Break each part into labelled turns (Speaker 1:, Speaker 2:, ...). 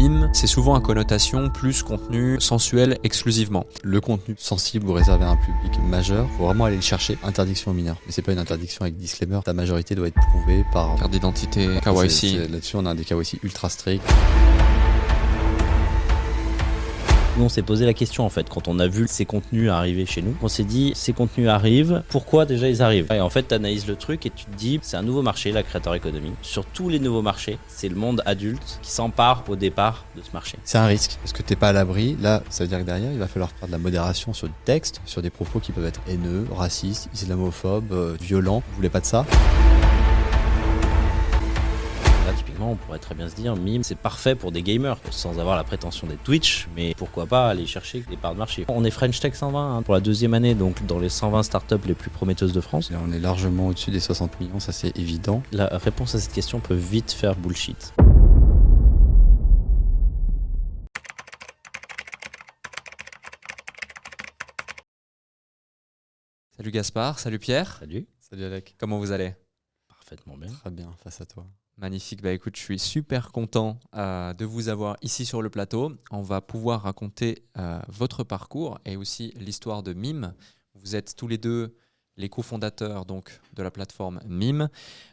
Speaker 1: mime, c'est souvent à connotation plus contenu sensuel exclusivement.
Speaker 2: Le contenu sensible ou réservé à un public majeur, faut vraiment aller le chercher. Interdiction aux mineurs. Mais c'est pas une interdiction avec disclaimer. Ta majorité doit être prouvée par...
Speaker 1: Carte d'identité, KYC.
Speaker 2: Là-dessus, on a des KYC ultra stricts.
Speaker 3: Nous, on s'est posé la question en fait quand on a vu ces contenus arriver chez nous. On s'est dit, ces contenus arrivent, pourquoi déjà ils arrivent? Et en fait, tu analyses le truc et tu te dis, c'est un nouveau marché, la creator economy. Sur tous les nouveaux marchés, c'est le monde adulte qui s'empare au départ de ce marché.
Speaker 2: C'est un risque parce que t'es pas à l'abri. Là, ça veut dire que derrière, il va falloir faire de la modération sur le texte, sur des propos qui peuvent être haineux, racistes, islamophobes, violents. Vous voulez pas de ça?
Speaker 3: Là, typiquement, on pourrait très bien se dire, Mime, c'est parfait pour des gamers, sans avoir la prétention d'être Twitch, mais pourquoi pas aller chercher des parts de marché. On est French Tech 120 pour la deuxième année, donc dans les 120 startups les plus prometteuses de France.
Speaker 2: Là, on est largement au-dessus des 60 millions, ça c'est évident.
Speaker 3: La réponse à cette question peut vite faire bullshit.
Speaker 1: Salut Gaspard, salut Pierre.
Speaker 3: Salut.
Speaker 2: Salut Alec.
Speaker 1: Comment vous allez?
Speaker 3: Parfaitement bien.
Speaker 2: Très bien, face à toi.
Speaker 1: Magnifique, bah écoute, je suis super content de vous avoir ici sur le plateau. On va pouvoir raconter votre parcours et aussi l'histoire de Mime. Vous êtes tous les deux les cofondateurs donc, de la plateforme Mime,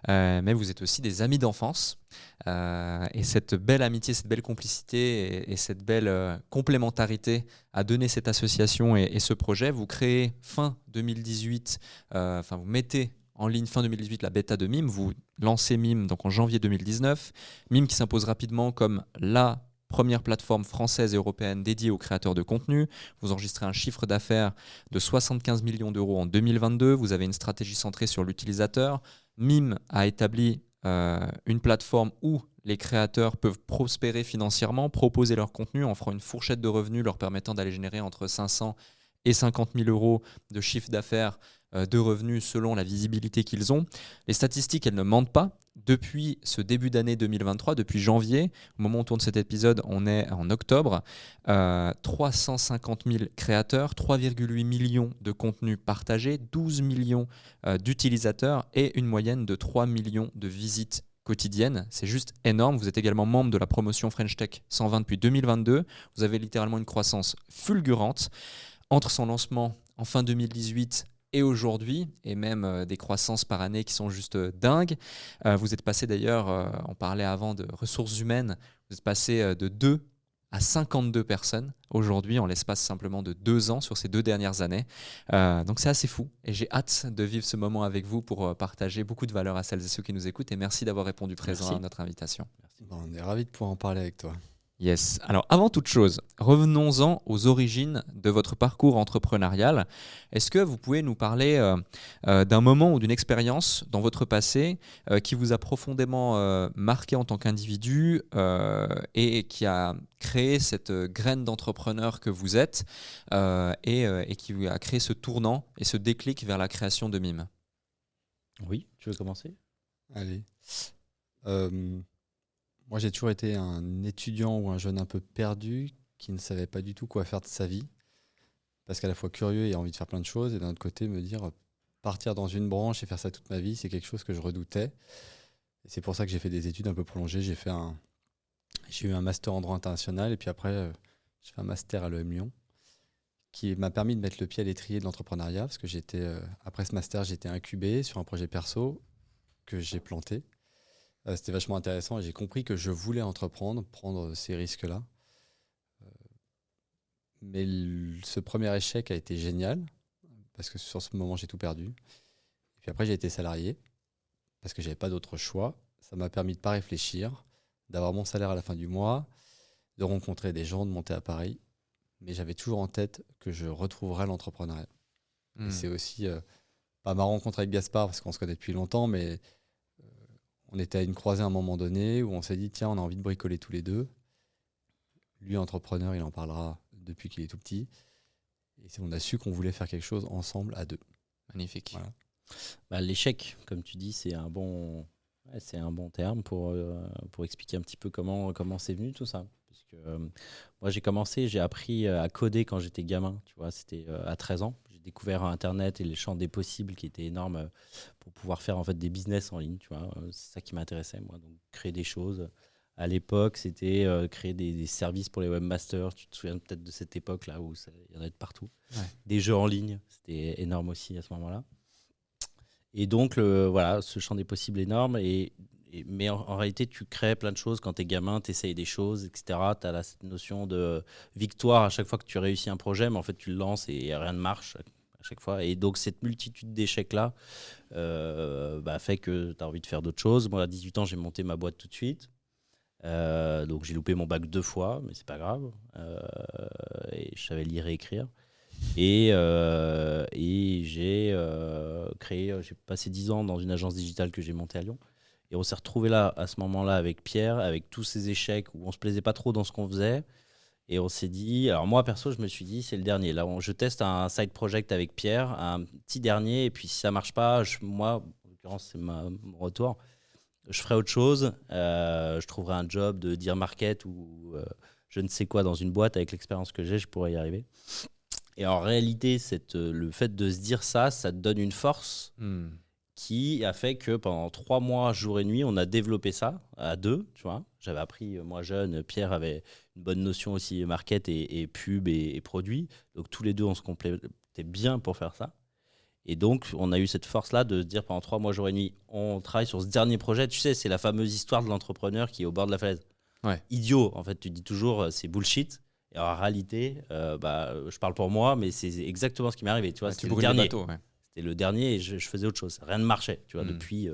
Speaker 1: mais vous êtes aussi des amis d'enfance. Et cette belle amitié, cette belle complicité et cette belle complémentarité a donné cette association et ce projet. Vous créez fin 2018, vous mettez en ligne fin 2018 la bêta de Mime, vous lancez Mime donc en janvier 2019. Mime qui s'impose rapidement comme la première plateforme française et européenne dédiée aux créateurs de contenu. Vous enregistrez un chiffre d'affaires de 75 millions d'euros en 2022. Vous avez une stratégie centrée sur l'utilisateur. Mime a établi une plateforme où les créateurs peuvent prospérer financièrement, proposer leur contenu en offrant une fourchette de revenus leur permettant d'aller générer entre 500 et 50 000 euros de chiffre d'affaires de revenus selon la visibilité qu'ils ont. Les statistiques, elles ne mentent pas. Depuis ce début d'année 2023, depuis janvier, au moment où on tourne cet épisode, on est en octobre, 350 000 créateurs, 3,8 millions de contenus partagés, 12 millions d'utilisateurs et une moyenne de 3 millions de visites quotidiennes. C'est juste énorme. Vous êtes également membre de la promotion French Tech 120 depuis 2022. Vous avez littéralement une croissance fulgurante. Entre son lancement en fin 2018 et aujourd'hui, et même des croissances par année qui sont juste dingues. Vous êtes passé d'ailleurs, on parlait avant de ressources humaines, vous êtes passé de 2 à 52 personnes aujourd'hui en l'espace simplement de 2 ans sur ces 2 dernières années. Donc c'est assez fou et j'ai hâte de vivre ce moment avec vous pour partager beaucoup de valeur à celles et ceux qui nous écoutent et merci d'avoir répondu présent à notre invitation.
Speaker 2: Merci. On est ravis de pouvoir en parler avec toi.
Speaker 1: Yes. Alors avant toute chose, revenons-en aux origines de votre parcours entrepreneurial. Est-ce que vous pouvez nous parler d'un moment ou d'une expérience dans votre passé qui vous a profondément marqué en tant qu'individu et qui a créé cette graine d'entrepreneur que vous êtes et qui a créé ce tournant et ce déclic vers la création de Mime?
Speaker 3: Oui, tu veux commencer?
Speaker 2: Allez. Moi, j'ai toujours été un étudiant ou un jeune un peu perdu qui ne savait pas du tout quoi faire de sa vie. Parce qu'à la fois curieux et envie de faire plein de choses. Et d'un autre côté, me dire partir dans une branche et faire ça toute ma vie, c'est quelque chose que je redoutais. Et c'est pour ça que j'ai fait des études un peu prolongées. J'ai eu un master en droit international et puis après, j'ai fait un master à l'EM Lyon qui m'a permis de mettre le pied à l'étrier de l'entrepreneuriat. Parce que après ce master, j'étais incubé sur un projet perso que j'ai planté. C'était vachement intéressant et j'ai compris que je voulais entreprendre, prendre ces risques-là. Mais ce premier échec a été génial parce que sur ce moment, j'ai tout perdu. Et puis après, j'ai été salarié parce que je n'avais pas d'autre choix. Ça m'a permis de ne pas réfléchir, d'avoir mon salaire à la fin du mois, de rencontrer des gens, de monter à Paris. Mais j'avais toujours en tête que je retrouverais l'entrepreneuriat. Et c'est aussi pas ma rencontre avec Gaspard parce qu'on se connaît depuis longtemps, mais on était à une croisée à un moment donné où on s'est dit, tiens, on a envie de bricoler tous les deux. Lui, entrepreneur, il en parlera depuis qu'il est tout petit. Et on a su qu'on voulait faire quelque chose ensemble à 2.
Speaker 1: Magnifique.
Speaker 3: Voilà. L'échec, comme tu dis, c'est un bon terme pour expliquer un petit peu comment c'est venu tout ça. Parce que, moi, j'ai appris à coder quand j'étais gamin. Tu vois, c'était à 13 ans. J'ai découvert Internet et les champs des possibles qui étaient énormes pour pouvoir faire en fait des business en ligne. Tu vois, c'est ça qui m'intéressait, moi. Donc, créer des choses À l'époque, c'était créer des services pour les webmasters. Tu te souviens peut-être de cette époque-là où il y en avait de partout.
Speaker 1: Ouais.
Speaker 3: Des jeux en ligne, c'était énorme aussi à ce moment-là. Et donc, voilà, ce champ des possibles énorme. Mais en réalité, tu crées plein de choses. Quand tu es gamin, tu essayes des choses, etc. Tu as cette notion de victoire à chaque fois que tu réussis un projet, mais en fait, tu le lances et rien ne marche à chaque fois. Et donc, cette multitude d'échecs-là fait que tu as envie de faire d'autres choses. Moi, à 18 ans, j'ai monté ma boîte tout de suite. Donc, j'ai loupé mon bac 2 fois, mais c'est pas grave. Et je savais lire et écrire. Et j'ai passé 10 ans dans une agence digitale que j'ai montée à Lyon. Et on s'est retrouvé là, à ce moment-là, avec Pierre, avec tous ces échecs où on se plaisait pas trop dans ce qu'on faisait. Et on s'est dit, alors moi, perso, je me suis dit, c'est le dernier. Là, je teste un side project avec Pierre, un petit dernier. Et puis, si ça marche pas, moi, en l'occurrence, c'est mon retour, je ferai autre chose. Je trouverai un job de dire market ou je ne sais quoi dans une boîte. Avec l'expérience que j'ai, je pourrais y arriver. Et en réalité, le fait de se dire ça te donne une force qui a fait que pendant 3 mois, jour et nuit, on a développé ça à 2, tu vois. J'avais appris, moi jeune, Pierre avait une bonne notion aussi market et pub et produit. Donc tous les deux, on se complétait bien pour faire ça. Et donc, on a eu cette force-là de se dire pendant 3 mois, jour et nuit, on travaille sur ce dernier projet. Tu sais, c'est la fameuse histoire de l'entrepreneur qui est au bord de la falaise.
Speaker 1: Ouais.
Speaker 3: Idiot, en fait, tu dis toujours, c'est bullshit. Et en réalité, je parle pour moi, mais c'est exactement ce qui m'est arrivé. Tu vois, c'était le dernier.
Speaker 1: Bateau, ouais.
Speaker 3: C'était le dernier et je faisais autre chose. Rien ne marchait, tu vois, depuis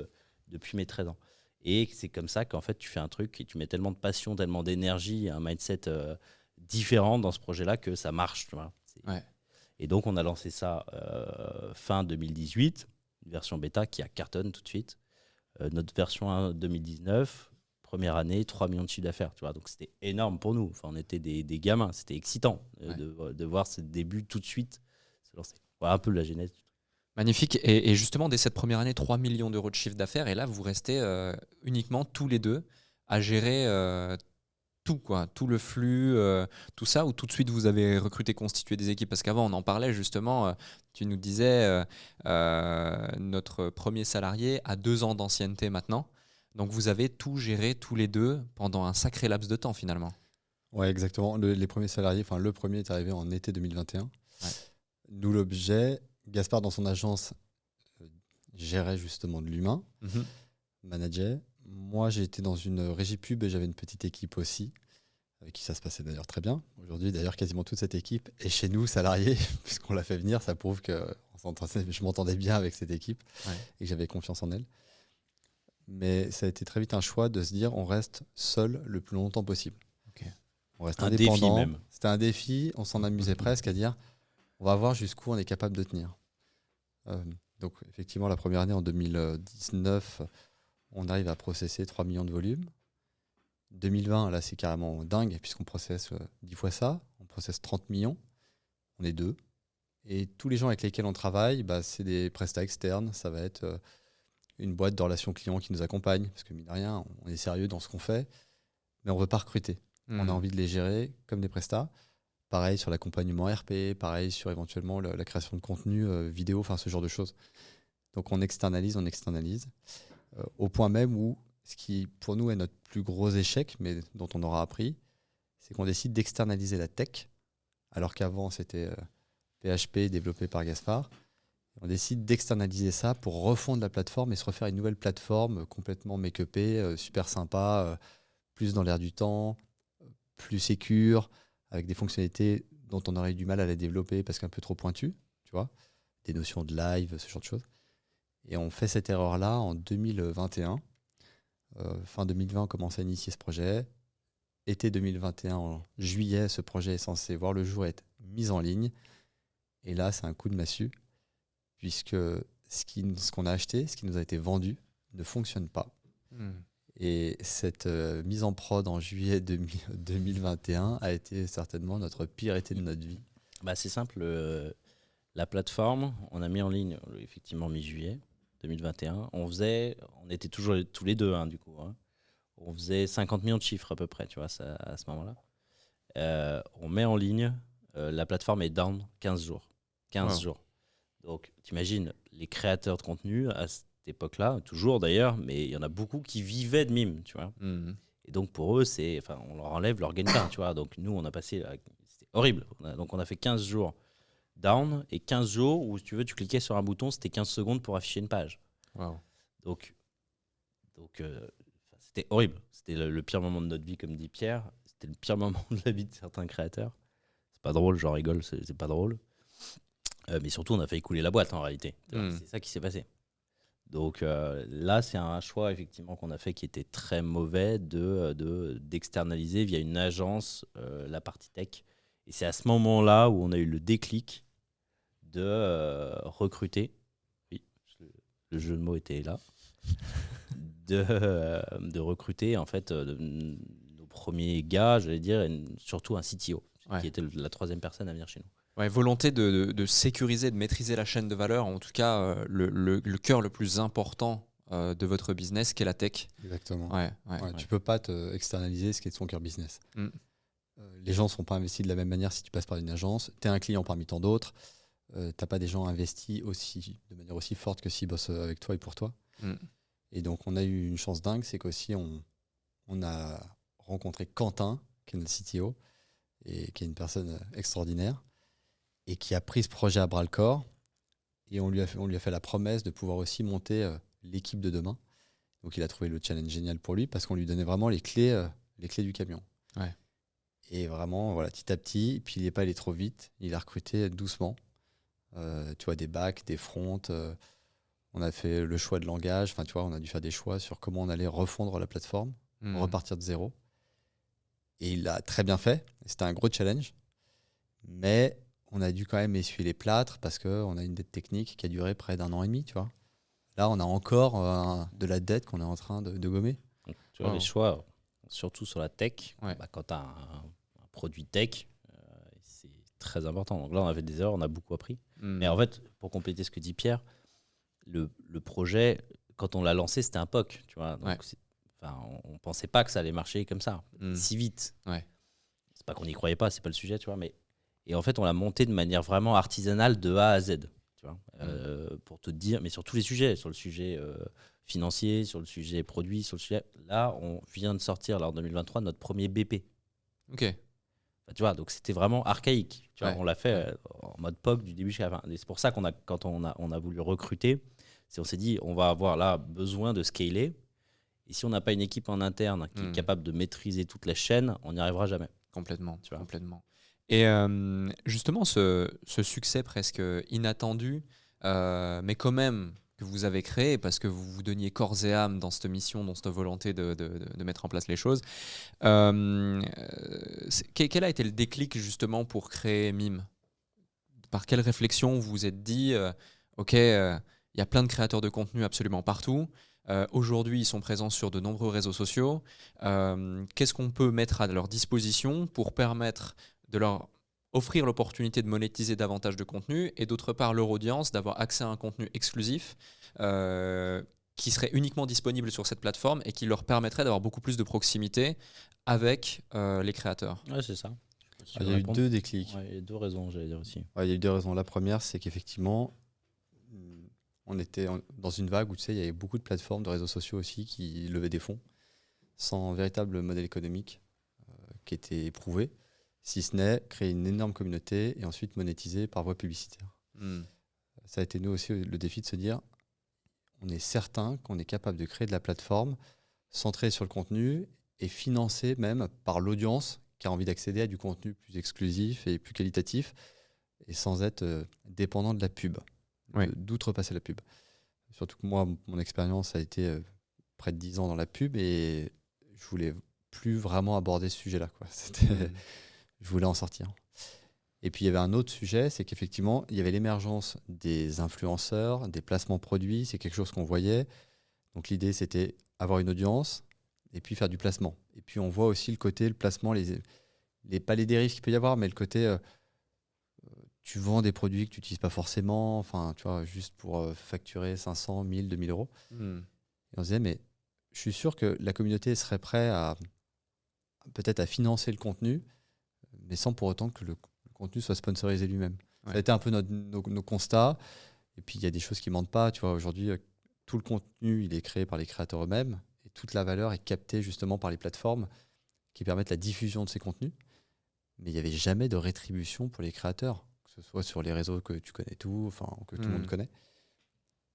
Speaker 3: mes 13 ans. Et c'est comme ça qu'en fait, tu fais un truc et tu mets tellement de passion, tellement d'énergie, un mindset différent dans ce projet-là que ça marche, tu vois.
Speaker 1: Ouais.
Speaker 3: Et donc, on a lancé ça fin 2018, une version bêta qui a cartonne tout de suite. Notre version 1 2019, première année, 3 millions de chiffre d'affaires, tu vois. Donc, c'était énorme pour nous. Enfin, on était des gamins. C'était excitant de voir ce début tout de suite se lancer. Voilà un peu la genèse.
Speaker 1: Magnifique. Et justement, dès cette première année, 3 millions d'euros de chiffre d'affaires. Et là, vous restez uniquement tous les deux à gérer tout, quoi, tout le flux, tout ça, ou tout de suite vous avez recruté, constitué des équipes? Parce qu'avant, on en parlait justement, tu nous disais, notre premier salarié a 2 ans d'ancienneté maintenant. Donc vous avez tout géré tous les deux pendant un sacré laps de temps finalement.
Speaker 2: Ouais, exactement. Les premiers salariés, enfin le premier est arrivé en été 2021. Ouais. Nous, l'objet, Gaspard dans son agence gérait justement de l'humain, manageait. Moi, j'ai été dans une régie pub et j'avais une petite équipe aussi, avec qui ça se passait d'ailleurs très bien. Aujourd'hui, d'ailleurs, quasiment toute cette équipe est chez nous, salariés, puisqu'on l'a fait venir. Ça prouve que je m'entendais bien avec cette équipe et que j'avais confiance en elle. Mais ça a été très vite un choix de se dire on reste seul le plus longtemps possible.
Speaker 1: Okay.
Speaker 2: On reste
Speaker 3: un
Speaker 2: indépendant.
Speaker 3: Défi même.
Speaker 2: C'était un défi, on s'en amusait presque à dire on va voir jusqu'où on est capable de tenir. Donc effectivement, la première année, en 2019, on arrive à processer 3 millions de volumes. 2020, là, c'est carrément dingue, puisqu'on processe 10 fois ça. On processe 30 millions. On est 2. Et tous les gens avec lesquels on travaille, c'est des prestats externes. Ça va être une boîte de relations clients qui nous accompagne, parce que mine de rien, on est sérieux dans ce qu'on fait, mais on ne veut pas recruter. On a envie de les gérer comme des prestats. Pareil sur l'accompagnement RP, pareil sur éventuellement la création de contenu vidéo, enfin ce genre de choses. Donc on externalise, au point même où ce qui pour nous est notre plus gros échec, mais dont on aura appris, c'est qu'on décide d'externaliser la tech, alors qu'avant c'était PHP développé par Gaspard. On décide d'externaliser ça pour refondre la plateforme et se refaire une nouvelle plateforme complètement make-upée, super sympa, plus dans l'air du temps, plus sécure, avec des fonctionnalités dont on aurait eu du mal à les développer parce qu'un peu trop pointues, tu vois, des notions de live, ce genre de choses. Et on fait cette erreur-là en 2021. Fin 2020, on commence à initier ce projet. Été 2021, en juillet, ce projet est censé voir le jour et être mis en ligne. Et là, c'est un coup de massue, puisque ce qu'on a acheté, ce qui nous a été vendu, ne fonctionne pas. Et cette mise en prod en juillet 2021 a été certainement notre pire été de notre vie.
Speaker 3: C'est simple. La plateforme, on a mis en ligne effectivement mi-juillet 2021. On était toujours tous les deux, du coup. On faisait 50 millions de chiffres à peu près, tu vois, à ce moment-là. On met en ligne, la plateforme est down 15 jours. 15 jours. Donc, t'imagines, les créateurs de contenu à cette époque-là, toujours d'ailleurs, mais il y en a beaucoup qui vivaient de mimes, tu vois. Et donc, pour eux, on leur enlève leur gain de pain, tu vois. Donc, nous, on a passé, c'était horrible. Donc, on a fait 15 jours down et 15 jours où, si tu veux, tu cliquais sur un bouton, c'était 15 secondes pour afficher une page.
Speaker 1: Wow.
Speaker 3: Donc c'était horrible. C'était le pire moment de notre vie, comme dit Pierre. C'était le pire moment de la vie de certains créateurs. C'est pas drôle, j'en rigole, c'est pas drôle. Mais surtout, on a fait couler la boîte en réalité. C'est ça qui s'est passé. Donc là, c'est un choix effectivement qu'on a fait qui était très mauvais d'externaliser via une agence la partie tech. Et c'est à ce moment-là où on a eu le déclic de recruter. Oui, le jeu de mots était là. de recruter en fait nos premiers gars, j'allais dire, et surtout un CTO, qui était la troisième personne à venir chez nous.
Speaker 1: Ouais, volonté de sécuriser, de maîtriser la chaîne de valeur, en tout cas le cœur le plus important de votre business, qui est la tech.
Speaker 2: Exactement.
Speaker 1: Ouais.
Speaker 2: Tu peux pas te externaliser ce qui est de son cœur business. Les gens ne sont pas investis de la même manière si tu passes par une agence. Tu es un client parmi tant d'autres. Tu n'as pas des gens investis de manière aussi forte que s'ils bossent avec toi et pour toi. Et donc, on a eu une chance dingue, c'est qu'aussi, on a rencontré Quentin, qui est notre CTO, et qui est une personne extraordinaire, et qui a pris ce projet à bras-le-corps. Et on lui a fait la promesse de pouvoir aussi monter l'équipe de demain. Donc, il a trouvé le challenge génial pour lui, parce qu'on lui donnait vraiment les clés du camion.
Speaker 1: Ouais.
Speaker 2: Et vraiment, voilà, petit à petit, puis il n'est pas allé trop vite, il a recruté doucement. Tu vois, des backs, des fronts. On a fait le choix de langage. Enfin, tu vois, on a dû faire des choix sur comment on allait refondre la plateforme, repartir de zéro. Et il l'a très bien fait. C'était un gros challenge. Mais on a dû quand même essuyer les plâtres parce qu'on a une dette technique qui a duré près d'1 an et demi, tu vois. Là, on a encore de la dette qu'on est en train de gommer.
Speaker 3: Donc, tu vois, les choix, surtout sur la tech, quand tu as un produit tech, c'est très important. Donc là, on a fait des erreurs, on a beaucoup appris. Mais en fait, pour compléter ce que dit Pierre, le projet, quand on l'a lancé, c'était un POC, tu vois. Donc on pensait pas que ça allait marcher comme ça, si vite. C'est pas qu'on n'y croyait pas, c'est pas le sujet, tu vois. Et en fait, on l'a monté de manière vraiment artisanale de A à Z, tu vois. Pour te dire, mais sur tous les sujets, sur le sujet financier, sur le sujet produit, sur le sujet. Là, on vient de sortir, là, en 2023, notre premier BP.
Speaker 1: Ok.
Speaker 3: Enfin, tu vois, donc c'était vraiment archaïque. Tu vois, on l'a fait en mode POC du début jusqu'à la fin. Et c'est pour ça quand on a voulu recruter, on s'est dit, on va avoir là besoin de scaler. Et si on n'a pas une équipe en interne qui est capable de maîtriser toute la chaîne, on n'y arrivera jamais.
Speaker 1: Complètement, tu vois. Complètement. Et justement, ce succès presque inattendu, mais quand même que vous avez créé, parce que vous vous donniez corps et âme dans cette mission, dans cette volonté de mettre en place les choses. Quel a été le déclic justement pour créer Mime ? Par quelle réflexion vous vous êtes dit, OK, il y a plein de créateurs de contenu absolument partout. Aujourd'hui, ils sont présents sur de nombreux réseaux sociaux. Qu'est-ce qu'on peut mettre à leur disposition pour permettre de leur offrir l'opportunité de monétiser davantage de contenu et d'autre part leur audience d'avoir accès à un contenu exclusif qui serait uniquement disponible sur cette plateforme et qui leur permettrait d'avoir beaucoup plus de proximité avec les créateurs.
Speaker 3: Ouais, c'est ça.
Speaker 2: Il y a eu 2 déclics.
Speaker 3: Il y a 2 raisons, j'allais dire aussi.
Speaker 2: Il y a eu 2 raisons. La première, c'est qu'effectivement, on était dans une vague où tu sais, il y avait beaucoup de plateformes de réseaux sociaux aussi qui levaient des fonds sans véritable modèle économique qui était éprouvé, si ce n'est créer une énorme communauté et ensuite monétiser par voie publicitaire. Ça a été nous aussi le défi de se dire, on est certain qu'on est capable de créer de la plateforme centrée sur le contenu et financée même par l'audience qui a envie d'accéder à du contenu plus exclusif et plus qualitatif et sans être dépendant de la pub, d'outrepasser la pub. Surtout que moi, mon expérience a été près de 10 ans dans la pub et je voulais plus vraiment aborder ce sujet-là, quoi. Je voulais en sortir. Et puis il y avait un autre sujet, c'est qu'effectivement, il y avait l'émergence des influenceurs, des placements produits, c'est quelque chose qu'on voyait. Donc l'idée, c'était avoir une audience et puis faire du placement. Et puis on voit aussi le placement, pas les dérives qu'il peut y avoir, mais le côté, tu vends des produits que tu n'utilises pas forcément, enfin, tu vois, juste pour facturer 500, 1000, 2000 euros. Et on se disait, mais je suis sûr que la communauté serait prête peut-être à financer le contenu, mais sans pour autant que le contenu soit sponsorisé lui-même. Ça a été un peu nos constats. Et puis, il y a des choses qui ne mentent pas. Tu vois, aujourd'hui, tout le contenu, il est créé par les créateurs eux-mêmes. Et toute la valeur est captée justement par les plateformes qui permettent la diffusion de ces contenus. Mais il n'y avait jamais de rétribution pour les créateurs, que ce soit sur les réseaux que tu connais que tout le monde connaît.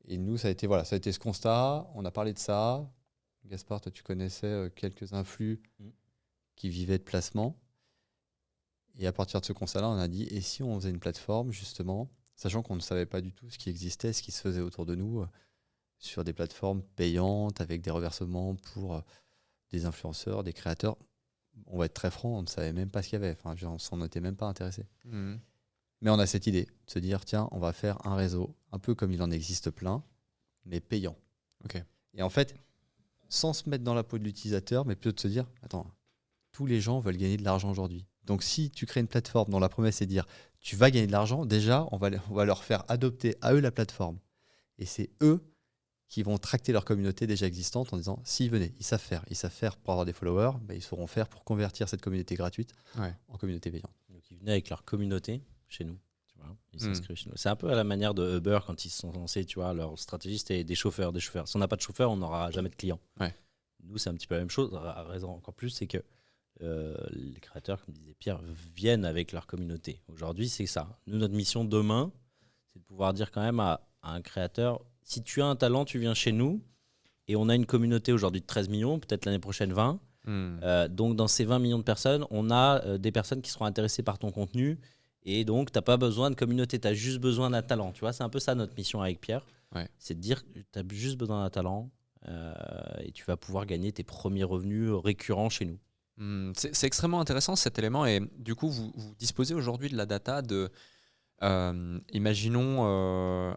Speaker 2: Et nous, ça a été ce constat. On a parlé de ça. Gaspard, toi, tu connaissais quelques influx qui vivaient de placement. Et à partir de ce constat-là, on a dit, et si on faisait une plateforme, justement, sachant qu'on ne savait pas du tout ce qui existait, ce qui se faisait autour de nous, sur des plateformes payantes, avec des reversements pour des influenceurs, des créateurs. On va être très franc, on ne savait même pas ce qu'il y avait. Enfin, on s'en était même pas intéressé. Mais on a cette idée de se dire, tiens, on va faire un réseau, un peu comme il en existe plein, mais payant.
Speaker 1: Okay.
Speaker 2: Et en fait, sans se mettre dans la peau de l'utilisateur, mais plutôt de se dire, attends, tous les gens veulent gagner de l'argent aujourd'hui. Donc si tu crées une plateforme dont la promesse est de dire, tu vas gagner de l'argent, déjà, on va leur faire adopter à eux la plateforme. Et c'est eux qui vont tracter leur communauté déjà existante en disant, s'ils venaient, ils savent faire pour avoir des followers, ils sauront faire pour convertir cette communauté gratuite en communauté payante.
Speaker 3: Donc ils venaient avec leur communauté chez nous. Tu vois, ils s'inscrivent chez nous. C'est un peu à la manière de Uber quand ils se sont lancés, tu vois, leur stratégie c'était des chauffeurs. Si on n'a pas de chauffeur, on n'aura jamais de clients.
Speaker 1: Ouais.
Speaker 3: Nous, c'est un petit peu la même chose. À raison encore plus, c'est que les créateurs, comme disait Pierre, viennent avec leur communauté. Aujourd'hui, c'est ça. Nous, notre mission demain, c'est de pouvoir dire quand même à un créateur, si tu as un talent, tu viens chez nous. Et on a une communauté aujourd'hui de 13 millions, peut-être l'année prochaine 20. Donc, dans ces 20 millions de personnes, on a des personnes qui seront intéressées par ton contenu. Et donc, tu n'as pas besoin de communauté, tu as juste besoin d'un talent. Tu vois, c'est un peu ça notre mission avec Pierre.
Speaker 1: Ouais.
Speaker 3: C'est de dire que tu as juste besoin d'un talent et tu vas pouvoir gagner tes premiers revenus récurrents chez nous.
Speaker 1: C'est extrêmement intéressant cet élément. Et du coup, vous disposez aujourd'hui de la data de, imaginons,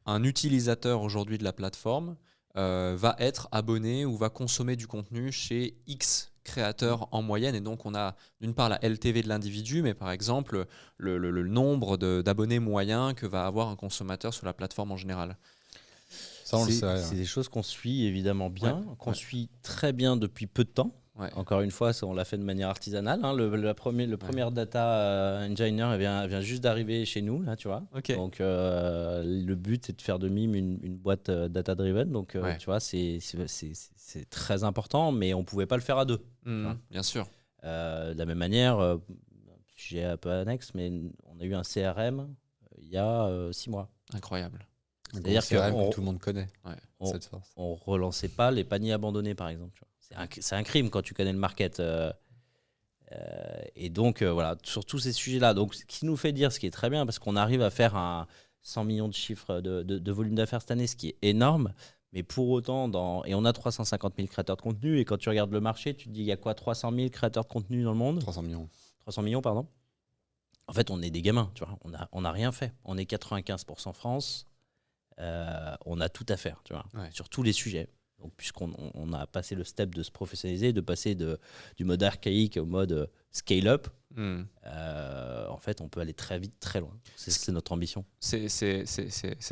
Speaker 1: un utilisateur aujourd'hui de la plateforme va être abonné ou va consommer du contenu chez X créateurs en moyenne. Et donc, on a d'une part la LTV de l'individu, mais par exemple, le nombre d'abonnés moyens que va avoir un consommateur sur la plateforme en général.
Speaker 2: Ça, on le sait.
Speaker 3: C'est des choses qu'on suit évidemment bien, qu'on suit très bien depuis peu de temps. Ouais. Encore une fois, on l'a fait de manière artisanale. Hein. Le premier data engineer vient juste d'arriver chez nous, là, tu vois.
Speaker 1: Okay.
Speaker 3: Donc, le but, c'est de faire de Mime une boîte data-driven. Donc, tu vois, c'est très important, mais on ne pouvait pas le faire à deux.
Speaker 1: Bien sûr.
Speaker 3: De la même manière, j'ai un peu annexe, mais on a eu un CRM il y a 6 mois.
Speaker 1: Incroyable.
Speaker 2: C'est-à-dire que tout le monde connaît cette force.
Speaker 3: On ne relançait pas les paniers abandonnés, par exemple. Tu vois. C'est un crime quand tu connais le market. Et donc, voilà, sur tous ces sujets-là. Donc, ce qui nous fait dire, ce qui est très bien, parce qu'on arrive à faire un 100 millions de chiffres de volume d'affaires cette année, ce qui est énorme. Mais pour autant, et on a 350 000 créateurs de contenu. Et quand tu regardes le marché, tu te dis, il y a quoi, 300 000 créateurs de contenu dans le monde ?
Speaker 2: 300 millions.
Speaker 3: 300 millions, pardon. En fait, on est des gamins, tu vois. On n'a rien fait. On est 95% France. On a tout à faire, tu vois, sur tous les sujets. Donc, puisqu'on a passé le step de se professionnaliser, de passer du mode archaïque au mode scale-up, en fait, on peut aller très vite, très loin. C'est notre ambition.
Speaker 1: C'est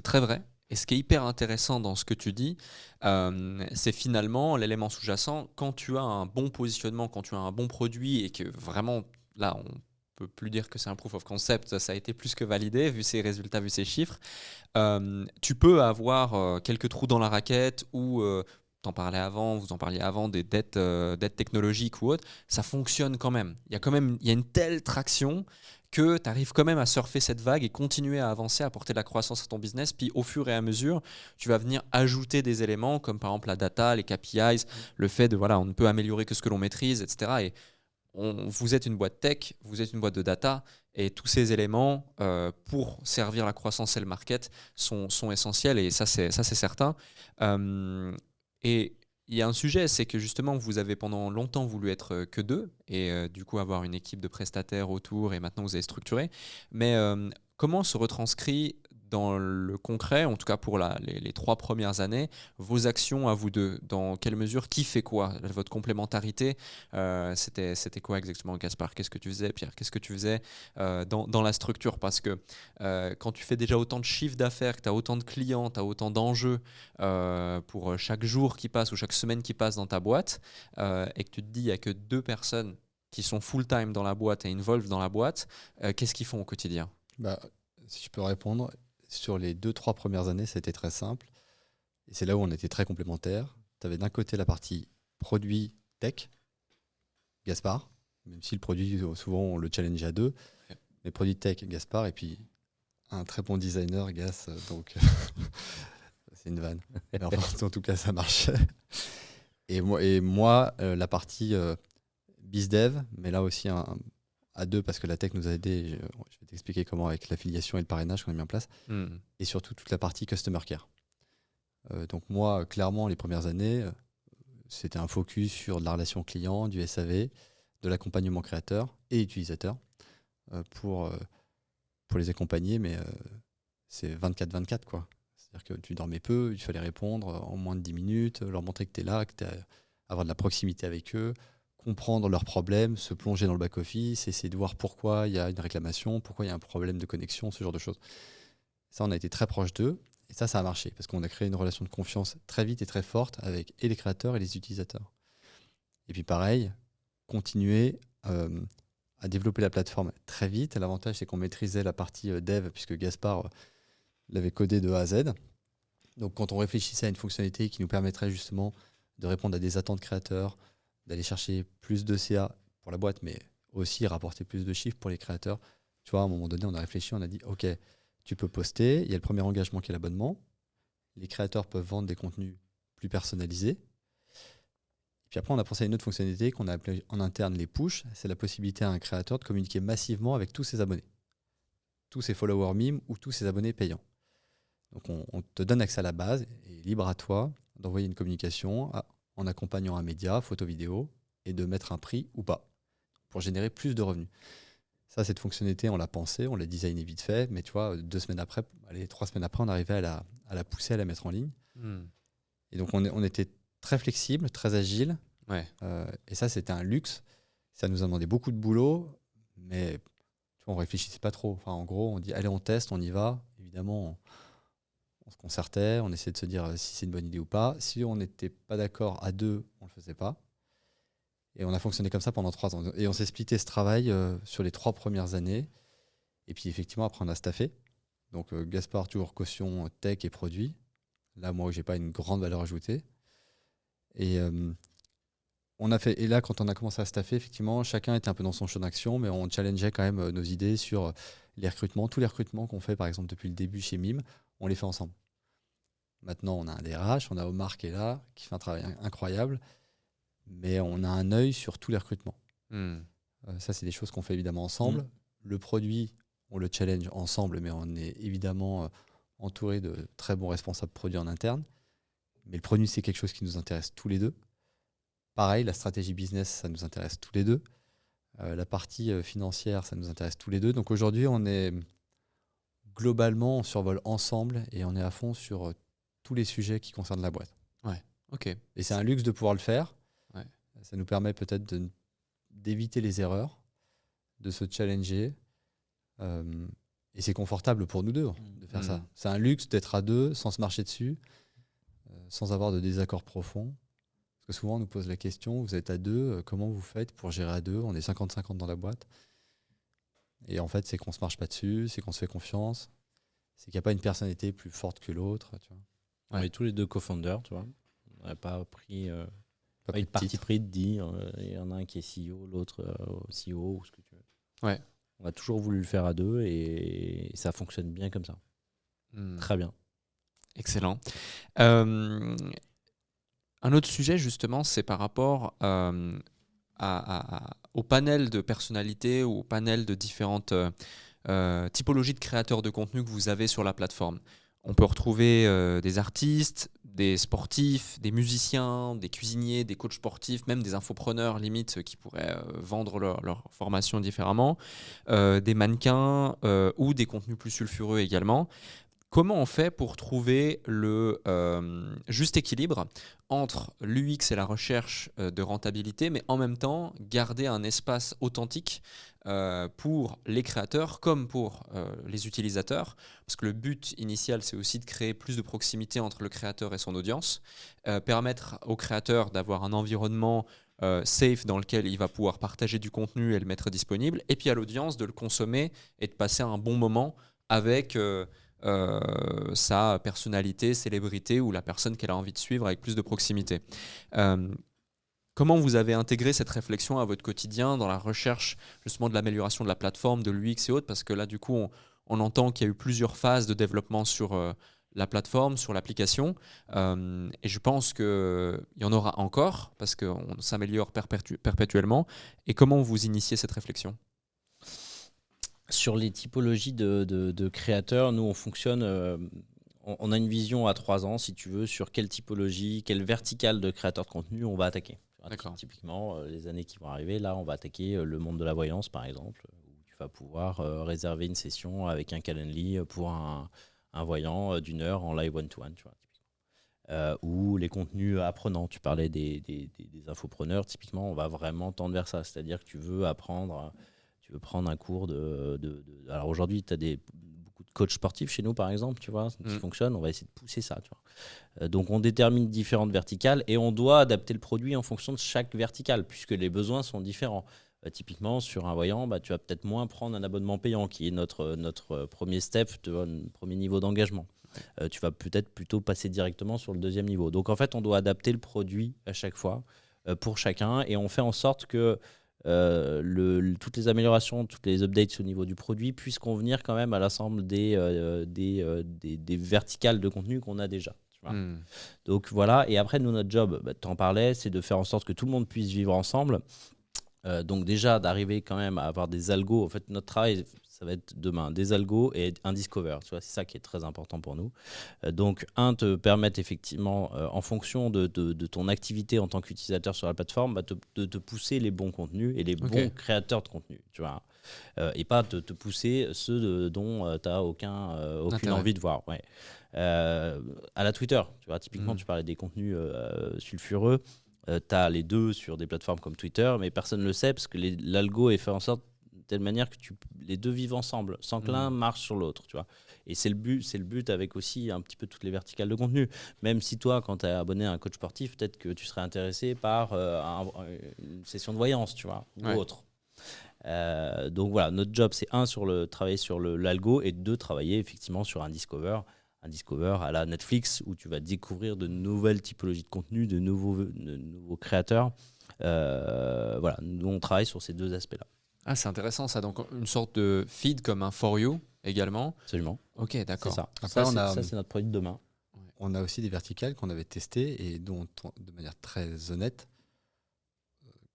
Speaker 1: très vrai. Et ce qui est hyper intéressant dans ce que tu dis, c'est finalement l'élément sous-jacent. Quand tu as un bon positionnement, quand tu as un bon produit et que vraiment, là, on peut plus dire que c'est un proof of concept, ça a été plus que validé, vu ses résultats, vu ses chiffres. Tu peux avoir quelques trous dans la raquette ou vous en parliez avant des dettes technologiques ou autres, ça fonctionne quand même. Il y a une telle traction que tu arrives quand même à surfer cette vague et continuer à avancer, à apporter de la croissance à ton business. Puis au fur et à mesure, tu vas venir ajouter des éléments comme par exemple la data, les KPIs, le fait de on ne peut améliorer que ce que l'on maîtrise, etc. Et vous êtes une boîte tech, vous êtes une boîte de data, et tous ces éléments pour servir la croissance et le market sont essentiels, et ça c'est certain. Et il y a un sujet, c'est que justement vous avez pendant longtemps voulu être que deux, et du coup avoir une équipe de prestataires autour, et maintenant vous avez structuré. Mais comment se retranscrit dans le concret, en tout cas pour les 3 premières années, vos actions à vous deux? Dans quelle mesure, qui fait quoi? Votre complémentarité, c'était quoi exactement, Gaspard? Qu'est-ce que tu faisais, Pierre? Qu'est-ce que tu faisais dans la structure? Parce que quand tu fais déjà autant de chiffres d'affaires, que tu as autant de clients, tu as autant d'enjeux pour chaque jour qui passe ou chaque semaine qui passe dans ta boîte, et que tu te dis il n'y a que 2 personnes qui sont full-time dans la boîte et involved dans la boîte, qu'est-ce qu'ils font au quotidien?
Speaker 2: Si je peux répondre, sur les 2-3 premières années, c'était très simple. Et c'est là où on était très complémentaires. Tu avais d'un côté la partie produit tech, Gaspard, même si le produit, souvent, on le challenge à deux. Mais produit tech, Gaspard, et puis un très bon designer, Gas. Donc, c'est une vanne. Mais enfin, en tout cas, ça marchait. Et moi la partie BizDev, mais là aussi à deux, parce que la tech nous a aidés. Je vais t'expliquer comment, avec l'affiliation et le parrainage qu'on a mis en place. Et surtout toute la partie Customer Care. Donc moi, clairement, les premières années, c'était un focus sur de la relation client, du SAV, de l'accompagnement créateur et utilisateur pour les accompagner, mais c'est 24/24, quoi. C'est-à-dire que tu dormais peu, il fallait répondre en moins de 10 minutes, leur montrer que tu es là, avoir de la proximité avec eux, comprendre leurs problèmes, se plonger dans le back-office, essayer de voir pourquoi il y a une réclamation, pourquoi il y a un problème de connexion, ce genre de choses. Ça, on a été très proche d'eux, et ça a marché, parce qu'on a créé une relation de confiance très vite et très forte avec et les créateurs et les utilisateurs. Et puis pareil, continuer à développer la plateforme très vite. L'avantage, c'est qu'on maîtrisait la partie dev, puisque Gaspard l'avait codé de A à Z. Donc quand on réfléchissait à une fonctionnalité qui nous permettrait justement de répondre à des attentes créateurs, d'aller chercher plus de CA pour la boîte, mais aussi rapporter plus de chiffres pour les créateurs. Tu vois, à un moment donné, on a réfléchi, on a dit, OK, tu peux poster, il y a le premier engagement qui est l'abonnement, les créateurs peuvent vendre des contenus plus personnalisés. Puis après, on a pensé à une autre fonctionnalité qu'on a appelée en interne les push. C'est la possibilité à un créateur de communiquer massivement avec tous ses abonnés, tous ses followers mimes ou tous ses abonnés payants. Donc on te donne accès à la base et libre à toi d'envoyer une communication en accompagnant un média, photo, vidéo, et de mettre un prix ou pas pour générer plus de revenus. Ça, cette fonctionnalité, on l'a pensée, on l'a designé vite fait, mais tu vois, 3 semaines après, on arrivait à la pousser, à la mettre en ligne. Et donc on était très flexible, très agile.
Speaker 1: Ouais.
Speaker 2: Et ça, c'était un luxe. Ça nous a demandé beaucoup de boulot, mais tu vois, on réfléchissait pas trop. Enfin, en gros, on dit allez, on teste, on y va. Évidemment, on se concertait, on essayait de se dire si c'est une bonne idée ou pas. Si on n'était pas d'accord à deux, on le faisait pas. Et on a fonctionné comme ça pendant 3 ans. Et on s'est splitté ce travail sur les 3 premières années. Et puis effectivement, après, on a staffé. Donc Gaspard, toujours caution tech et produit. Là, moi, j'ai pas une grande valeur ajoutée. Et et là, quand on a commencé à staffer, effectivement, chacun était un peu dans son champ d'action, mais on challengeait quand même nos idées sur les recrutements. Tous les recrutements qu'on fait, par exemple, depuis le début chez Mime, on les fait ensemble. Maintenant, on a un DRH, on a Omar qui est là, qui fait un travail incroyable, mais on a un œil sur tous les recrutements. Ça, c'est des choses qu'on fait évidemment ensemble. Le produit, on le challenge ensemble, mais on est évidemment entouré de très bons responsables produits en interne. Mais le produit, c'est quelque chose qui nous intéresse tous les deux. Pareil, la stratégie business, ça nous intéresse tous les deux. La partie financière, ça nous intéresse tous les deux. Donc aujourd'hui, globalement, on survole ensemble et on est à fond sur tous les sujets qui concernent la boîte.
Speaker 1: Ouais, ok.
Speaker 2: Et c'est un luxe de pouvoir le faire.
Speaker 1: Ouais.
Speaker 2: Ça nous permet peut-être d'éviter les erreurs, de se challenger. Et c'est confortable pour nous deux de faire ça. C'est un luxe d'être à deux, sans se marcher dessus, sans avoir de désaccords profonds. Parce que souvent, on nous pose la question, vous êtes à deux, comment vous faites pour gérer à deux? On est 50-50 dans la boîte. Et en fait, c'est qu'on ne se marche pas dessus, c'est qu'on se fait confiance, c'est qu'il n'y a pas une personnalité plus forte que l'autre. Tu vois.
Speaker 3: On est tous les deux co-founders, tu vois. On n'a pas pris
Speaker 2: Pas
Speaker 3: le
Speaker 2: de
Speaker 3: parti
Speaker 2: titre.
Speaker 3: pris de dire il y en a un qui est CEO, l'autre CEO, ou ce que tu veux.
Speaker 1: Ouais.
Speaker 3: On a toujours voulu le faire à deux et ça fonctionne bien comme ça. Très bien.
Speaker 1: Excellent. Un autre sujet, justement, c'est par rapport au panel de personnalités ou au panel de différentes typologies de créateurs de contenu que vous avez sur la plateforme. On peut retrouver des artistes, des sportifs, des musiciens, des cuisiniers, des coachs sportifs, même des infopreneurs limite qui pourraient vendre leur formation différemment, des mannequins ou des contenus plus sulfureux également. Comment on fait pour trouver le juste équilibre entre l'UX et la recherche de rentabilité, mais en même temps garder un espace authentique pour les créateurs comme pour les utilisateurs? Parce que le but initial, c'est aussi de créer plus de proximité entre le créateur et son audience, permettre au créateur d'avoir un environnement safe dans lequel il va pouvoir partager du contenu et le mettre disponible, et puis à l'audience de le consommer et de passer un bon moment avec sa personnalité, célébrité ou la personne qu'elle a envie de suivre avec plus de proximité. Comment vous avez intégré cette réflexion à votre quotidien dans la recherche justement de l'amélioration de la plateforme, de l'UX et autres? Parce que là, du coup, on entend qu'il y a eu plusieurs phases de développement sur la plateforme, sur l'application. Et je pense qu'il y en aura encore parce qu'on s'améliore perpétuellement. Et comment vous initiez cette réflexion?
Speaker 3: Sur les typologies de créateurs, nous, on fonctionne. On a une vision à 3 ans, si tu veux, sur quelle typologie, quelle verticale de créateurs de contenu on va attaquer.
Speaker 1: D'accord.
Speaker 3: Typiquement, les années qui vont arriver, là, on va attaquer le monde de la voyance, par exemple, où tu vas pouvoir réserver une session avec un Calendly pour un voyant d'1 heure en live one-to-one, tu vois. Ou les contenus apprenants. Tu parlais des infopreneurs. Typiquement, on va vraiment tendre vers ça. C'est-à-dire que tu veux apprendre, tu veux prendre un cours Alors aujourd'hui, tu as beaucoup de coachs sportifs chez nous, par exemple, tu vois, qui fonctionnent. On va essayer de pousser ça, tu vois. Donc, on détermine différentes verticales et on doit adapter le produit en fonction de chaque verticale, puisque les besoins sont différents. Typiquement, sur un voyant, tu vas peut-être moins prendre un abonnement payant, qui est notre premier step, premier niveau d'engagement. Tu vas peut-être plutôt passer directement sur le deuxième niveau. Donc, en fait, on doit adapter le produit à chaque fois pour chacun et on fait en sorte que toutes les améliorations, toutes les updates au niveau du produit puissent convenir quand même à l'ensemble des verticales de contenu qu'on a déjà. Donc, voilà. Et après, nous, notre job, tu en parlais, c'est de faire en sorte que tout le monde puisse vivre ensemble. Donc déjà d'arriver quand même à avoir des algos. En fait, notre travail, ça va être demain des algos et un discover. Tu vois, c'est ça qui est très important pour nous. Donc te permettre effectivement, en fonction de ton activité en tant qu'utilisateur sur la plateforme, de te pousser les bons contenus et les bons créateurs de contenu. Tu vois, et pas de te pousser ceux dont tu n'as aucune envie de voir. Ouais. À la Twitter, tu vois, typiquement, tu parlais des contenus sulfureux. Tu as les deux sur des plateformes comme Twitter, mais personne ne le sait parce que l'algo est fait en sorte de telle manière que les deux vivent ensemble, sans que l'un marche sur l'autre. Tu vois. Et c'est le but avec aussi un petit peu toutes les verticales de contenu. Même si toi, quand tu es abonné à un coach sportif, peut-être que tu serais intéressé par une session de voyance, tu vois, ou autre. Donc voilà, notre job, c'est travailler sur l'algo et 2, travailler effectivement sur un discover à la Netflix où tu vas découvrir de nouvelles typologies de contenu, de nouveaux créateurs. Voilà, nous on travaille sur ces 2 aspects-là.
Speaker 1: Ah, c'est intéressant ça. Donc une sorte de feed comme un For You également.
Speaker 3: Absolument.
Speaker 1: Ok, d'accord.
Speaker 3: C'est ça.
Speaker 2: Après,
Speaker 3: ça, c'est notre produit de demain.
Speaker 2: On a aussi des verticales qu'on avait testées et dont, de manière très honnête,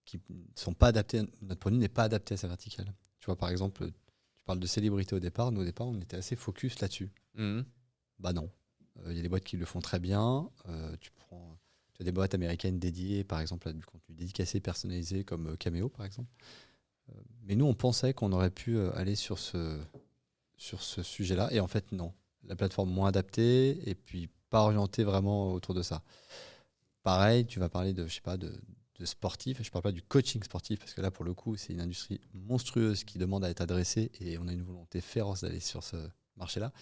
Speaker 2: qui ne sont pas adaptées. Notre produit n'est pas adapté à sa verticale. Tu vois, par exemple, tu parles de célébrité au départ. Nous, au départ, on était assez focus là-dessus. Bah non. Il y a des boîtes qui le font très bien. Tu as des boîtes américaines dédiées, par exemple, à du contenu dédicacé, personnalisé, comme Cameo, par exemple. Mais nous, on pensait qu'on aurait pu aller sur ce sujet-là. Et en fait, non. La plateforme moins adaptée et puis pas orientée vraiment autour de ça. Pareil, tu vas parler de sportif. Je ne parle pas du coaching sportif parce que là, pour le coup, c'est une industrie monstrueuse qui demande à être adressée et on a une volonté féroce d'aller sur ce marché-là.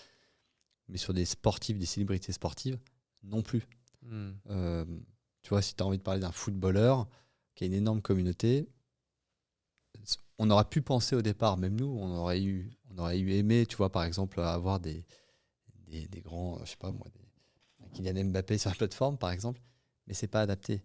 Speaker 2: Mais sur des sportifs, des célébrités sportives, non plus. Tu vois, si tu as envie de parler d'un footballeur qui a une énorme communauté, on aurait pu penser au départ, même nous, on aurait eu aimé, tu vois, par exemple, avoir des grands, je sais pas moi, Kylian Mbappé sur la plateforme, par exemple, mais c'est pas adapté.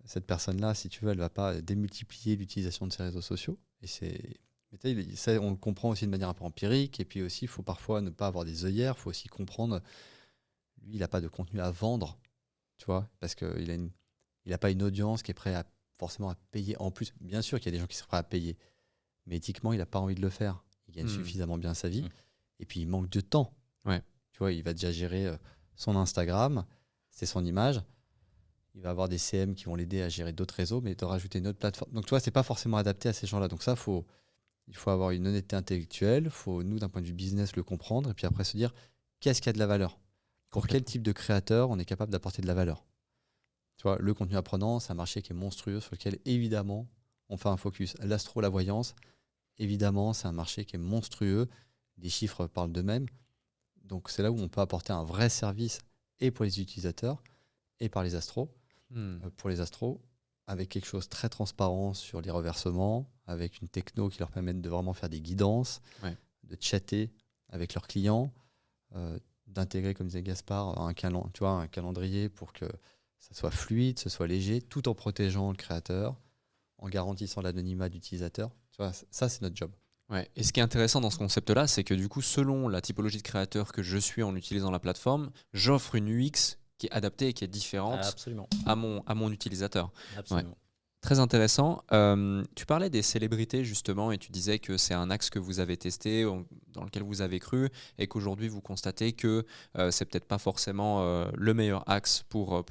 Speaker 2: Cette personne-là, si tu veux, elle va pas démultiplier l'utilisation de ses réseaux sociaux. Et ça, on le comprend aussi de manière un peu empirique. Et puis aussi, il faut parfois ne pas avoir des œillères. Il faut aussi comprendre, lui, il n'a pas de contenu à vendre, tu vois, parce qu'il n'a pas une audience qui est prête forcément à payer. En plus, bien sûr qu'il y a des gens qui sont prêts à payer, mais éthiquement, il n'a pas envie de le faire. Il gagne suffisamment bien sa vie. Et puis, il manque de temps.
Speaker 1: Ouais.
Speaker 2: Tu vois, il va déjà gérer son Instagram, c'est son image. Il va avoir des CM qui vont l'aider à gérer d'autres réseaux, mais de rajouter une autre plateforme. Donc, tu vois, c'est pas forcément adapté à ces gens-là. Donc ça, il faut avoir une honnêteté intellectuelle. Il faut, nous, d'un point de vue business, le comprendre. Et puis après, se dire, qu'est-ce qui a de la valeur ? Pour quel type de créateur on est capable d'apporter de la valeur ? Tu vois, le contenu apprenant, c'est un marché qui est monstrueux, sur lequel, évidemment, on fait un focus. L'astro, la voyance, évidemment, c'est un marché qui est monstrueux. Les chiffres parlent d'eux-mêmes. Donc, c'est là où on peut apporter un vrai service et pour les utilisateurs et par les astros. Pour les astros, avec quelque chose de très transparent sur les reversements, avec une techno qui leur permette de vraiment faire des guidances, de chatter avec leurs clients, d'intégrer, comme disait Gaspard, un calendrier pour que ça soit fluide, ce soit léger, tout en protégeant le créateur, en garantissant l'anonymat d'utilisateur. Tu vois, ça, c'est notre job.
Speaker 1: Ouais. Et ce qui est intéressant dans ce concept-là, c'est que du coup, selon la typologie de créateur que je suis en utilisant la plateforme, j'offre une UX qui est adaptée et qui est différente
Speaker 3: Absolument.
Speaker 1: à mon utilisateur.
Speaker 3: Absolument.
Speaker 1: Très intéressant. Tu parlais des célébrités justement et tu disais que c'est un axe que vous avez testé, dans lequel vous avez cru et qu'aujourd'hui vous constatez que c'est peut-être pas forcément le meilleur axe pour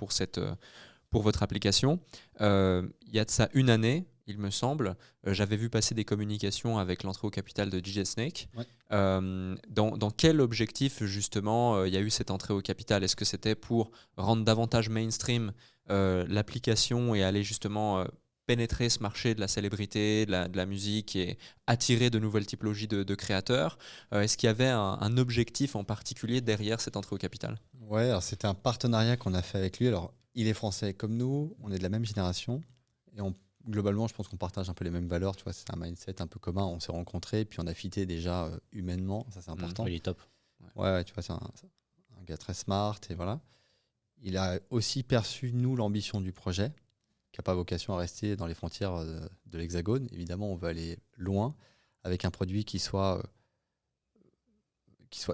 Speaker 1: votre application. Il y a de ça une année, il me semble, j'avais vu passer des communications avec l'entrée au capital de DJ Snake.
Speaker 2: Ouais.
Speaker 1: Dans quel objectif justement il y a eu cette entrée au capital? Est-ce que c'était pour rendre davantage mainstream l'application et aller justement pénétrer ce marché de la célébrité, de la musique et attirer de nouvelles typologies de créateurs? Est-ce qu'il y avait un objectif en particulier derrière cette entrée au capital?
Speaker 2: Ouais, alors c'était un partenariat qu'on a fait avec lui. Alors, il est français comme nous, on est de la même génération et globalement, je pense qu'on partage un peu les mêmes valeurs. Tu vois, c'est un mindset un peu commun. On s'est rencontrés, puis on a fité déjà humainement. Ça, c'est important.
Speaker 3: Il est top.
Speaker 2: Ouais, tu vois, c'est un gars très smart et voilà. Il a aussi perçu, nous, l'ambition du projet, qui n'a pas vocation à rester dans les frontières de l'Hexagone. Évidemment, on veut aller loin avec un produit qui soit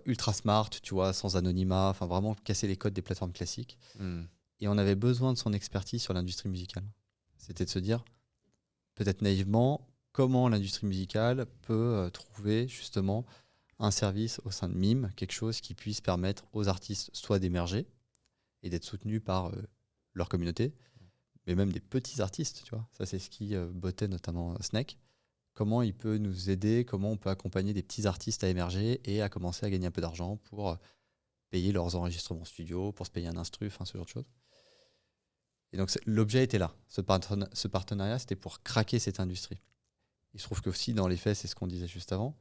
Speaker 2: ultra smart, tu vois, sans anonymat, enfin vraiment casser les codes des plateformes classiques. Et on avait besoin de son expertise sur l'industrie musicale. C'était de se dire, peut-être naïvement, comment l'industrie musicale peut trouver justement un service au sein de Mime, quelque chose qui puisse permettre aux artistes soit d'émerger et d'être soutenus par leur communauté, mais même des petits artistes, tu vois. Ça, c'est ce qui bottait notamment Snake. Comment il peut nous aider, comment on peut accompagner des petits artistes à émerger et à commencer à gagner un peu d'argent pour payer leurs enregistrements studio, pour se payer un instru, enfin ce genre de choses. Et donc l'objet était là. Ce partenariat, c'était pour craquer cette industrie. Il se trouve qu'aussi, dans les faits, c'est ce qu'on disait juste avant,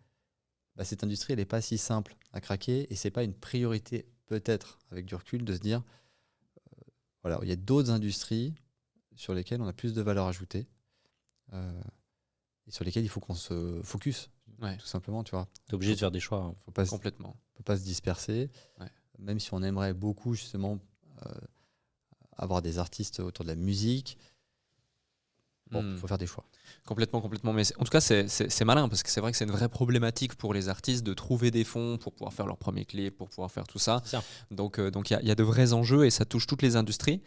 Speaker 2: cette industrie, elle n'est pas si simple à craquer et ce n'est pas une priorité, peut-être, avec du recul, de se dire, voilà, il y a d'autres industries sur lesquelles on a plus de valeur ajoutée. Et sur lesquels il faut qu'on se focus, tout simplement, tu vois.
Speaker 3: T'es obligé de faire des choix.
Speaker 1: Complètement.
Speaker 2: On ne peut pas se disperser, même si on aimerait beaucoup, justement, avoir des artistes autour de la musique. Bon, il faut faire des choix.
Speaker 1: Complètement. Mais en tout cas, c'est malin parce que c'est vrai que c'est une vraie problématique pour les artistes de trouver des fonds pour pouvoir faire leur premier clip, pour pouvoir faire tout ça. Donc il y a de vrais enjeux et ça touche toutes les industries.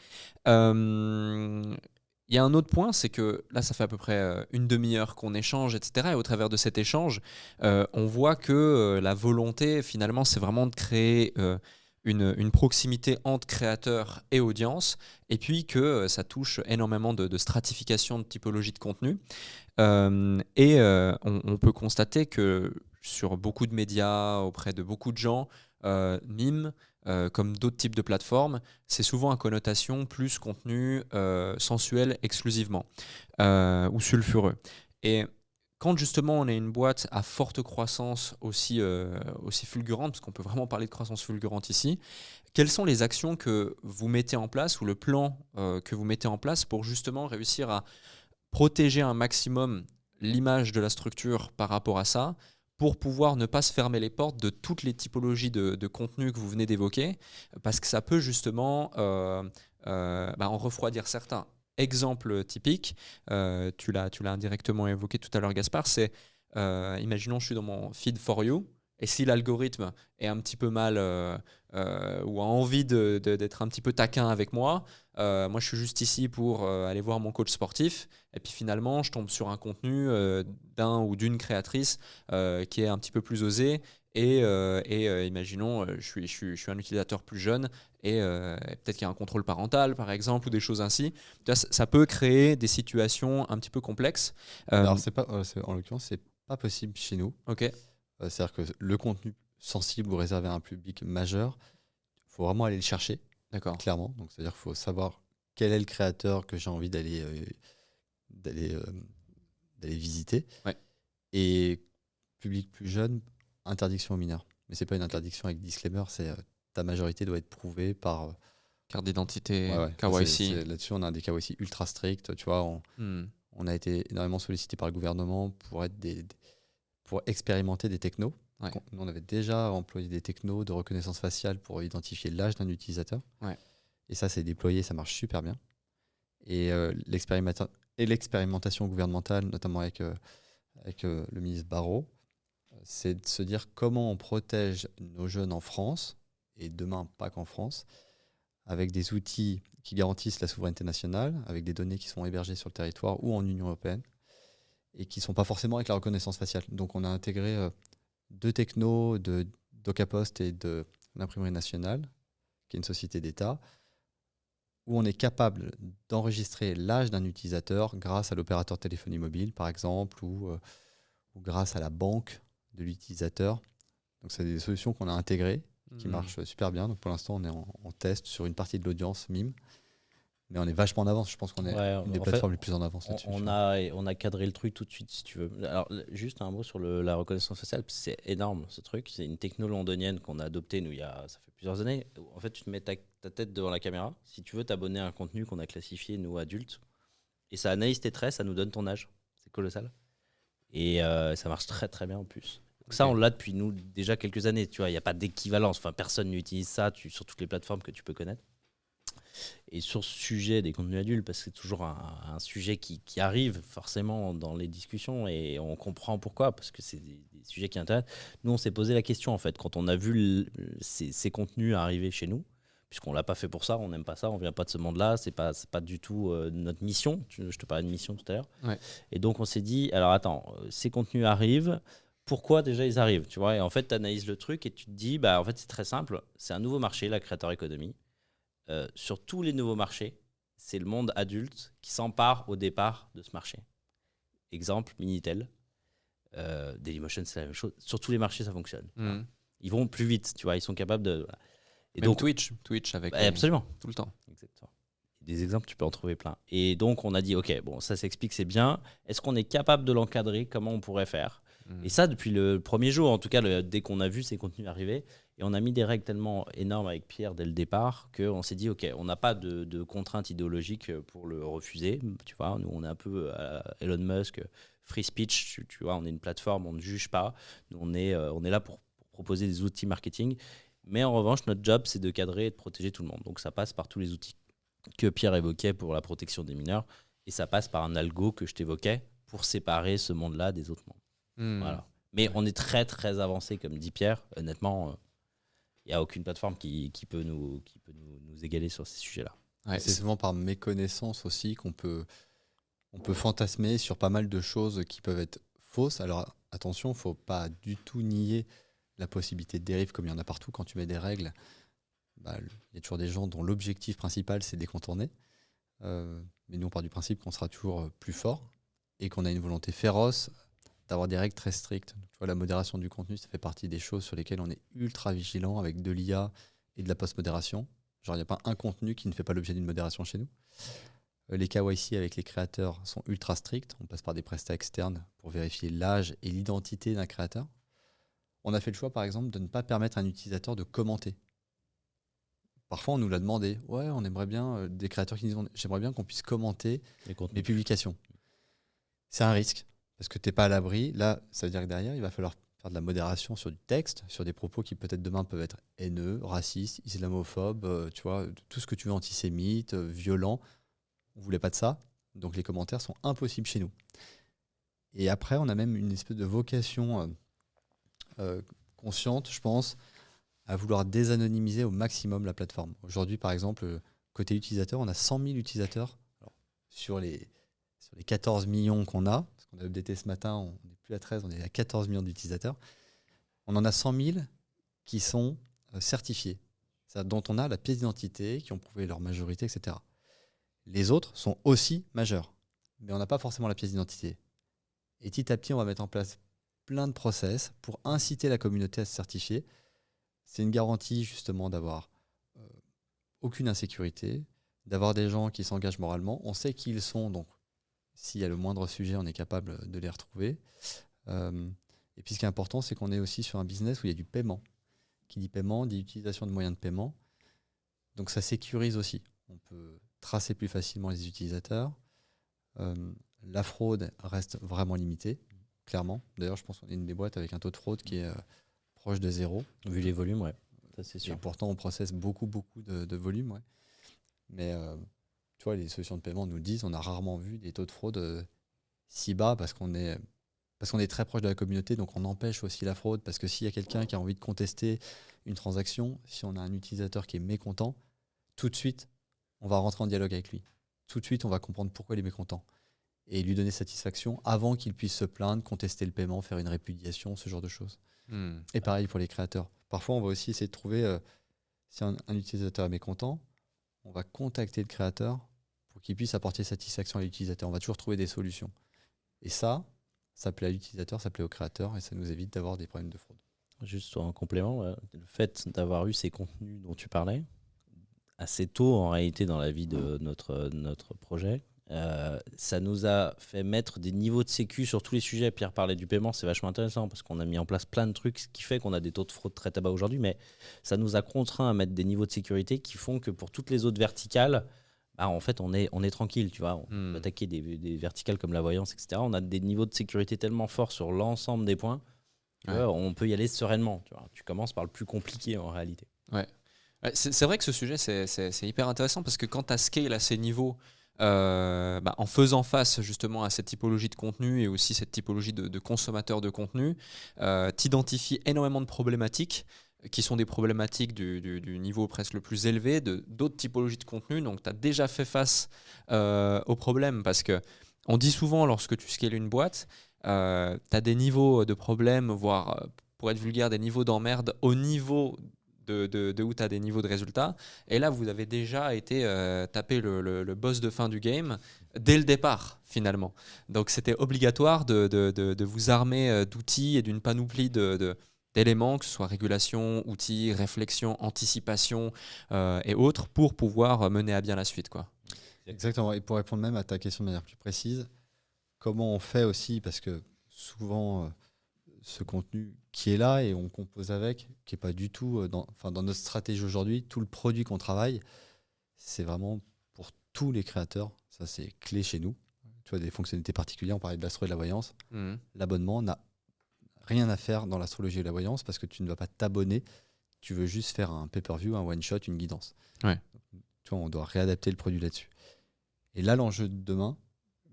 Speaker 1: Il y a un autre point, c'est que là, ça fait à peu près une demi-heure qu'on échange, etc. Et au travers de cet échange, on voit que la volonté, finalement, c'est vraiment de créer une proximité entre créateurs et audience, et puis que ça touche énormément de stratification de typologie de contenu. On peut constater que sur beaucoup de médias, auprès de beaucoup de gens, Mime, comme d'autres types de plateformes, c'est souvent à connotation plus contenu sensuel exclusivement ou sulfureux. Et quand justement on est une boîte à forte croissance aussi fulgurante, parce qu'on peut vraiment parler de croissance fulgurante ici, quelles sont les actions que vous mettez en place ou le plan que vous mettez en place pour justement réussir à protéger un maximum l'image de la structure par rapport à ça, pour pouvoir ne pas se fermer les portes de toutes les typologies de contenu que vous venez d'évoquer, parce que ça peut justement en refroidir certains. Exemple typique, tu l'as indirectement évoqué tout à l'heure, Gaspard, c'est, imaginons je suis dans mon feed for you, et si l'algorithme est un petit peu mal ou a envie d'être un petit peu taquin avec moi, moi je suis juste ici pour aller voir mon coach sportif, et puis finalement je tombe sur un contenu d'un ou d'une créatrice qui est un petit peu plus osé, et imaginons je suis un utilisateur plus jeune, et peut-être qu'il y a un contrôle parental par exemple, ou des choses ainsi. Ça peut créer des situations un petit peu complexes.
Speaker 2: Alors en l'occurrence, c'est pas possible chez nous.
Speaker 1: Ok.
Speaker 2: C'est-à-dire que le contenu sensible ou réservé à un public majeur, il faut vraiment aller le chercher, clairement. Donc, c'est-à-dire qu'il faut savoir quel est le créateur que j'ai envie d'aller visiter.
Speaker 1: Ouais.
Speaker 2: Et public plus jeune, interdiction aux mineurs. Mais ce n'est pas une interdiction avec disclaimer, c'est ta majorité doit être prouvée par...
Speaker 1: carte d'identité,
Speaker 2: ouais.
Speaker 1: KYC.
Speaker 2: Là-dessus, on a des KYC ultra stricts. Tu vois, on a été énormément sollicité par le gouvernement pour expérimenter des technos.
Speaker 1: Ouais.
Speaker 2: On avait déjà employé des technos de reconnaissance faciale pour identifier l'âge d'un utilisateur.
Speaker 1: Ouais.
Speaker 2: Et ça, c'est déployé, ça marche super bien. Et l'expérimentation gouvernementale, notamment avec le ministre Barrot, c'est de se dire comment on protège nos jeunes en France, et demain pas qu'en France, avec des outils qui garantissent la souveraineté nationale, avec des données qui sont hébergées sur le territoire ou en Union européenne, et qui ne sont pas forcément avec la reconnaissance faciale. Donc on a intégré 2 technos de DocaPost et de l'Imprimerie nationale, qui est une société d'État, où on est capable d'enregistrer l'âge d'un utilisateur grâce à l'opérateur de téléphonie mobile, par exemple, ou grâce à la banque de l'utilisateur. Donc c'est des solutions qu'on a intégrées, qui marchent super bien. Donc pour l'instant, on est en test sur une partie de l'audience MIME. Mais on est vachement en avance. Je pense qu'on est une des plateformes les plus en avance là-dessus.
Speaker 3: On a cadré le truc tout de suite, si tu veux. Alors, juste un mot sur la reconnaissance faciale. C'est énorme, ce truc. C'est une techno londonienne qu'on a adoptée, nous, ça fait plusieurs années. En fait, tu te mets ta tête devant la caméra. Si tu veux t'abonner à un contenu qu'on a classifié, nous, adultes, et ça analyse tes traits, ça nous donne ton âge. C'est colossal. Et ça marche très, très bien en plus. Donc ça, on l'a depuis, nous, déjà quelques années. Tu vois, il n'y a pas d'équivalence. Enfin, personne n'utilise ça sur toutes les plateformes que tu peux connaître. Et sur ce sujet des contenus adultes, parce que c'est toujours un sujet qui arrive forcément dans les discussions et on comprend pourquoi, parce que c'est des sujets qui intéressent. Nous, on s'est posé la question, en fait, quand on a vu ces contenus arriver chez nous, puisqu'on ne l'a pas fait pour ça, on n'aime pas ça, on ne vient pas de ce monde-là, c'est pas du tout notre mission. Je te parlais de mission tout à l'heure.
Speaker 1: Ouais.
Speaker 3: Et donc, on s'est dit, alors attends, ces contenus arrivent, pourquoi déjà ils arrivent, tu vois? Et en fait, tu analyses le truc et tu te dis, bah, en fait, c'est très simple, c'est un nouveau marché, la creator economy. Sur tous les nouveaux marchés, c'est le monde adulte qui s'empare au départ de ce marché. Exemple, Minitel, Dailymotion, c'est la même chose. Sur tous les marchés, ça fonctionne. Voilà. Ils vont plus vite, tu vois, ils sont capables de... Voilà.
Speaker 1: Et même donc, Twitch avec
Speaker 3: absolument.
Speaker 1: Tout le temps.
Speaker 3: Exactement. Des exemples, tu peux en trouver plein. Et donc, on a dit, OK, bon, ça s'explique, c'est bien. Est-ce qu'on est capable de l'encadrer? Comment on pourrait faire? Et ça, depuis le premier jour, en tout cas, dès qu'on a vu ces contenus arriver, et on a mis des règles tellement énormes avec Pierre dès le départ qu'on s'est dit, OK, on n'a pas de contraintes idéologiques pour le refuser. Tu vois, nous, on est un peu Elon Musk, free speech, tu vois, on est une plateforme, on ne juge pas. Nous, on est là pour proposer des outils marketing. Mais en revanche, notre job, c'est de cadrer et de protéger tout le monde. Donc, ça passe par tous les outils que Pierre évoquait pour la protection des mineurs. Et ça passe par un algo que je t'évoquais pour séparer ce monde-là des autres mondes. Voilà. Mais on est très, très avancé, comme dit Pierre. Honnêtement, il n'y a aucune plateforme qui peut nous égaler sur ces sujets-là.
Speaker 2: Ouais, c'est souvent par méconnaissance aussi qu'on peut fantasmer sur pas mal de choses qui peuvent être fausses. Alors attention, il ne faut pas du tout nier la possibilité de dérive comme il y en a partout. Quand tu mets des règles, il y a toujours des gens dont l'objectif principal, c'est de les contourner. Mais nous, on part du principe qu'on sera toujours plus fort et qu'on a une volonté féroce d'avoir des règles très strictes. Tu vois, la modération du contenu, ça fait partie des choses sur lesquelles on est ultra vigilant avec de l'IA et de la post-modération. Genre, il n'y a pas un contenu qui ne fait pas l'objet d'une modération chez nous. Les KYC avec les créateurs sont ultra stricts. On passe par des prestats externes pour vérifier l'âge et l'identité d'un créateur. On a fait le choix, par exemple, de ne pas permettre à un utilisateur de commenter. Parfois, on nous l'a demandé. Ouais, on aimerait bien, des créateurs qui disent j'aimerais bien qu'on puisse commenter mes publications. C'est un risque. Parce que tu n'es pas à l'abri. Là, ça veut dire que derrière, il va falloir faire de la modération sur du texte, sur des propos qui peut-être demain peuvent être haineux, racistes, islamophobes, tu vois, tout ce que tu veux, antisémite, violent. On ne voulait pas de ça. Donc les commentaires sont impossibles chez nous. Et après, on a même une espèce de vocation consciente, je pense, à vouloir désanonymiser au maximum la plateforme. Aujourd'hui, par exemple, côté utilisateur, on a 100 000 utilisateurs. Alors, sur les 14 millions qu'on a, parce qu'on a updaté ce matin, on n'est plus à 13, on est à 14 millions d'utilisateurs. On en a 100 000 qui sont certifiés, dont on a la pièce d'identité, qui ont prouvé leur majorité, etc. Les autres sont aussi majeurs, mais on n'a pas forcément la pièce d'identité. Et petit à petit, on va mettre en place plein de process pour inciter la communauté à se certifier. C'est une garantie justement d'avoir aucune insécurité, d'avoir des gens qui s'engagent moralement. On sait qui ils sont, donc s'il y a le moindre sujet, on est capable de les retrouver. Et puis ce qui est important, c'est qu'on est aussi sur un business où il y a du paiement. Qui dit paiement, dit utilisation de moyens de paiement. Donc ça sécurise aussi. On peut tracer plus facilement les utilisateurs. La fraude reste vraiment limitée, clairement. D'ailleurs, je pense qu'on est une des boîtes avec un taux de fraude qui est proche de 0.
Speaker 3: Vu les volumes, ouais. Ça, c'est sûr.
Speaker 2: Et pourtant, on processe beaucoup de volume. Ouais. Mais tu vois, les solutions de paiement nous disent on a rarement vu des taux de fraude si bas parce qu'on est très proche de la communauté, donc on empêche aussi la fraude. Parce que s'il y a quelqu'un qui a envie de contester une transaction, si on a un utilisateur qui est mécontent, tout de suite, on va rentrer en dialogue avec lui. Tout de suite, on va comprendre pourquoi il est mécontent et lui donner satisfaction avant qu'il puisse se plaindre, contester le paiement, faire une répudiation, ce genre de choses. Et pareil pour les créateurs. Parfois, on va aussi essayer de trouver, si un utilisateur est mécontent, on va contacter le créateur pour qu'il puisse apporter satisfaction à l'utilisateur. On va toujours trouver des solutions. Et ça plaît à l'utilisateur, ça plaît au créateur et ça nous évite d'avoir des problèmes de fraude.
Speaker 3: Juste en complément, le fait d'avoir eu ces contenus dont tu parlais, assez tôt en réalité dans la vie de notre projet, ça nous a fait mettre des niveaux de sécu sur tous les sujets. Pierre parlait du paiement, c'est vachement intéressant parce qu'on a mis en place plein de trucs, ce qui fait qu'on a des taux de fraude très bas aujourd'hui, mais ça nous a contraint à mettre des niveaux de sécurité qui font que pour toutes les autres verticales, en fait on est tranquille, tu vois. On peut attaquer des verticales comme la voyance, etc. On a des niveaux de sécurité tellement forts sur l'ensemble des points qu'on peut y aller sereinement, tu vois. Tu commences par le plus compliqué en réalité.
Speaker 1: Ouais. C'est vrai que ce sujet c'est hyper intéressant parce que quand tu as scale à ces niveaux, en faisant face justement à cette typologie de contenu et aussi cette typologie de consommateurs de contenu, tu identifies énormément de problématiques qui sont des problématiques du niveau presque le plus élevé d'autres typologies de contenu. Donc tu as déjà fait face aux problèmes parce que on dit souvent lorsque tu scales une boîte, tu as des niveaux de problèmes, voire pour être vulgaire, des niveaux d'emmerde au niveau de où tu as des niveaux de résultats. Et là, vous avez déjà été taper le boss de fin du game dès le départ, finalement. Donc, c'était obligatoire de vous armer d'outils et d'une panoplie d'éléments, que ce soit régulation, outils, réflexion, anticipation et autres, pour pouvoir mener à bien la suite, quoi.
Speaker 2: Exactement. Et pour répondre même à ta question de manière plus précise, comment on fait aussi, parce que souvent... ce contenu qui est là et on compose avec, qui n'est pas du tout dans notre stratégie aujourd'hui. Tout le produit qu'on travaille, c'est vraiment pour tous les créateurs. Ça, c'est clé chez nous. Tu vois, des fonctionnalités particulières, on parlait de l'astro et de la voyance. L'abonnement n'a rien à faire dans l'astrologie et la voyance parce que tu ne vas pas t'abonner. Tu veux juste faire un pay-per-view, un one-shot, une guidance.
Speaker 1: Ouais.
Speaker 2: Tu vois, on doit réadapter le produit là-dessus. Et là, l'enjeu de demain,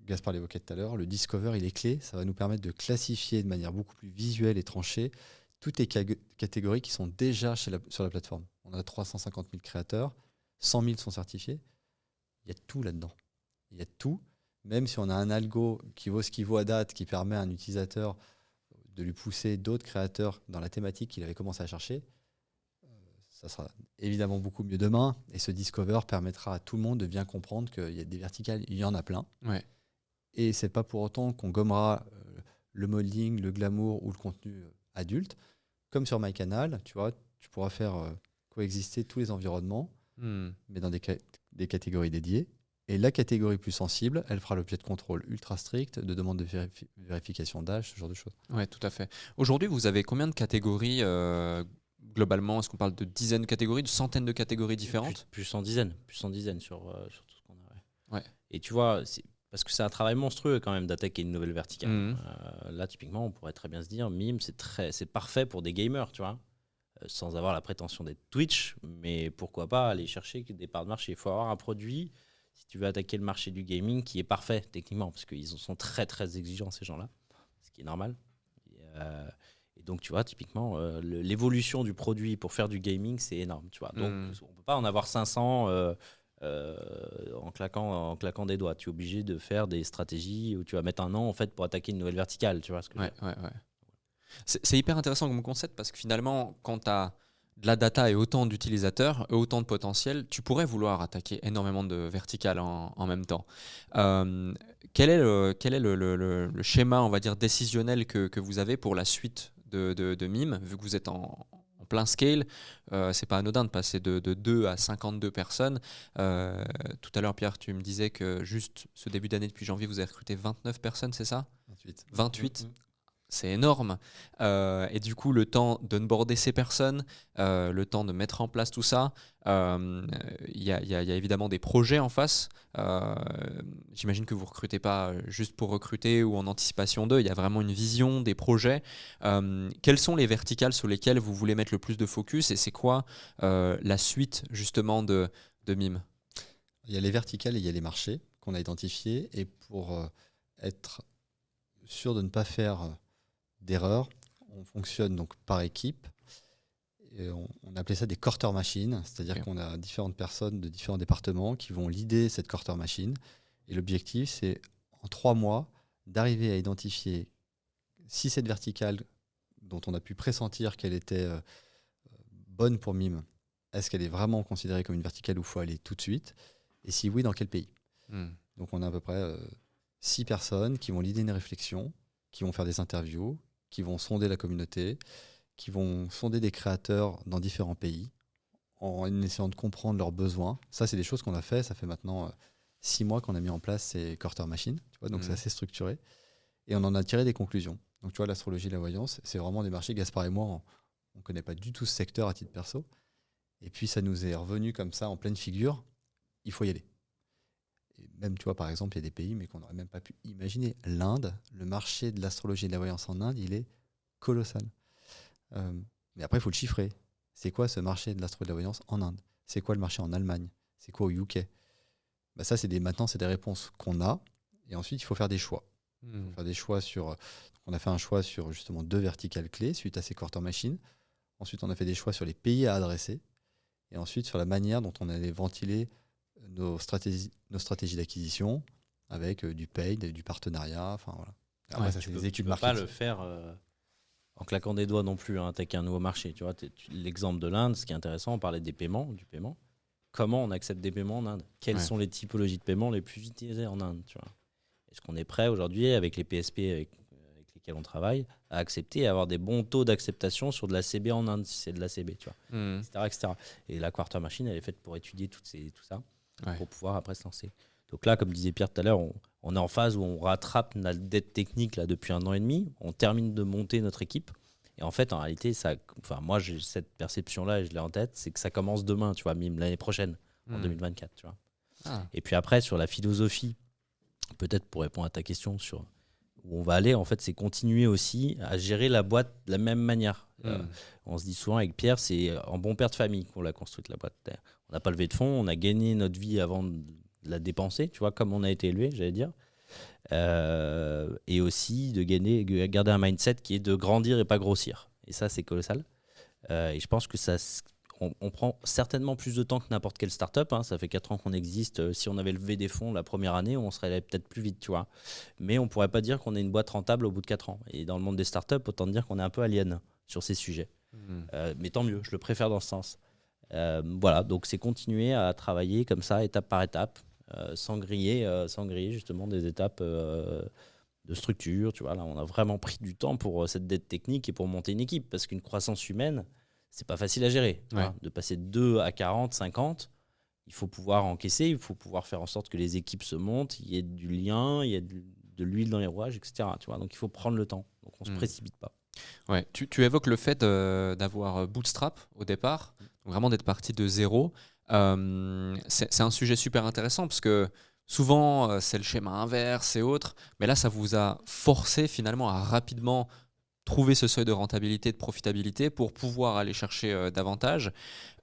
Speaker 2: Gaspard l'évoquait tout à l'heure, le Discover, il est clé. Ça va nous permettre de classifier de manière beaucoup plus visuelle et tranchée toutes les catégories qui sont déjà sur la plateforme. On a 350 000 créateurs, 100 000 sont certifiés. Il y a tout là-dedans. Il y a tout. Même si on a un algo qui vaut ce qu'il vaut à date, qui permet à un utilisateur de lui pousser d'autres créateurs dans la thématique qu'il avait commencé à chercher, ça sera évidemment beaucoup mieux demain. Et ce Discover permettra à tout le monde de bien comprendre qu'il y a des verticales, il y en a plein.
Speaker 1: Ouais.
Speaker 2: Et c'est pas pour autant qu'on gommera le modeling, le glamour ou le contenu adulte. Comme sur MyCanal, tu vois, tu pourras faire coexister tous les environnements, mais dans des catégories dédiées. Et la catégorie plus sensible, elle fera l'objet de contrôles ultra stricts, de demandes de vérification d'âge, ce genre de choses.
Speaker 1: Oui, tout à fait. Aujourd'hui, vous avez combien de catégories globalement? Est-ce qu'on parle de dizaines de catégories, de centaines de catégories différentes?
Speaker 3: Plus en dizaines sur tout ce qu'on a.
Speaker 1: Ouais.
Speaker 3: Et tu vois, parce que c'est un travail monstrueux quand même d'attaquer une nouvelle verticale. Là, typiquement, on pourrait très bien se dire, Mime, c'est parfait pour des gamers, tu vois, sans avoir la prétention d'être Twitch, mais pourquoi pas aller chercher des parts de marché. Il faut avoir un produit, si tu veux attaquer le marché du gaming, qui est parfait techniquement, parce qu'ils sont très très exigeants, ces gens-là, ce qui est normal. Et donc, tu vois, typiquement, l'évolution du produit pour faire du gaming, c'est énorme, tu vois. Donc, on ne peut pas en avoir 500... en claquant des doigts. Tu es obligé de faire des stratégies où tu vas mettre un an en fait pour attaquer une nouvelle verticale. Tu vois ce que je veux dire.
Speaker 1: Ouais. C'est hyper intéressant comme concept parce que finalement, quand tu as de la data et autant d'utilisateurs, et autant de potentiel, tu pourrais vouloir attaquer énormément de verticales en même temps. Quel est le schéma, on va dire, décisionnel que vous avez pour la suite de Mime, vu que vous êtes en plein scale, c'est pas anodin de passer de 2 à 52 personnes. Tout à l'heure, Pierre, tu me disais que juste ce début d'année, depuis janvier, vous avez recruté 29 personnes, c'est ça? 28. C'est énorme. Et du coup, le temps d'onboarder ces personnes, le temps de mettre en place tout ça, il y a évidemment des projets en face. J'imagine que vous ne recrutez pas juste pour recruter ou en anticipation d'eux. Il y a vraiment une vision, des projets. Quelles sont les verticales sur lesquelles vous voulez mettre le plus de focus et c'est quoi la suite justement de Mime?
Speaker 2: Il y a les verticales et il y a les marchés qu'on a identifiés. Et pour être sûr de ne pas faire d'erreur, on fonctionne donc par équipe. Et on appelait ça des quarter machines, c'est-à-dire qu'on a différentes personnes de différents départements qui vont leader cette quarter machine. Et l'objectif, c'est en 3 mois d'arriver à identifier si cette verticale dont on a pu pressentir qu'elle était bonne pour Mime, est-ce qu'elle est vraiment considérée comme une verticale où il faut aller tout de suite? Et si oui, dans quel pays? Donc on a à peu près 6 personnes qui vont leader une réflexion, qui vont faire des interviews, qui vont sonder la communauté, qui vont sonder des créateurs dans différents pays en essayant de comprendre leurs besoins. Ça, c'est des choses qu'on a fait. Ça fait maintenant 6 mois qu'on a mis en place ces quarter machines. Tu vois, donc c'est assez structuré. Et on en a tiré des conclusions. Donc tu vois, l'astrologie et la voyance, c'est vraiment des marchés. Gaspard et moi, on ne connaît pas du tout ce secteur à titre perso. Et puis ça nous est revenu comme ça en pleine figure. Il faut y aller. Et même, tu vois, par exemple, il y a des pays mais qu'on n'aurait même pas pu imaginer. L'Inde, le marché de l'astrologie et de la voyance en Inde, il est colossal. Mais après, il faut le chiffrer. C'est quoi ce marché de l'astrologie et de la voyance en Inde? C'est quoi le marché en Allemagne? C'est quoi au UK? Bah ça, maintenant, c'est des réponses qu'on a. Et ensuite, il faut faire des choix. Il faut faire des choix sur... On a fait un choix sur justement 2 verticales clés suite à ces quarter machines. Ensuite, on a fait des choix sur les pays à adresser. Et ensuite, sur la manière dont on allait ventiler nos stratégies d'acquisition avec du paid, du partenariat. Enfin, voilà. Après, ça, c'est des équipes marketing.
Speaker 3: Tu ne peux pas le faire en claquant des doigts non plus, hein, attaquer un nouveau marché. Tu vois, l'exemple de l'Inde, ce qui est intéressant, on parlait du paiement. Comment on accepte des paiements en Inde? Quelles sont les typologies de paiement les plus utilisées en Inde, tu vois? Est-ce qu'on est prêt aujourd'hui, avec les PSP avec lesquels on travaille, à accepter et avoir des bons taux d'acceptation sur de la CB en Inde, si c'est de la CB, tu vois, etc. Et la quarter machine, elle est faite pour étudier tout ça, pour pouvoir après se lancer. Donc là, comme disait Pierre tout à l'heure, on est en phase où on rattrape notre dette technique là, depuis 1 an et demi. On termine de monter notre équipe. Et en fait, en réalité, moi, j'ai cette perception-là et je l'ai en tête, c'est que ça commence demain, tu vois, même l'année prochaine, en 2024. Tu vois. Et puis après, sur la philosophie, peut-être pour répondre à ta question sur où on va aller, en fait, c'est continuer aussi à gérer la boîte de la même manière. On se dit souvent avec Pierre, c'est en bon père de famille qu'on l'a construite, la boîte. On n'a pas levé de fonds, on a gagné notre vie avant de la dépenser, tu vois, comme on a été élevé, j'allais dire. Et aussi de garder un mindset qui est de grandir et pas grossir. Et ça, c'est colossal. Et je pense que on prend certainement plus de temps que n'importe quelle start-up. Hein. Ça fait 4 ans qu'on existe. Si on avait levé des fonds la première année, on serait allé peut-être plus vite, tu vois. Mais on ne pourrait pas dire qu'on est une boîte rentable au bout de 4 ans. Et dans le monde des start-up, autant dire qu'on est un peu alien sur ces sujets. Mais tant mieux, je le préfère dans ce sens. Voilà, donc c'est continuer à travailler comme ça, étape par étape, sans griller justement des étapes de structure. Tu vois, là, on a vraiment pris du temps pour cette dette technique et pour monter une équipe, parce qu'une croissance humaine, c'est pas facile à gérer. De passer de 2 à 40, 50, il faut pouvoir encaisser, il faut pouvoir faire en sorte que les équipes se montent, il y ait du lien, il y ait de l'huile dans les rouages, etc. Tu vois, donc il faut prendre le temps. Donc on se précipite pas.
Speaker 1: Ouais, tu évoques le fait d'avoir bootstrap au départ, donc vraiment d'être parti de zéro. C'est un sujet super intéressant parce que souvent c'est le schéma inverse et autres, mais là ça vous a forcé finalement à rapidement trouver ce seuil de rentabilité, de profitabilité pour pouvoir aller chercher davantage.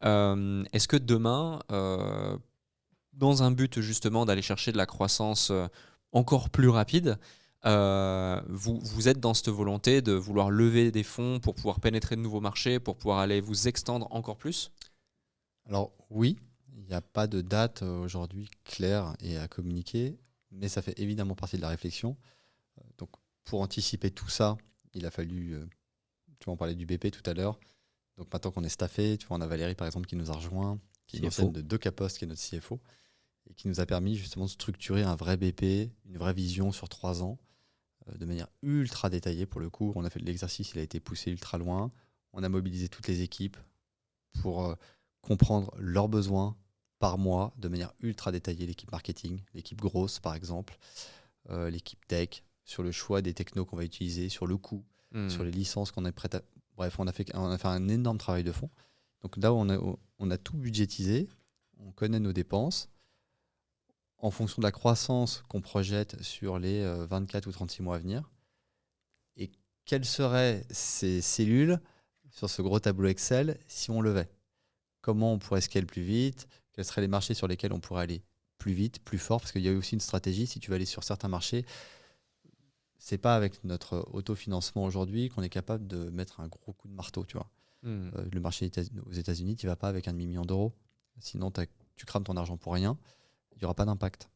Speaker 1: Est-ce que demain, dans un but justement d'aller chercher de la croissance encore plus rapide, vous êtes dans cette volonté de vouloir lever des fonds pour pouvoir pénétrer de nouveaux marchés, pour pouvoir aller vous extendre encore plus?
Speaker 2: Alors oui, il n'y a pas de date aujourd'hui claire et à communiquer, mais ça fait évidemment partie de la réflexion. Donc pour anticiper tout ça, il a fallu, tu vois, on parlait du BP tout à l'heure, donc maintenant qu'on est staffé, tu vois, on a Valérie par exemple qui nous a rejoint, qui est une ancienne de Decapost, qui est notre CFO, et qui nous a permis justement de structurer un vrai BP, une vraie vision sur 3 ans, de manière ultra détaillée pour le coup. On a fait de l'exercice, il a été poussé ultra loin, on a mobilisé toutes les équipes pour comprendre leurs besoins par mois de manière ultra détaillée, l'équipe marketing, l'équipe grosse par exemple, l'équipe tech, sur le choix des technos qu'on va utiliser, sur le coût, sur les licences qu'on est prêt à... Bref, on a fait un énorme travail de fond. Donc là, on a tout budgétisé, on connaît nos dépenses. En fonction de la croissance qu'on projette sur les 24 ou 36 mois à venir, et quelles seraient ces cellules sur ce gros tableau Excel si on levait? Comment on pourrait scaler plus vite? Quels seraient les marchés sur lesquels on pourrait aller plus vite, plus fort, parce qu'il y a aussi une stratégie. Si tu veux aller sur certains marchés, c'est pas avec notre autofinancement aujourd'hui qu'on est capable de mettre un gros coup de marteau, tu vois. Le marché aux États-Unis, tu vas pas avec 1,5 million d'euros. Sinon, tu crames ton argent pour rien. Il n'y aura pas d'impact.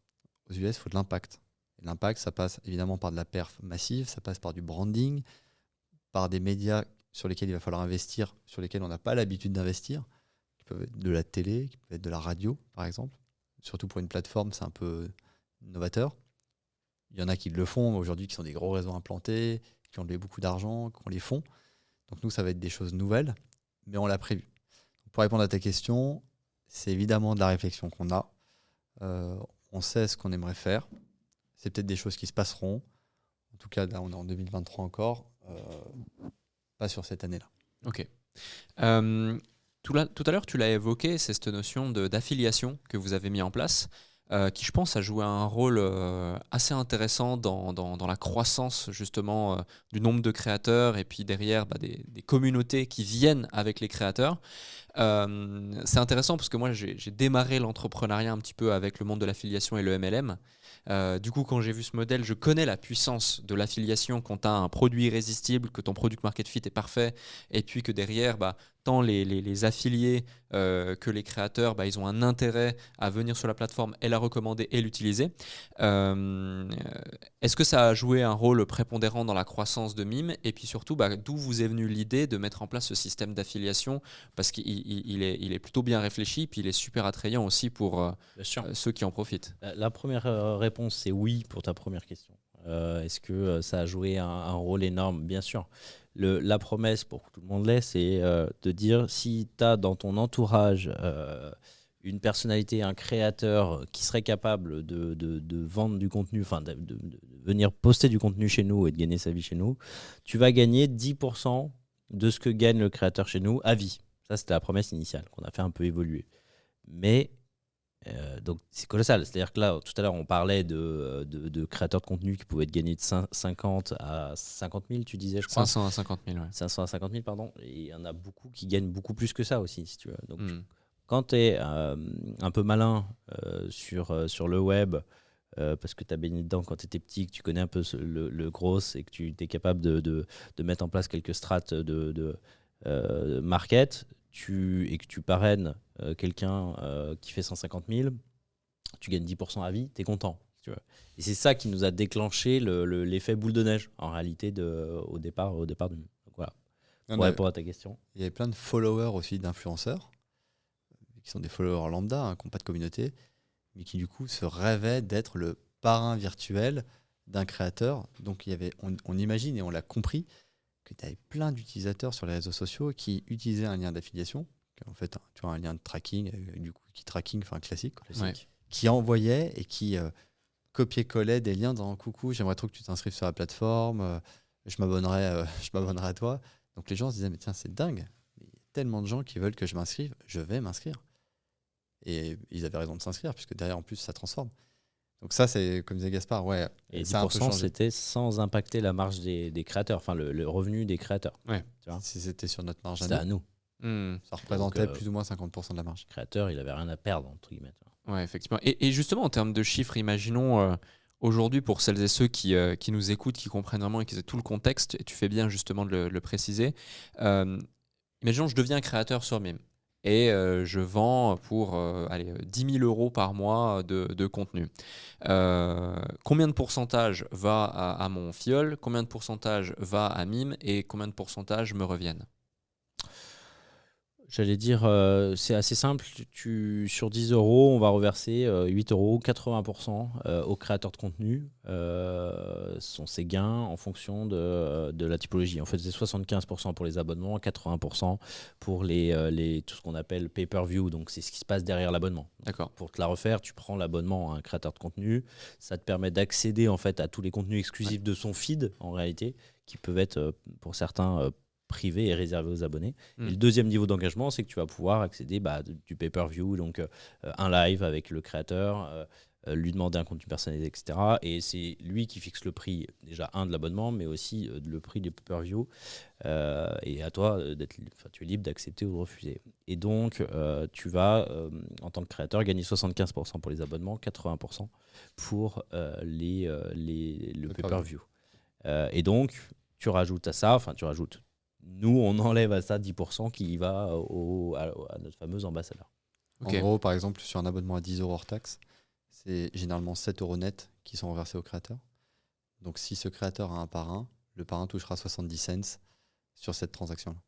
Speaker 2: Aux US, il faut de l'impact. Et l'impact, ça passe évidemment par de la perf massive, ça passe par du branding, par des médias sur lesquels il va falloir investir, sur lesquels on n'a pas l'habitude d'investir, qui peuvent être de la télé, qui peuvent être de la radio, par exemple. Surtout pour une plateforme, c'est un peu novateur. Il y en a qui le font aujourd'hui, qui sont des gros réseaux implantés, qui ont levé beaucoup d'argent, qui ont les fonds. Donc nous, ça va être des choses nouvelles, mais on l'a prévu. Pour répondre à ta question, c'est évidemment de la réflexion qu'on a. On sait ce qu'on aimerait faire. C'est peut-être des choses qui se passeront. En tout cas, là, on est en 2023 encore. Pas sur cette année-là.
Speaker 1: Ok. Tout à l'heure, tu l'as évoqué, c'est cette notion d'affiliation que vous avez mis en place, qui, je pense, a joué un rôle assez intéressant dans la croissance, justement, du nombre de créateurs et puis derrière des communautés qui viennent avec les créateurs. C'est intéressant parce que moi, j'ai démarré l'entrepreneuriat un petit peu avec le monde de l'affiliation et le MLM. Du coup, quand j'ai vu ce modèle, je connais la puissance de l'affiliation quand tu as un produit irrésistible, que ton product market fit est parfait, et puis que derrière, tant les affiliés que les créateurs, ils ont un intérêt à venir sur la plateforme et la recommander et l'utiliser. Est-ce que ça a joué un rôle prépondérant dans la croissance de Mime? Et puis surtout, d'où vous est venue l'idée de mettre en place ce système d'affiliation? Parce qu'il est plutôt bien réfléchi, puis il est super attrayant aussi pour ceux qui en profitent.
Speaker 3: La première réponse, c'est oui pour ta première question. Est-ce que ça a joué un rôle énorme? Bien sûr. La promesse, pour que tout le monde l'ait, c'est de dire si tu as dans ton entourage une personnalité, un créateur qui serait capable de vendre du contenu, enfin de venir poster du contenu chez nous et de gagner sa vie chez nous, tu vas gagner 10% de ce que gagne le créateur chez nous à vie. Ça, c'était la promesse initiale qu'on a fait un peu évoluer. Mais donc c'est colossal. C'est-à-dire que là, tout à l'heure, on parlait de créateurs de contenu qui pouvaient être gagnés de 50 à 50 000, tu disais, je crois.
Speaker 1: 500 à 50 000, ouais.
Speaker 3: 500 à 50 000, pardon. Et il y en a beaucoup qui gagnent beaucoup plus que ça aussi, si tu veux. Donc, quand tu es un peu malin sur le web, parce que tu as baigné dedans quand tu étais petit, que tu connais un peu le gros et que tu es capable de mettre en place quelques strates de market, et que tu parraines quelqu'un qui fait 150 000, tu gagnes 10% à vie, tu es content. Si tu veux. Et c'est ça qui nous a déclenché l'effet boule de neige, en réalité, au départ du... Donc voilà, pour répondre à ta question.
Speaker 2: Il y avait plein de followers aussi, d'influenceurs, qui sont des followers lambda, qui n'ont pas de communauté, mais qui du coup se rêvaient d'être le parrain virtuel d'un créateur. Donc on imagine et on l'a compris que tu avais plein d'utilisateurs sur les réseaux sociaux qui utilisaient un lien d'affiliation, en fait, tu vois, un lien de tracking, du coup, classique,
Speaker 1: Ouais.
Speaker 2: qui envoyait et qui copiait-collait des liens dans coucou, j'aimerais trop que tu t'inscrives sur la plateforme, je m'abonnerai à toi. Donc les gens se disaient, mais tiens, c'est dingue, il y a tellement de gens qui veulent que je m'inscrive, je vais m'inscrire. Et ils avaient raison de s'inscrire, puisque derrière, en plus, ça transforme. Donc ça, c'est, comme disait Gaspard, ouais.
Speaker 3: Et
Speaker 2: ça a un peu
Speaker 3: 10%,
Speaker 2: changé.
Speaker 3: c'était sans impacter la marge des créateurs, enfin le revenu des créateurs.
Speaker 1: Ouais.
Speaker 3: Tu vois,
Speaker 2: Si c'était sur notre marge
Speaker 3: c'était à nous.
Speaker 2: ça représentait
Speaker 3: Donc,
Speaker 2: plus ou moins 50% de la marge.
Speaker 3: Le créateur, il avait rien à perdre, entre guillemets. Tu vois.
Speaker 1: Ouais, effectivement. Et justement, en termes de chiffres, imaginons aujourd'hui, pour celles et ceux qui nous écoutent, qui comprennent vraiment et qui ont tout le contexte, et tu fais bien justement de le préciser, imaginons je deviens créateur sur Mime et je vends pour 10 000 € par mois de contenu. Combien de pourcentage va à mon fiole, combien de pourcentage va à Mime et combien de pourcentage me reviennent?
Speaker 3: J'allais dire, c'est assez simple. Sur 10 €, on va reverser 8 €, 80% aux créateurs de contenu. Sont ces gains en fonction de la typologie. En fait, c'est 75% pour les abonnements, 80% pour tout ce qu'on appelle pay-per-view. Donc, c'est ce qui se passe derrière l'abonnement.
Speaker 1: D'accord.
Speaker 3: Pour te la refaire, tu prends l'abonnement à un créateur de contenu. Ça te permet d'accéder en fait à tous les contenus exclusifs de son feed, en réalité, qui peuvent être, pour certains, privé et réservé aux abonnés. Et le deuxième niveau d'engagement, c'est que tu vas pouvoir accéder du pay-per-view, donc un live avec le créateur, lui demander un contenu personnalisé, etc. Et c'est lui qui fixe le prix, déjà, de l'abonnement, mais aussi le prix des pay-per-view. Et à toi, tu es libre d'accepter ou de refuser. Et donc, tu vas, en tant que créateur, gagner 75% pour les abonnements, 80% pour le pay-per-view. Et donc, tu rajoutes à ça, nous, on enlève à ça 10% qui va à notre fameux ambassadeur.
Speaker 1: Ok.
Speaker 2: En gros, par exemple, sur un abonnement à 10 € hors taxe, c'est généralement 7 € net qui sont reversés au créateur. Donc, si ce créateur a un parrain, le parrain touchera 70 cents sur cette transaction-là.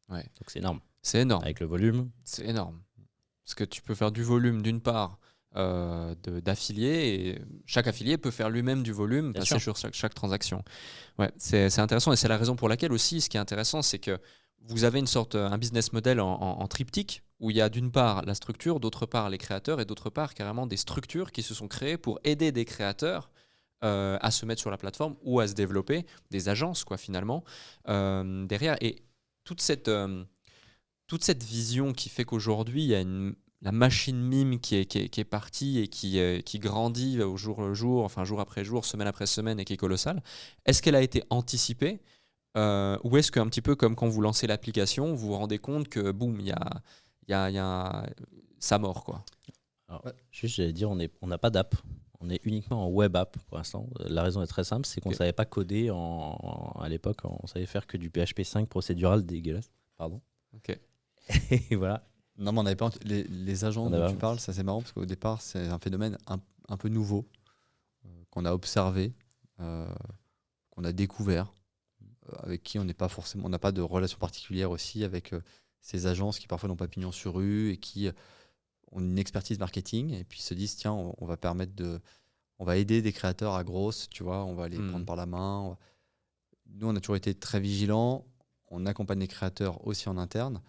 Speaker 1: Ouais.
Speaker 3: Donc, c'est énorme.
Speaker 1: C'est énorme.
Speaker 3: Avec le volume.
Speaker 1: C'est énorme. Parce que tu peux faire du volume d'une part d'affiliés et chaque affilié peut faire lui-même du volume,
Speaker 3: Bien
Speaker 1: passer
Speaker 3: sûr.
Speaker 1: sur chaque transaction. Ouais, c'est intéressant et c'est la raison pour laquelle aussi ce qui est intéressant, c'est que vous avez un business model en triptyque où il y a d'une part la structure, d'autre part les créateurs et d'autre part carrément des structures qui se sont créées pour aider des créateurs à se mettre sur la plateforme ou à se développer, des agences quoi finalement derrière. Et toute cette vision qui fait qu'aujourd'hui il y a la machine mime qui est partie et qui grandit au jour le jour, enfin jour après jour, semaine après semaine et qui est colossale, est-ce qu'elle a été anticipée ou est-ce qu'un petit peu comme quand vous lancez l'application, vous vous rendez compte que boum, il y a ça mord quoi.
Speaker 3: Alors, juste, j'allais dire, on n'a pas d'app. On est uniquement en web app pour l'instant. La raison est très simple, c'est qu'on ne savait pas coder à l'époque. On savait faire que du PHP 5 procédural dégueulasse. Pardon.
Speaker 1: Ok.
Speaker 3: Et voilà.
Speaker 2: Non, mais on n'avait pas les agents dont tu parles, ça c'est marrant parce qu'au départ, c'est un phénomène un peu nouveau qu'on a observé, qu'on a découvert, avec qui on n'a pas de relation particulière aussi avec ces agences qui parfois n'ont pas pignon sur rue et qui ont une expertise marketing et puis se disent tiens, on va aider des créateurs à grosse, tu vois, on va les prendre par la main. Nous, on a toujours été très vigilants, on accompagne les créateurs aussi en interne.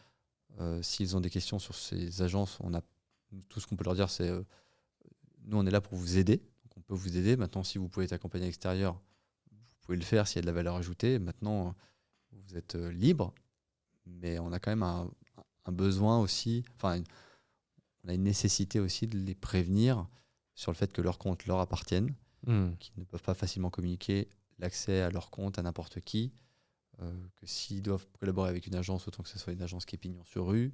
Speaker 2: S'ils ont des questions sur ces agences, tout ce qu'on peut leur dire, c'est nous, on est là pour vous aider. Donc, on peut vous aider. Maintenant, si vous pouvez être accompagné à l'extérieur, vous pouvez le faire s'il y a de la valeur ajoutée. Maintenant, vous êtes libre. Mais on a quand même un besoin aussi, on a une nécessité aussi de les prévenir sur le fait que leurs comptes leur appartiennent, qu'ils ne peuvent pas facilement communiquer l'accès à leur compte à n'importe qui. Que s'ils doivent collaborer avec une agence, autant que ce soit une agence qui est pignon sur rue,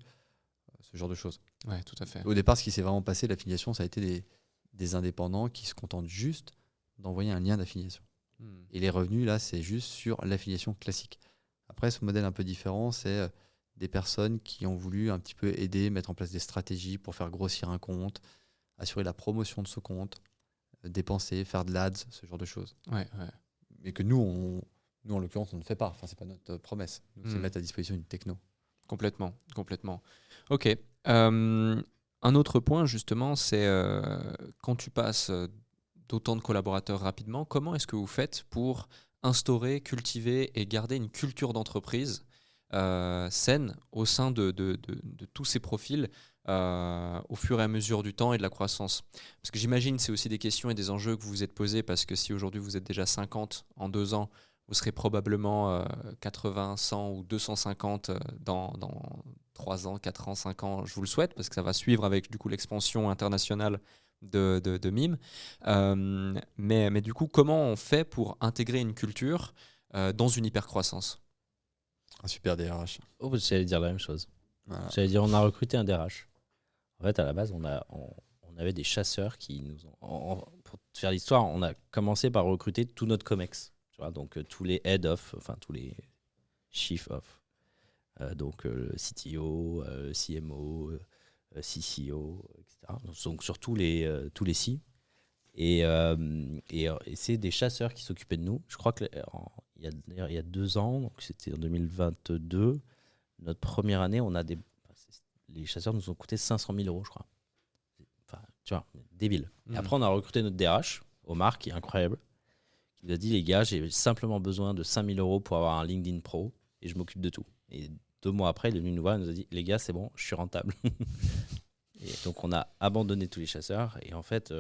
Speaker 2: ce genre de choses.
Speaker 1: Ouais, tout à fait.
Speaker 2: Au départ, ce qui s'est vraiment passé, l'affiliation, ça a été des indépendants qui se contentent juste d'envoyer un lien d'affiliation. Et les revenus, là, c'est juste sur l'affiliation classique. Après, ce modèle un peu différent, c'est des personnes qui ont voulu un petit peu aider, mettre en place des stratégies pour faire grossir un compte, assurer la promotion de ce compte, dépenser, faire de l'ads, ce genre de choses.
Speaker 1: Ouais.
Speaker 2: Mais que nous, en l'occurrence, on ne fait pas. Enfin, c'est pas notre promesse. Nous, c'est mettre à disposition une techno.
Speaker 1: Complètement. Ok. Un autre point, justement, c'est quand tu passes d'autant de collaborateurs rapidement, comment est-ce que vous faites pour instaurer, cultiver et garder une culture d'entreprise saine au sein de tous ces profils au fur et à mesure du temps et de la croissance? Parce que j'imagine que c'est aussi des questions et des enjeux que vous vous êtes posés, parce que si aujourd'hui vous êtes déjà 50 en 2 ans, vous serez probablement 80, 100 ou 250 dans 3 ans, 4 ans, 5 ans, je vous le souhaite, parce que ça va suivre avec du coup l'expansion internationale de Mime. Mais du coup, comment on fait pour intégrer une culture dans une hypercroissance?
Speaker 2: Un super DRH.
Speaker 3: Oh, j'allais dire la même chose.
Speaker 2: Voilà.
Speaker 3: J'allais dire, on a recruté un DRH. En fait, à la base, on avait des chasseurs qui nous ont... pour te faire l'histoire, on a commencé par recruter tout notre COMEX. Tu vois, donc tous les head of, enfin tous les chief of. Donc le CTO, CMO, CCO, etc. Donc sur tous les C. Et c'est des chasseurs qui s'occupaient de nous. Je crois qu'il y a 2 ans, donc c'était en 2022, notre première année, les chasseurs nous ont coûté 500 000 €, je crois. Enfin, tu vois, débile. Et après, on a recruté notre DRH, Omar, qui est incroyable, qui nous a dit, les gars, j'ai simplement besoin de 5 000 € pour avoir un LinkedIn Pro et je m'occupe de tout. Et 2 mois après, il est venu nous voir et nous a dit, les gars, c'est bon, je suis rentable. Et donc, on a abandonné tous les chasseurs. Et en fait,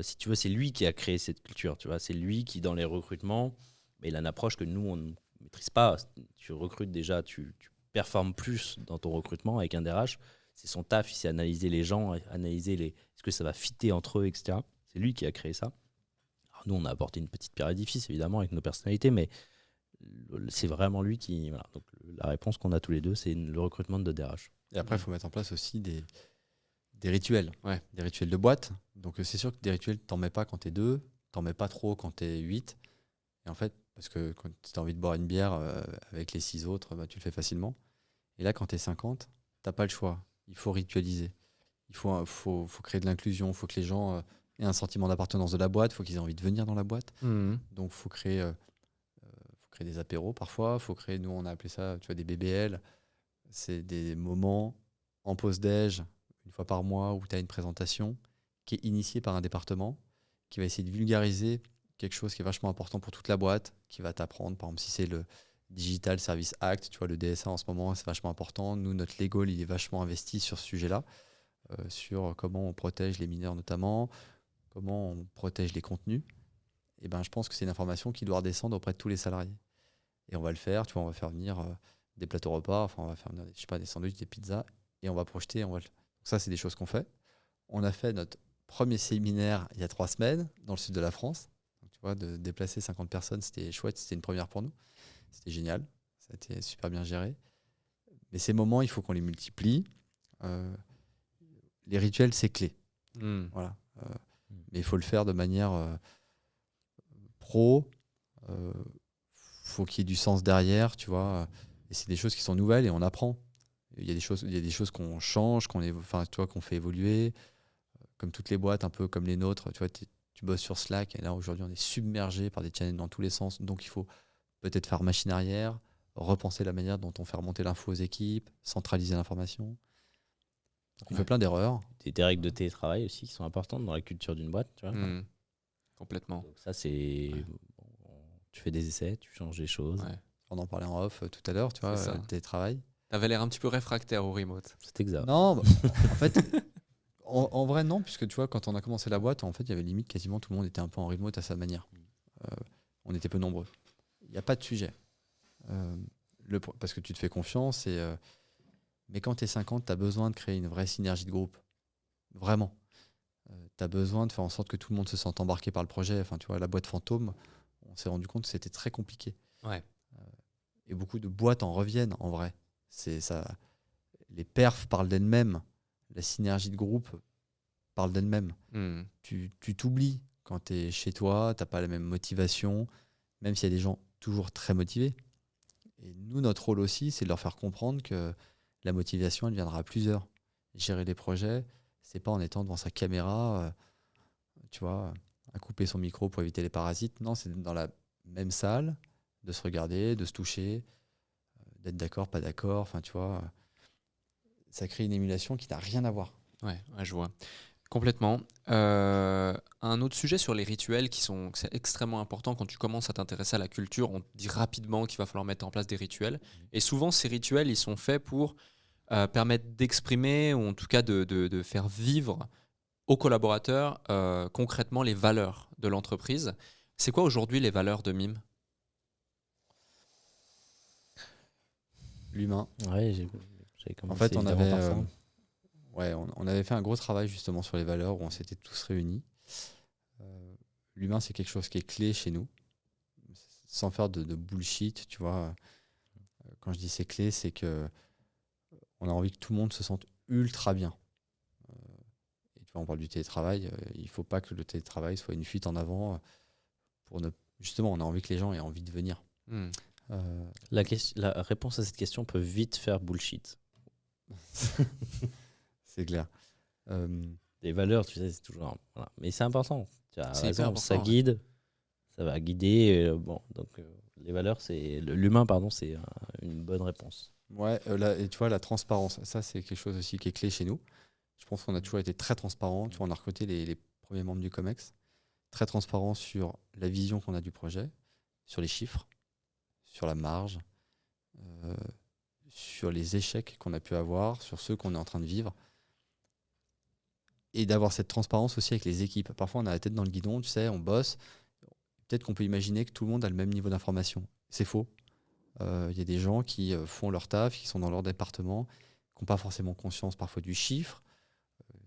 Speaker 3: si tu veux, c'est lui qui a créé cette culture. Tu vois, c'est lui qui, dans les recrutements, mais il a une approche que nous, on ne maîtrise pas. Tu recrutes déjà, tu performes plus dans ton recrutement avec un DRH c'est son taf, il sait analyser les gens, analyser est-ce que ça va fitter entre eux, etc. C'est lui qui a créé ça. Alors nous, on a apporté une petite pierre à l'édifice, évidemment, avec nos personnalités, mais c'est vraiment lui qui... Voilà. Donc, la réponse qu'on a tous les deux, c'est le recrutement de DRH.
Speaker 2: Et après, il faut mettre en place aussi des rituels.
Speaker 1: Ouais.
Speaker 2: Des rituels de boîte. Donc, c'est sûr que des rituels, t'en mets pas quand t'es 2, t'en mets pas trop quand t'es 8. Et en fait, parce que quand t'as envie de boire une bière avec les 6 autres, bah, tu le fais facilement. Et là, quand t'es 50, t'as pas le choix. Il faut ritualiser. Il faut créer de l'inclusion. Il faut que les gens aient un sentiment d'appartenance de la boîte. Il faut qu'ils aient envie de venir dans la boîte. Donc, il faut créer des apéros parfois. Nous, on a appelé ça, tu vois, des BBL. C'est des moments en pause déj, une fois par mois, où tu as une présentation qui est initiée par un département qui va essayer de vulgariser quelque chose qui est vachement important pour toute la boîte, qui va t'apprendre, par exemple, si c'est le Digital Service Act, tu vois, le DSA en ce moment, c'est vachement important. Nous, notre legal, il est vachement investi sur ce sujet-là, sur comment on protège les mineurs notamment, comment on protège les contenus. Et ben, je pense que c'est une information qui doit redescendre auprès de tous les salariés. Et on va le faire, tu vois, on va faire venir des plateaux repas, enfin, on va faire venir, je sais pas, des sandwichs, des pizzas, et on va projeter. Donc ça, c'est des choses qu'on fait. On a fait notre premier séminaire il y a 3 semaines dans le sud de la France. Donc, tu vois, de déplacer 50 personnes, c'était chouette, c'était une première pour nous. C'était génial, ça a été super bien géré. Mais ces moments, il faut qu'on les multiplie. Les rituels, c'est clé. Voilà. Mais il faut le faire de manière pro. Faut qu'il y ait du sens derrière, tu vois. Et c'est des choses qui sont nouvelles et on apprend. Il y a des choses qu'on change, qu'on fait évoluer. Comme toutes les boîtes, un peu comme les nôtres, tu vois, tu bosses sur Slack et là aujourd'hui on est submergé par des channels dans tous les sens. Donc il faut peut-être faire machine arrière, repenser la manière dont on fait remonter l'info aux équipes, centraliser l'information. Donc on fait plein d'erreurs.
Speaker 3: Des règles de télétravail aussi qui sont importantes dans la culture d'une boîte, tu vois.
Speaker 1: Complètement.
Speaker 3: Donc ça, c'est... Tu fais des essais, tu changes des choses.
Speaker 2: Ouais. On en parlait en off tout à l'heure, tu vois, le télétravail.
Speaker 1: T'avais l'air un petit peu réfractaire au remote.
Speaker 3: C'est exact.
Speaker 2: Non, en fait, en vrai, non, puisque tu vois, quand on a commencé la boîte, en fait, il y avait limite quasiment tout le monde était un peu en remote à sa manière. On était peu nombreux. Il n'y a pas de sujet. Parce que tu te fais confiance. Mais quand tu es 50, tu as besoin de créer une vraie synergie de groupe. Vraiment. Tu as besoin de faire en sorte que tout le monde se sente embarqué par le projet. Enfin, tu vois, la boîte fantôme, on s'est rendu compte que c'était très compliqué.
Speaker 1: Ouais.
Speaker 2: Et beaucoup de boîtes en reviennent, en vrai. C'est ça. Les perfs parlent d'elles-mêmes. La synergie de groupe parle d'elle-même. Tu t'oublies quand tu es chez toi, tu n'as pas la même motivation, même s'il y a des gens toujours très motivés. Et nous, notre rôle aussi, c'est de leur faire comprendre que la motivation, elle viendra à plusieurs. Gérer les projets, c'est pas en étant devant sa caméra, tu vois, à couper son micro pour éviter les parasites. Non, c'est dans la même salle, de se regarder, de se toucher, d'être d'accord, pas d'accord. Enfin, tu vois, ça crée une émulation qui n'a rien à voir.
Speaker 1: Ouais, je vois. Complètement. Un autre sujet sur les rituels c'est extrêmement important quand tu commences à t'intéresser à la culture. On te dit rapidement qu'il va falloir mettre en place des rituels. Et souvent, ces rituels, ils sont faits pour permettre d'exprimer ou en tout cas de faire vivre aux collaborateurs concrètement les valeurs de l'entreprise. C'est quoi aujourd'hui les valeurs de Mime ?
Speaker 2: L'humain.
Speaker 3: Ouais, j'avais commencé.
Speaker 2: En fait, on avait fait un gros travail justement sur les valeurs où on s'était tous réunis. L'humain, c'est quelque chose qui est clé chez nous, sans faire de bullshit, tu vois. Quand je dis c'est clé, c'est que on a envie que tout le monde se sente ultra bien. Et tu vois, on parle du télétravail, il ne faut pas que le télétravail soit une fuite en avant. Justement, on a envie que les gens aient envie de venir.
Speaker 3: La réponse à cette question peut vite faire bullshit.
Speaker 2: C'est clair.
Speaker 3: Les valeurs, tu sais, c'est toujours... Voilà. Mais c'est important. Tu as raison,
Speaker 1: important,
Speaker 3: ça guide, ça va guider. Les valeurs, l'humain, pardon, c'est une bonne réponse.
Speaker 2: Ouais, et tu vois, la transparence, ça c'est quelque chose aussi qui est clé chez nous. Je pense qu'on a toujours été très transparent. Tu vois, on a recruté les premiers membres du COMEX, très transparent sur la vision qu'on a du projet, sur les chiffres, sur la marge, sur les échecs qu'on a pu avoir, sur ceux qu'on est en train de vivre. Et d'avoir cette transparence aussi avec les équipes. Parfois, on a la tête dans le guidon, tu sais, on bosse. Peut-être qu'on peut imaginer que tout le monde a le même niveau d'information. C'est faux. Il y a des gens qui font leur taf, qui sont dans leur département, n'ont pas forcément conscience parfois du chiffre.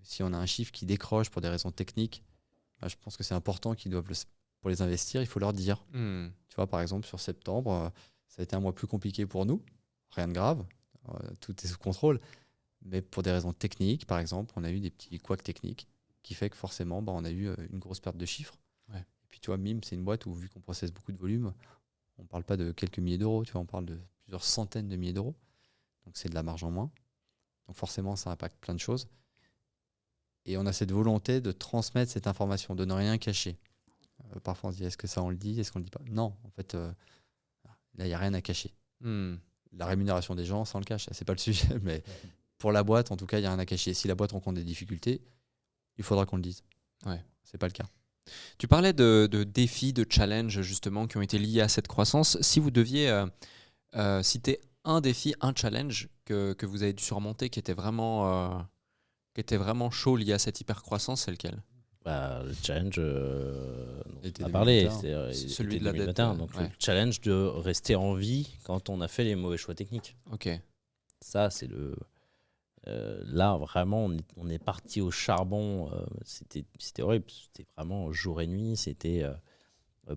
Speaker 2: Si on a un chiffre qui décroche pour des raisons techniques, je pense que c'est important pour les investir, il faut leur dire. Tu vois, par exemple, sur septembre, ça a été un mois plus compliqué pour nous. Rien de grave, tout est sous contrôle. Mais pour des raisons techniques, par exemple, on a eu des petits couacs techniques qui fait que forcément, on a eu une grosse perte de chiffres.
Speaker 1: Ouais.
Speaker 2: Et puis, tu vois, Mime, c'est une boîte où, vu qu'on processe beaucoup de volume, on ne parle pas de quelques milliers d'euros, tu vois, on parle de plusieurs centaines de milliers d'euros. Donc, c'est de la marge en moins. Donc, forcément, ça impacte plein de choses. Et on a cette volonté de transmettre cette information, de ne rien cacher. Parfois, on se dit, est-ce que ça, on le dit? Est-ce qu'on ne le dit pas? Non, en fait, là, il n'y a rien à cacher. La rémunération des gens, ça, on le cache. C'est pas le sujet, mais pour la boîte, en tout cas, il n'y a rien à cacher. Si la boîte rencontre des difficultés, il faudra qu'on le dise.
Speaker 1: Ouais.
Speaker 2: C'est pas le cas.
Speaker 1: Tu parlais de défis, de challenges, justement, qui ont été liés à cette croissance. Si vous deviez citer un défi, un challenge que vous avez dû surmonter qui était vraiment chaud lié à cette hypercroissance, c'est lequel?
Speaker 3: Le challenge,
Speaker 2: L'été
Speaker 3: on a parlé,
Speaker 2: 2021.
Speaker 3: c'est
Speaker 1: Celui de la dette,
Speaker 3: 2021. Donc
Speaker 1: ouais.
Speaker 3: le challenge de rester en vie quand on a fait les mauvais choix techniques.
Speaker 1: Ok.
Speaker 3: Ça, c'est le. Là, vraiment, on est parti au charbon. C'était horrible. C'était vraiment jour et nuit. C'était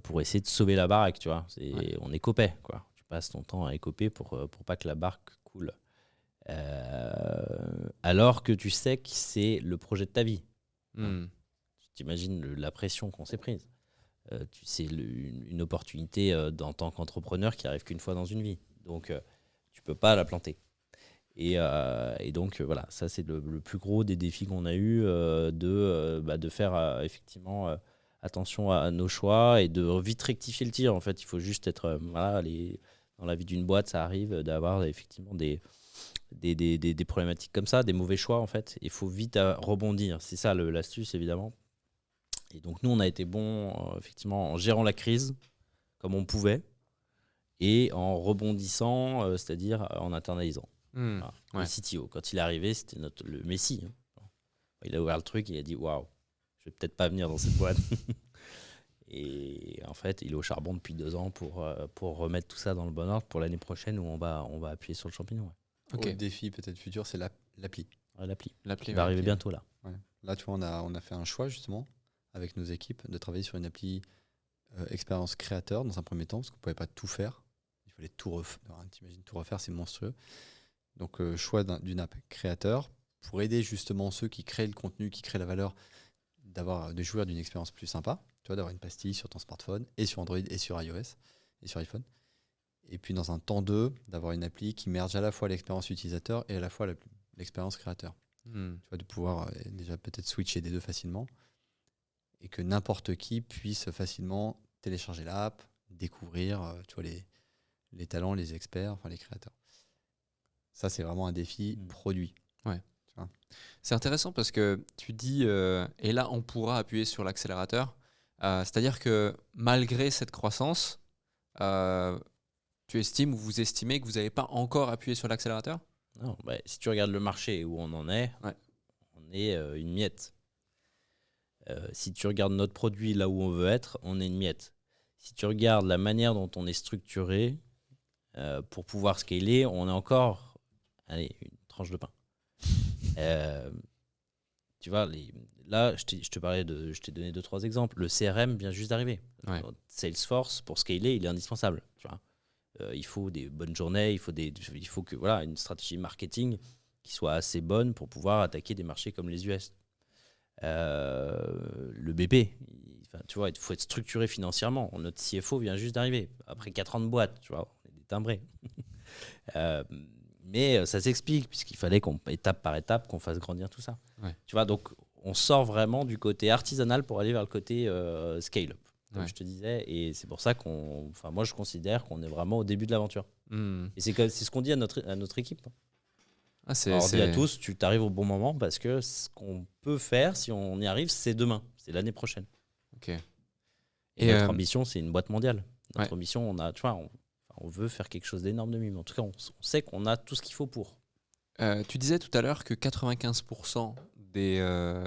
Speaker 3: pour essayer de sauver la baraque, tu vois.
Speaker 1: Ouais.
Speaker 3: On écopait, quoi. Tu passes ton temps à écoper pour pas que la barque coule. Alors que tu sais que c'est le projet de ta vie. Tu t'imagines la pression qu'on s'est prise. C'est une opportunité en tant qu'entrepreneur qui arrive qu'une fois dans une vie. Donc, tu peux pas la planter. Et donc, voilà, ça, c'est le plus gros des défis qu'on a eu, de faire effectivement attention à nos choix et de vite rectifier le tir. En fait, il faut juste être... dans la vie d'une boîte, ça arrive d'avoir effectivement des problématiques comme ça, des mauvais choix, en fait. Il faut vite rebondir. C'est ça l'astuce, évidemment. Et donc, nous, on a été bons, effectivement, en gérant la crise comme on pouvait et en rebondissant, c'est-à-dire en internalisant. Voilà.
Speaker 1: Ouais.
Speaker 3: Le CTO, quand il est arrivé, c'était le Messi. Il a ouvert le truc, il a dit waouh, je vais peut-être pas venir dans cette boîte. Et en fait, il est au charbon depuis 2 ans pour remettre tout ça dans le bon ordre pour l'année prochaine où on va appuyer sur le champignon. Ouais.
Speaker 1: Ok.
Speaker 2: Autre défi peut-être futur, c'est l'appli.
Speaker 3: Ouais, l'appli.
Speaker 1: L'appli,
Speaker 3: Il va arriver
Speaker 2: ok.
Speaker 3: bientôt là.
Speaker 2: Ouais. Là, tu vois, on a fait un choix justement avec nos équipes de travailler sur une appli expérience créateur dans un premier temps parce qu'on ne pouvait pas tout faire. Il fallait tout refaire. T'imagines, tout refaire, c'est monstrueux. Donc, choix d'une app créateur pour aider justement ceux qui créent le contenu, qui créent la valeur, de jouir d'une expérience plus sympa. Tu vois, d'avoir une pastille sur ton smartphone et sur Android et sur iOS et sur iPhone. Et puis, dans un temps 2, d'avoir une appli qui merge à la fois l'expérience utilisateur et à la fois l'expérience créateur. Tu vois, de pouvoir déjà peut-être switcher des deux facilement et que n'importe qui puisse facilement télécharger l'app, découvrir tu vois, les talents, les experts, enfin les créateurs. Ça, c'est vraiment un défi produit.
Speaker 1: Ouais.
Speaker 2: Tu vois.
Speaker 1: C'est intéressant parce que tu dis, et là, on pourra appuyer sur l'accélérateur. C'est-à-dire que malgré cette croissance, tu estimes ou vous estimez que vous n'avez pas encore appuyé sur l'accélérateur?
Speaker 3: Non, si tu regardes le marché où on en est,
Speaker 1: Ouais.
Speaker 3: on est une miette. Si tu regardes notre produit là où on veut être, on est une miette. Si tu regardes la manière dont on est structuré pour pouvoir scaler, on est encore une tranche de pain. Tu vois, là, je te parlais je t'ai donné 2-3 exemples. Le CRM vient juste d'arriver.
Speaker 1: Ouais.
Speaker 3: Salesforce, pour scaler, il est indispensable. Tu vois. Il faut des bonnes journées, il faut que une stratégie marketing qui soit assez bonne pour pouvoir attaquer des marchés comme les US. Le BP, tu vois, il faut être structuré financièrement. Notre CFO vient juste d'arriver après 4 ans de boîte, tu vois, on est des timbrés. Mais ça s'explique puisqu'il fallait étape par étape qu'on fasse grandir tout ça.
Speaker 1: Ouais.
Speaker 3: Tu vois, donc on sort vraiment du côté artisanal pour aller vers le côté scale-up, comme
Speaker 1: Ouais.
Speaker 3: je te disais, et c'est pour ça moi je considère qu'on est vraiment au début de l'aventure. Et c'est ce qu'on dit à notre équipe.
Speaker 1: Ah,
Speaker 3: Alors, on dit à tous, tu t'arrives au bon moment parce que ce qu'on peut faire, si on y arrive, c'est demain, c'est l'année prochaine.
Speaker 1: Ok.
Speaker 3: Et notre ambition, c'est une boîte mondiale. Notre
Speaker 1: Ouais.
Speaker 3: ambition, on veut faire quelque chose d'énorme de Mime. En tout cas, on sait qu'on a tout ce qu'il faut pour.
Speaker 1: Tu disais tout à l'heure que 95% des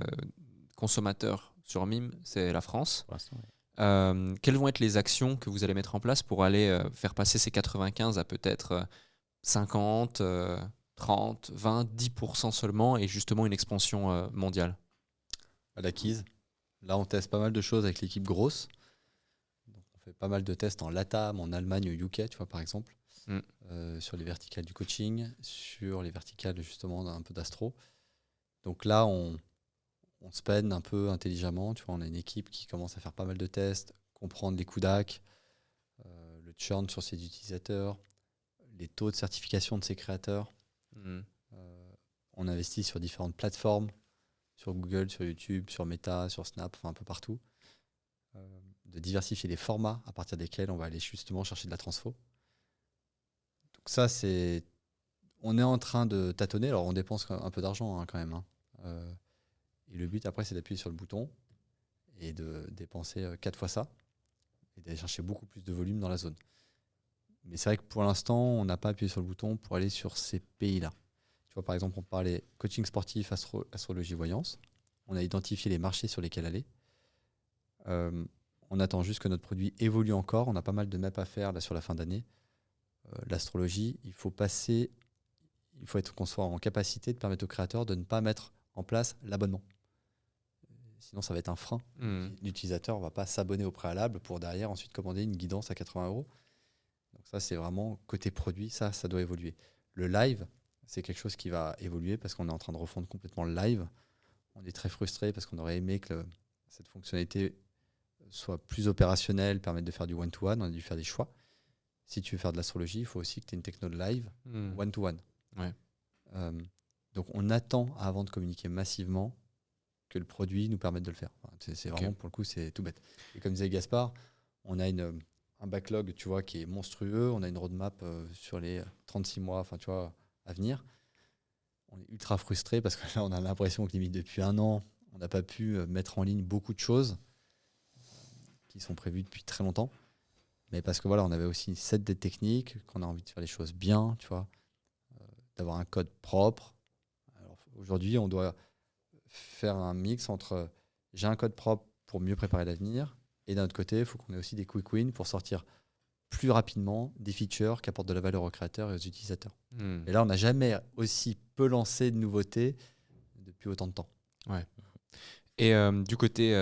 Speaker 1: consommateurs sur Mime, c'est la France.
Speaker 3: Pour l'instant, ouais.
Speaker 1: Quelles vont être les actions que vous allez mettre en place pour aller faire passer ces 95 à peut-être 50 30, 20, 10% seulement et justement une expansion mondiale?
Speaker 2: À l'acquise. Là, on teste pas mal de choses avec l'équipe grosse. Donc, on fait pas mal de tests en LATAM, en Allemagne, au UK, tu vois, par exemple, sur les verticales du coaching, sur les verticales justement un peu d'astro. Donc là, on se peine un peu intelligemment. Tu vois, on a une équipe qui commence à faire pas mal de tests, comprendre les coûts d'AC, le churn sur ses utilisateurs, les taux de certification de ses créateurs. On investit sur différentes plateformes, sur Google, sur YouTube, sur Meta, sur Snap, enfin un peu partout. De diversifier les formats à partir desquels on va aller justement chercher de la transfo. Donc ça, on est en train de tâtonner. Alors on dépense un peu d'argent quand même. Et le but après, c'est d'appuyer sur le bouton et de dépenser 4 fois ça et d'aller chercher beaucoup plus de volume dans la zone. Mais c'est vrai que pour l'instant, on n'a pas appuyé sur le bouton pour aller sur ces pays-là. Tu vois, par exemple, on parlait coaching sportif, astrologie, voyance. On a identifié les marchés sur lesquels aller. On attend juste que notre produit évolue encore. On a pas mal de maps à faire là, sur la fin d'année. L'astrologie, il faut être qu'on soit en capacité de permettre aux créateurs de ne pas mettre en place l'abonnement. Sinon, ça va être un frein. L'utilisateur ne va pas s'abonner au préalable pour derrière ensuite commander une guidance à 80 €. Donc ça, c'est vraiment côté produit, ça doit évoluer. Le live, c'est quelque chose qui va évoluer parce qu'on est en train de refondre complètement le live. On est très frustré parce qu'on aurait aimé que cette fonctionnalité soit plus opérationnelle, permette de faire du one-to-one. On a dû faire des choix. Si tu veux faire de l'astrologie, il faut aussi que tu aies une techno de live one-to-one.
Speaker 1: Ouais.
Speaker 2: Donc on attend avant de communiquer massivement que le produit nous permette de le faire. Enfin, c'est vraiment, pour le coup, c'est tout bête. Et comme disait Gaspard, on a un backlog, tu vois, qui est monstrueux. On a une roadmap sur les 36 mois, enfin, tu vois, à venir. On est ultra frustré parce que là, on a l'impression que limite depuis 1 an, on n'a pas pu mettre en ligne beaucoup de choses qui sont prévues depuis très longtemps. Mais parce que voilà, on avait aussi une set des techniques, qu'on a envie de faire les choses bien, tu vois, d'avoir un code propre. Alors, aujourd'hui, on doit faire un mix entre j'ai un code propre pour mieux préparer l'avenir, et d'un autre côté, il faut qu'on ait aussi des quick wins pour sortir plus rapidement des features qui apportent de la valeur aux créateurs et aux utilisateurs. Et là, on n'a jamais aussi peu lancé de nouveautés depuis autant de temps.
Speaker 1: Ouais. Et du côté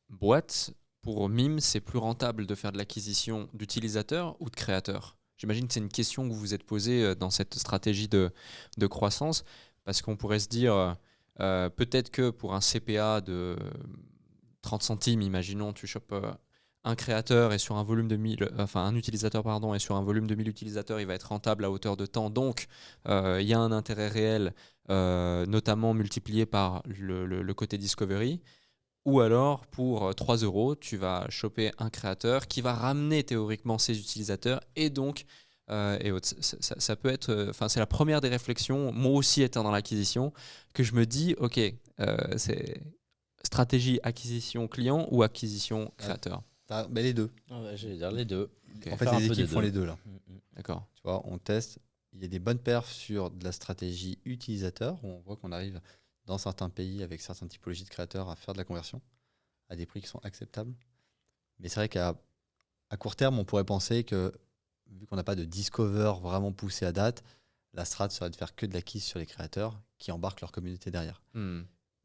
Speaker 1: boîte, pour Mime, c'est plus rentable de faire de l'acquisition d'utilisateurs ou de créateurs? J'imagine que c'est une question que vous vous êtes posée dans cette stratégie de croissance, parce qu'on pourrait se dire, peut-être que pour un CPA de 30 centimes, imaginons, tu chopes un créateur et sur un volume de 1000, un utilisateur, pardon, et sur un volume de 1000 utilisateurs, il va être rentable à hauteur de temps. Donc, il y a un intérêt réel, notamment multiplié par le côté discovery. Ou alors, pour 3 €, tu vas choper un créateur qui va ramener théoriquement ses utilisateurs et donc, et autres. Ça peut être, c'est la première des réflexions, moi aussi étant dans l'acquisition, que je me dis, ok, c'est stratégie acquisition client ou acquisition créateur?
Speaker 2: Mais les deux.
Speaker 3: J'allais dire les deux.
Speaker 2: En fait, les équipes font les deux là.
Speaker 1: D'accord.
Speaker 2: Tu vois, on teste. Il y a des bonnes perfs sur de la stratégie utilisateur, où on voit qu'on arrive dans certains pays avec certaines typologies de créateurs à faire de la conversion à des prix qui sont acceptables. Mais c'est vrai qu'à court terme, on pourrait penser que, vu qu'on n'a pas de discover vraiment poussé à date, la strat serait de faire que de l'acquise sur les créateurs qui embarquent leur communauté derrière.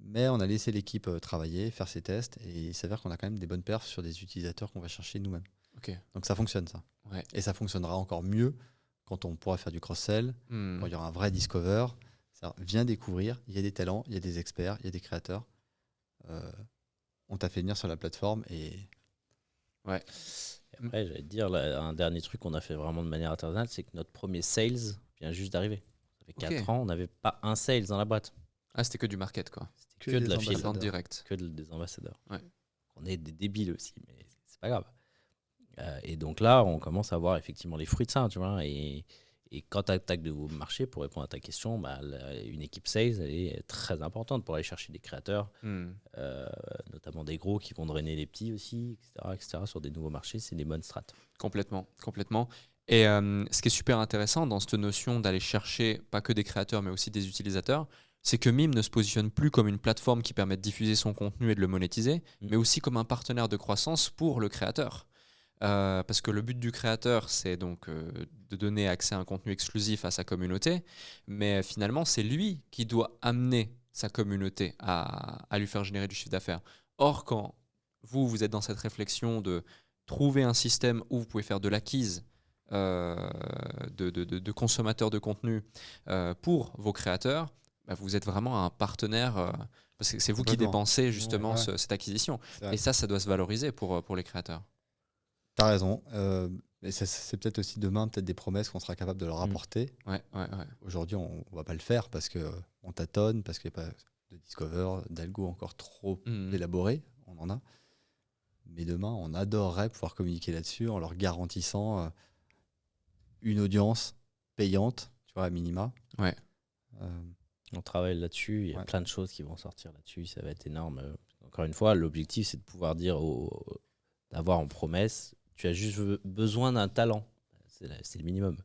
Speaker 2: Mais on a laissé l'équipe travailler, faire ses tests, et il s'avère qu'on a quand même des bonnes perfs sur des utilisateurs qu'on va chercher nous-mêmes.
Speaker 1: Okay.
Speaker 2: Donc ça fonctionne, ça.
Speaker 1: Ouais.
Speaker 2: Et ça fonctionnera encore mieux quand on pourra faire du cross-sell, quand il y aura un vrai discover. Viens découvrir, il y a des talents, il y a des experts, il y a des créateurs. On t'a fait venir sur la plateforme et...
Speaker 1: Ouais.
Speaker 3: Et après, j'allais te dire, là, un dernier truc qu'on a fait vraiment de manière internationale, c'est que notre premier sales vient juste d'arriver. Ça fait 4 ans, on n'avait pas un sales dans la boîte.
Speaker 1: Ah, c'était que du market, quoi.
Speaker 3: C'était que de la file.
Speaker 1: Vente directe.
Speaker 3: Que des ambassadeurs.
Speaker 1: Ouais.
Speaker 3: On est des débiles aussi, mais c'est pas grave. Et donc là, on commence à voir effectivement les fruits de ça, tu vois. Et quand tu attaques de nouveaux marchés, pour répondre à ta question, une équipe sales, elle est très importante pour aller chercher des créateurs, notamment des gros qui vont drainer les petits aussi, etc. Sur des nouveaux marchés, c'est des bonnes strates.
Speaker 1: Complètement. Et ce qui est super intéressant dans cette notion d'aller chercher pas que des créateurs, mais aussi des utilisateurs, c'est que Mime ne se positionne plus comme une plateforme qui permet de diffuser son contenu et de le monétiser, mais aussi comme un partenaire de croissance pour le créateur. parce que le but du créateur, c'est donc de donner accès à un contenu exclusif à sa communauté, mais finalement, c'est lui qui doit amener sa communauté à lui faire générer du chiffre d'affaires. Or, quand vous êtes dans cette réflexion de trouver un système où vous pouvez faire de l'acquise de consommateurs de contenu pour vos créateurs, bah, vous êtes vraiment un partenaire, parce que c'est vous qui
Speaker 2: Complètement.
Speaker 1: dépensez justement
Speaker 2: Ouais.
Speaker 1: cette acquisition.
Speaker 2: C'est vrai.
Speaker 1: Et ça doit se valoriser pour les créateurs.
Speaker 2: T'as raison. Mais c'est peut-être aussi demain peut-être des promesses qu'on sera capable de leur apporter.
Speaker 1: Ouais.
Speaker 2: Aujourd'hui, on va pas le faire parce qu'on tâtonne, parce qu'il n'y a pas de discover, d'algo encore trop
Speaker 1: Mhm.
Speaker 2: élaboré. On en a. Mais demain, on adorerait pouvoir communiquer là-dessus en leur garantissant une audience payante, tu vois, à minima.
Speaker 1: Ouais.
Speaker 3: On travaille là-dessus, il y a
Speaker 2: Ouais.
Speaker 3: plein de choses qui vont sortir là-dessus, ça va être énorme. Encore une fois, l'objectif, c'est de pouvoir dire, d'avoir en promesse, tu as juste besoin d'un talent. C'est le minimum.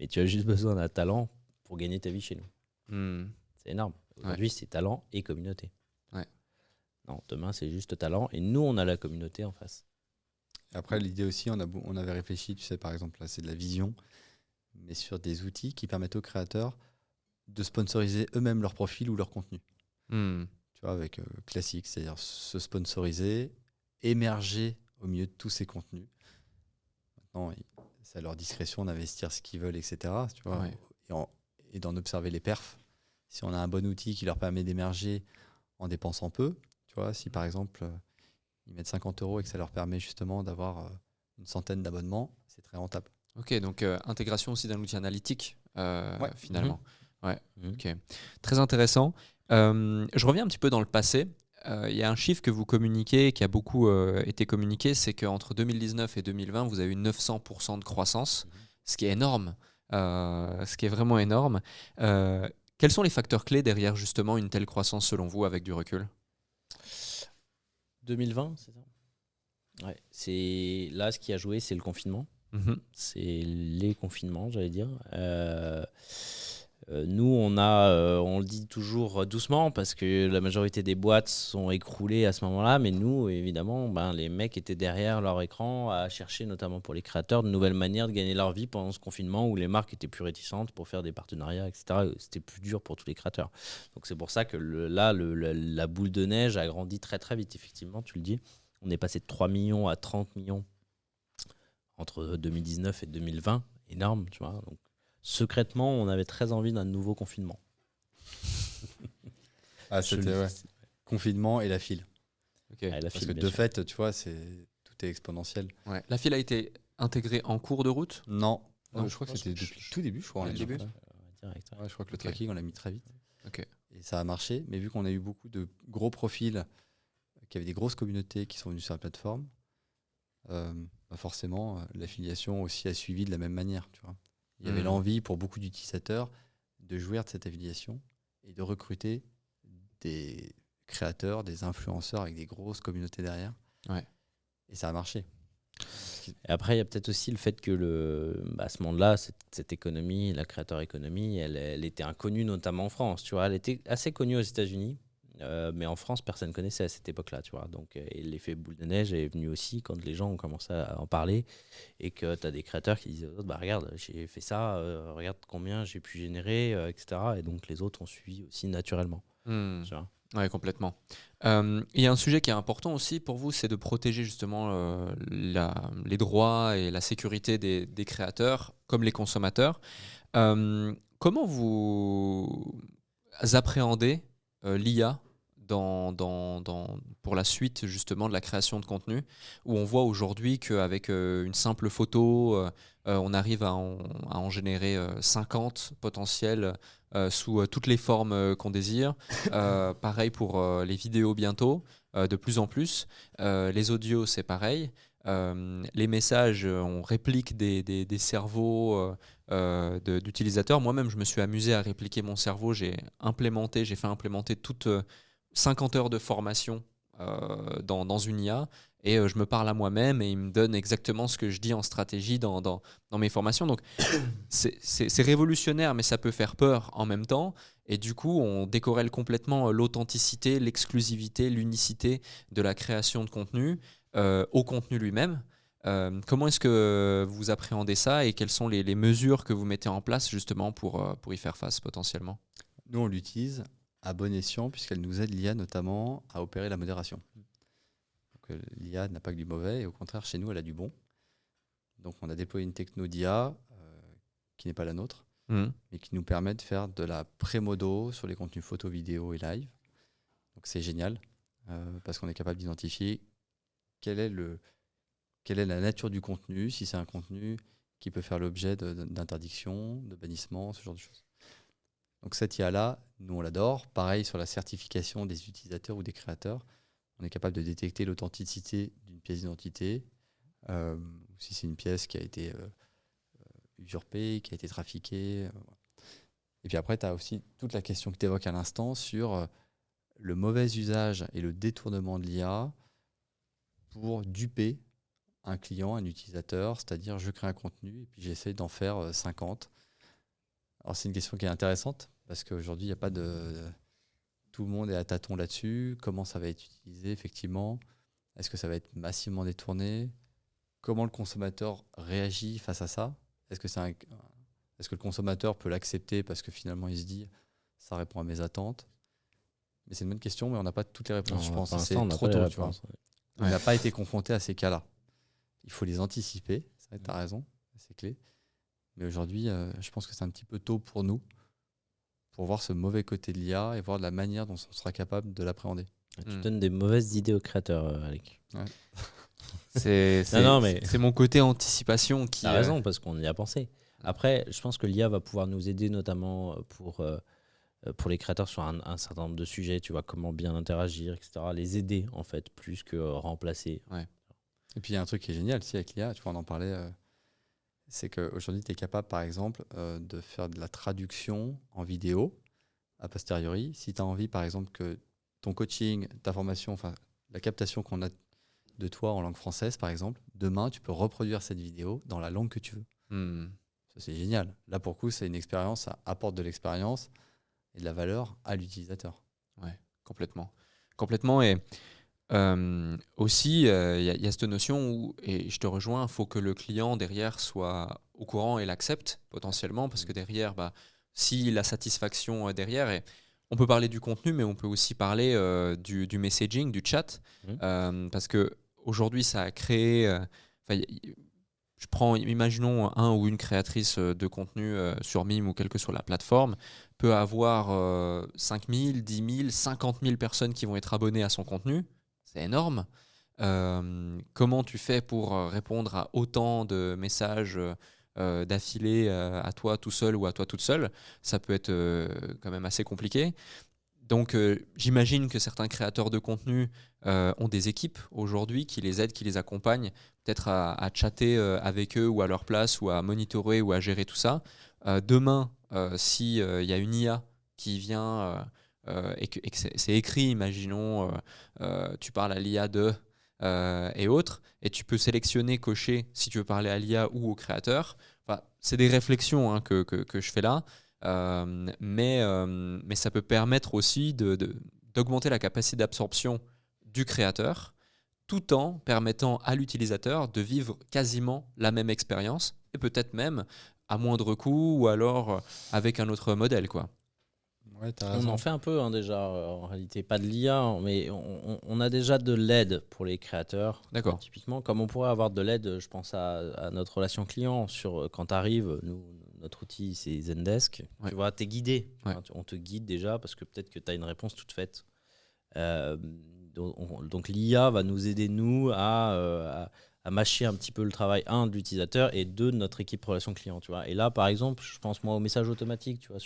Speaker 3: Mais tu as juste besoin d'un talent pour gagner ta vie chez nous.
Speaker 1: Mhm.
Speaker 3: C'est énorme. Aujourd'hui, c'est talent et communauté.
Speaker 1: Ouais.
Speaker 3: Non, demain, c'est juste talent et nous, on a la communauté en face.
Speaker 2: Et après, l'idée aussi, on avait réfléchi, tu sais, par exemple, là, c'est de la vision, mais sur des outils qui permettent aux créateurs de sponsoriser eux-mêmes leur profil ou leur contenu.
Speaker 1: Mhm.
Speaker 2: Tu vois, avec classique, c'est-à-dire se sponsoriser, émerger au milieu de tous ces contenus. Maintenant, c'est à leur discrétion d'investir ce qu'ils veulent, etc. Tu vois,
Speaker 1: Ouais.
Speaker 2: et d'en observer les perfs. Si on a un bon outil qui leur permet d'émerger en dépensant peu, tu vois, si par exemple ils mettent 50 € et que ça leur permet justement d'avoir une centaine d'abonnements, c'est très rentable.
Speaker 1: Ok, donc intégration aussi d'un outil analytique,
Speaker 2: Ouais.
Speaker 1: finalement. Ouais,
Speaker 3: Mhm.
Speaker 1: ok. Très intéressant. Je reviens un petit peu dans le passé. Il y a un chiffre que vous communiquez, qui a beaucoup été communiqué, c'est qu'entre 2019 et 2020, vous avez eu 900% de croissance, ce qui est énorme, ce qui est vraiment énorme. Quels sont les facteurs clés derrière justement une telle croissance selon vous avec du recul?
Speaker 3: 2020, c'est ça. Ouais, c'est là ce qui a joué, c'est le confinement.
Speaker 1: Mhm.
Speaker 3: C'est les confinements, j'allais dire. Nous, on le dit toujours doucement parce que la majorité des boîtes sont écroulées à ce moment-là, mais nous, évidemment, les mecs étaient derrière leur écran à chercher, notamment pour les créateurs, de nouvelles manières de gagner leur vie pendant ce confinement où les marques étaient plus réticentes pour faire des partenariats, etc. C'était plus dur pour tous les créateurs. Donc c'est pour ça que la boule de neige a grandi très très vite, effectivement, tu le dis. On est passé de 3 millions à 30 millions entre 2019 et 2020, énorme, tu vois. Donc, secrètement, on avait très envie d'un nouveau confinement.
Speaker 2: Ah,
Speaker 3: Je le
Speaker 2: c'était ouais.
Speaker 3: dis.
Speaker 2: Confinement et la file.
Speaker 1: Ok.
Speaker 3: Ouais, la
Speaker 2: Parce
Speaker 3: file,
Speaker 2: que
Speaker 3: bien
Speaker 2: de
Speaker 3: sûr.
Speaker 2: fait, tu vois, tout est exponentiel.
Speaker 1: Ouais. La file a été intégrée en cours de route?
Speaker 2: Non,
Speaker 1: Non,
Speaker 2: je crois que
Speaker 3: non,
Speaker 2: c'était
Speaker 3: je-
Speaker 2: depuis le tout début, je crois. on
Speaker 1: Dès
Speaker 2: l'a
Speaker 1: le
Speaker 2: mis.
Speaker 1: début?
Speaker 3: Direct, ouais.
Speaker 2: Ouais, je crois que le
Speaker 1: Ok.
Speaker 2: tracking, on l'a mis très vite.
Speaker 1: Ok.
Speaker 2: Et ça a marché, mais vu qu'on a eu beaucoup de gros profils, qui avaient des grosses communautés qui sont venus sur la plateforme, forcément, l'affiliation aussi a suivi de la même manière. Tu vois. Il y avait l'envie pour beaucoup d'utilisateurs de jouir de cette affiliation et de recruter des créateurs, des influenceurs avec des grosses communautés derrière.
Speaker 1: Ouais.
Speaker 2: Et ça a marché.
Speaker 3: Et après, il y a peut-être aussi le fait que à ce moment-là, cette économie, la créateur économie, elle était inconnue, notamment en France. Tu vois, elle était assez connue aux États-Unis, mais en France, personne ne connaissait à cette époque-là. Tu vois, donc et l'effet boule de neige est venu aussi quand les gens ont commencé à en parler et que tu as des créateurs qui disent aux autres, regarde, j'ai fait ça, regarde combien j'ai pu générer, etc. Et donc les autres ont suivi aussi naturellement.
Speaker 1: Hmm.
Speaker 3: Tu vois.
Speaker 1: Oui, complètement. Il y a un sujet qui est important aussi pour vous, c'est de protéger justement les droits et la sécurité des créateurs comme les consommateurs. Comment vous appréhendez l'IA pour la suite justement de la création de contenu, où on voit aujourd'hui qu'avec une simple photo, on arrive à en générer 50 potentiels sous toutes les formes qu'on désire. Pareil pour les vidéos bientôt, de plus en plus. Les audios, c'est pareil. Les messages, on réplique des cerveaux d'utilisateurs. Moi-même, je me suis amusé à répliquer mon cerveau. J'ai fait implémenter toutes 50 heures de formation dans une IA. Et je me parle à moi-même et il me donne exactement ce que je dis en stratégie dans mes formations. Donc, c'est révolutionnaire, mais ça peut faire peur en même temps. Et du coup, on décorrèle complètement l'authenticité, l'exclusivité, l'unicité de la création de contenu au contenu lui-même. Comment est-ce que vous appréhendez ça et quelles sont les mesures que vous mettez en place justement pour y faire face potentiellement?
Speaker 2: Nous, on l'utilise à bon escient puisqu'elle nous aide, l'IA, notamment à opérer la modération. Donc, l'IA n'a pas que du mauvais et au contraire, chez nous, elle a du bon. Donc, on a déployé une techno d'IA qui n'est pas la nôtre, mais qui nous permet de faire de la pré-modo sur les contenus photo, vidéo et live. Donc, c'est génial parce qu'on est capable d'identifier quelle est la nature du contenu, si c'est un contenu qui peut faire l'objet d'interdiction, de bannissement, ce genre de choses. Donc cette IA-là, nous on l'adore. Pareil sur la certification des utilisateurs ou des créateurs. On est capable de détecter l'authenticité d'une pièce d'identité, si c'est une pièce qui a été usurpée, qui a été trafiquée. Et puis après, tu as aussi toute la question que tu évoques à l'instant sur le mauvais usage et le détournement de l'IA pour duper un client, un utilisateur, c'est-à-dire je crée un contenu et puis j'essaie d'en faire 50. Alors c'est une question qui est intéressante parce qu'aujourd'hui, il n'y a pas de... Tout le monde est à tâtons là-dessus. Comment ça va être utilisé effectivement? Est-ce que ça va être massivement détourné? Comment le consommateur réagit face à ça? Est-ce que le consommateur peut l'accepter parce que finalement il se dit ça répond à mes attentes? Mais c'est une bonne question, mais on n'a pas toutes les réponses, je pense. C'est trop tôt, tu vois. On n'a pas été confronté à ces cas-là. Il faut les anticiper, tu as raison, c'est clé. Mais aujourd'hui, je pense que c'est un petit peu tôt pour nous pour voir ce mauvais côté de l'IA et voir de la manière dont on sera capable de l'appréhender.
Speaker 3: Tu donnes des mauvaises idées aux créateurs, Alec.
Speaker 2: Ouais.
Speaker 1: C'est mon côté anticipation qui...
Speaker 3: T'as raison, parce qu'on y a pensé. Après, je pense que l'IA va pouvoir nous aider notamment pour les créateurs sur un certain nombre de sujets, tu vois, comment bien interagir, etc. Les aider, en fait, plus que remplacer.
Speaker 1: Ouais.
Speaker 2: Et puis, il y a un truc qui est génial aussi avec l'IA, tu vois, on en parlait, c'est qu'aujourd'hui, tu es capable, par exemple, de faire de la traduction en vidéo a posteriori. Si tu as envie, par exemple, que ton coaching, ta formation, enfin, la captation qu'on a de toi en langue française, par exemple, demain, tu peux reproduire cette vidéo dans la langue que tu veux. Ça, c'est génial. Là, pour le coup, c'est une expérience, ça apporte de l'expérience et de la valeur à l'utilisateur.
Speaker 1: Ouais, complètement. Complètement. Et aussi, il y a cette notion où, et je te rejoins, il faut que le client derrière soit au courant et l'accepte potentiellement, parce que derrière, si la satisfaction derrière, et on peut parler du contenu, mais on peut aussi parler du messaging, du chat, parce que aujourd'hui, ça a créé. Imaginons un ou une créatrice de contenu sur Mime ou quelle que soit la plateforme, peut avoir 5 000, 10 000, 50 000 personnes qui vont être abonnées à son contenu. C'est énorme. Comment tu fais pour répondre à autant de messages d'affilée à toi tout seul ou à toi toute seule? Ça peut être quand même assez compliqué. Donc j'imagine que certains créateurs de contenu ont des équipes aujourd'hui qui les aident, qui les accompagnent, peut-être à chatter avec eux ou à leur place ou à monitorer ou à gérer tout ça. Demain, s'il y a une IA qui vient et que c'est écrit, imaginons, tu parles à l'IA de et autres, et tu peux sélectionner, cocher si tu veux parler à l'IA ou au créateur. Enfin, c'est des réflexions que je fais là. Mais ça peut permettre aussi d'augmenter la capacité d'absorption du créateur tout en permettant à l'utilisateur de vivre quasiment la même expérience et peut-être même à moindre coût ou alors avec un autre modèle, quoi.
Speaker 2: Ouais,
Speaker 3: on en fait un peu déjà, en réalité, pas de l'IA, mais on a déjà de l'aide pour les créateurs.
Speaker 1: D'accord.
Speaker 3: Typiquement, comme on pourrait avoir de l'aide, je pense à notre relation client, sur quand tu arrives, notre outil c'est Zendesk,
Speaker 1: Ouais.
Speaker 3: tu vois, tu es guidé.
Speaker 1: Ouais.
Speaker 3: On te guide déjà parce que peut-être que tu as une réponse toute faite. Donc l'IA va nous aider, nous, à mâcher un petit peu le travail, de l'utilisateur et de notre équipe relation client, tu vois. Et là, par exemple, je pense moi au message automatique, tu vois,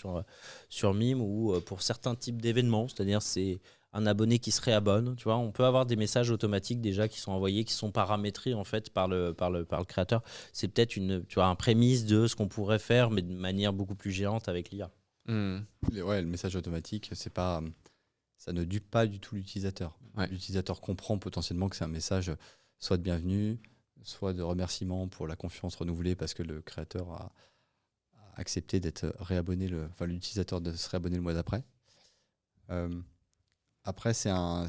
Speaker 3: sur Mime, ou pour certains types d'événements, c'est-à-dire c'est un abonné qui se réabonne, tu vois, on peut avoir des messages automatiques déjà qui sont envoyés, qui sont paramétrés en fait par le créateur. C'est peut-être un prémisse de ce qu'on pourrait faire, mais de manière beaucoup plus géante avec l'IA.
Speaker 2: Ouais, le message automatique, ça ne dupe pas du tout l'utilisateur.
Speaker 1: Ouais.
Speaker 2: L'utilisateur comprend potentiellement que c'est un message soit de bienvenue, soit de remerciement pour la confiance renouvelée parce que le créateur a accepté d'être réabonné, l'utilisateur de se réabonner le mois d'après. Après, c'est un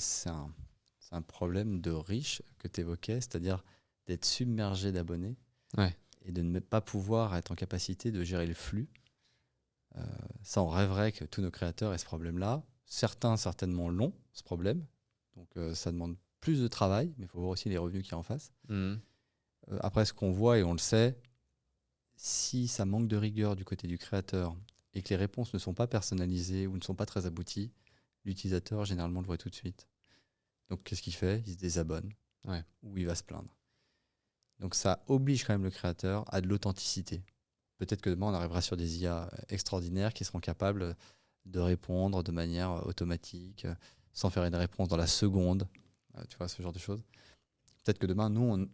Speaker 2: problème de riche que tu évoquais, c'est-à-dire d'être submergé d'abonnés
Speaker 1: Ouais.
Speaker 2: et de ne pas pouvoir être en capacité de gérer le flux. Ça, on rêverait que tous nos créateurs aient ce problème-là. Certains, certainement, l'ont, ce problème. Donc, ça demande plus de travail, mais il faut voir aussi les revenus qu'il y a en face. Après, ce qu'on voit, et on le sait, si ça manque de rigueur du côté du créateur et que les réponses ne sont pas personnalisées ou ne sont pas très abouties, l'utilisateur, généralement, le voit tout de suite. Donc, qu'est-ce qu'il fait ? Il se désabonne ou il va se plaindre. Donc, ça oblige quand même le créateur à de l'authenticité. Peut-être que demain, on arrivera sur des IA extraordinaires qui seront capables de répondre de manière automatique, sans faire une réponse dans la seconde. Tu vois, ce genre de choses. Peut-être que demain, nous,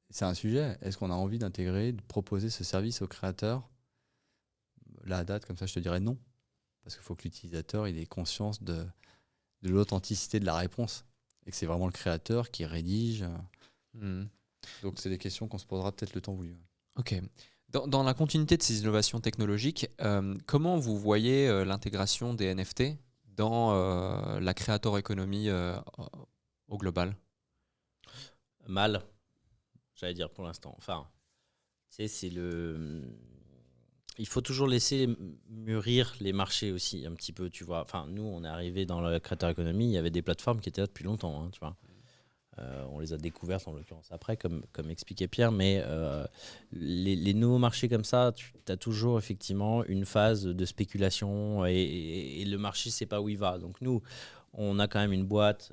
Speaker 2: c'est un sujet. Est-ce qu'on a envie d'intégrer, de proposer ce service au créateur ? Là, à date, comme ça, je te dirais non. Parce qu'il faut que l'utilisateur il ait conscience de l'authenticité de la réponse. Et que c'est vraiment le créateur qui rédige. Donc, c'est des questions qu'on se posera peut-être le temps voulu.
Speaker 1: Ok. Dans la continuité de ces innovations technologiques, comment vous voyez l'intégration des NFT dans la creator economy au global ?
Speaker 3: Mal, j'allais dire pour l'instant. Enfin, tu sais, il faut toujours laisser mûrir les marchés aussi un petit peu, tu vois. Enfin, nous, on est arrivé dans la creator economy, il y avait des plateformes qui étaient là depuis longtemps, hein, tu vois. On les a découvertes en l'occurrence après, comme expliquait Pierre, mais les nouveaux marchés comme ça, tu as toujours effectivement une phase de spéculation et le marché ne sait pas où il va. Donc nous, on a quand même une boîte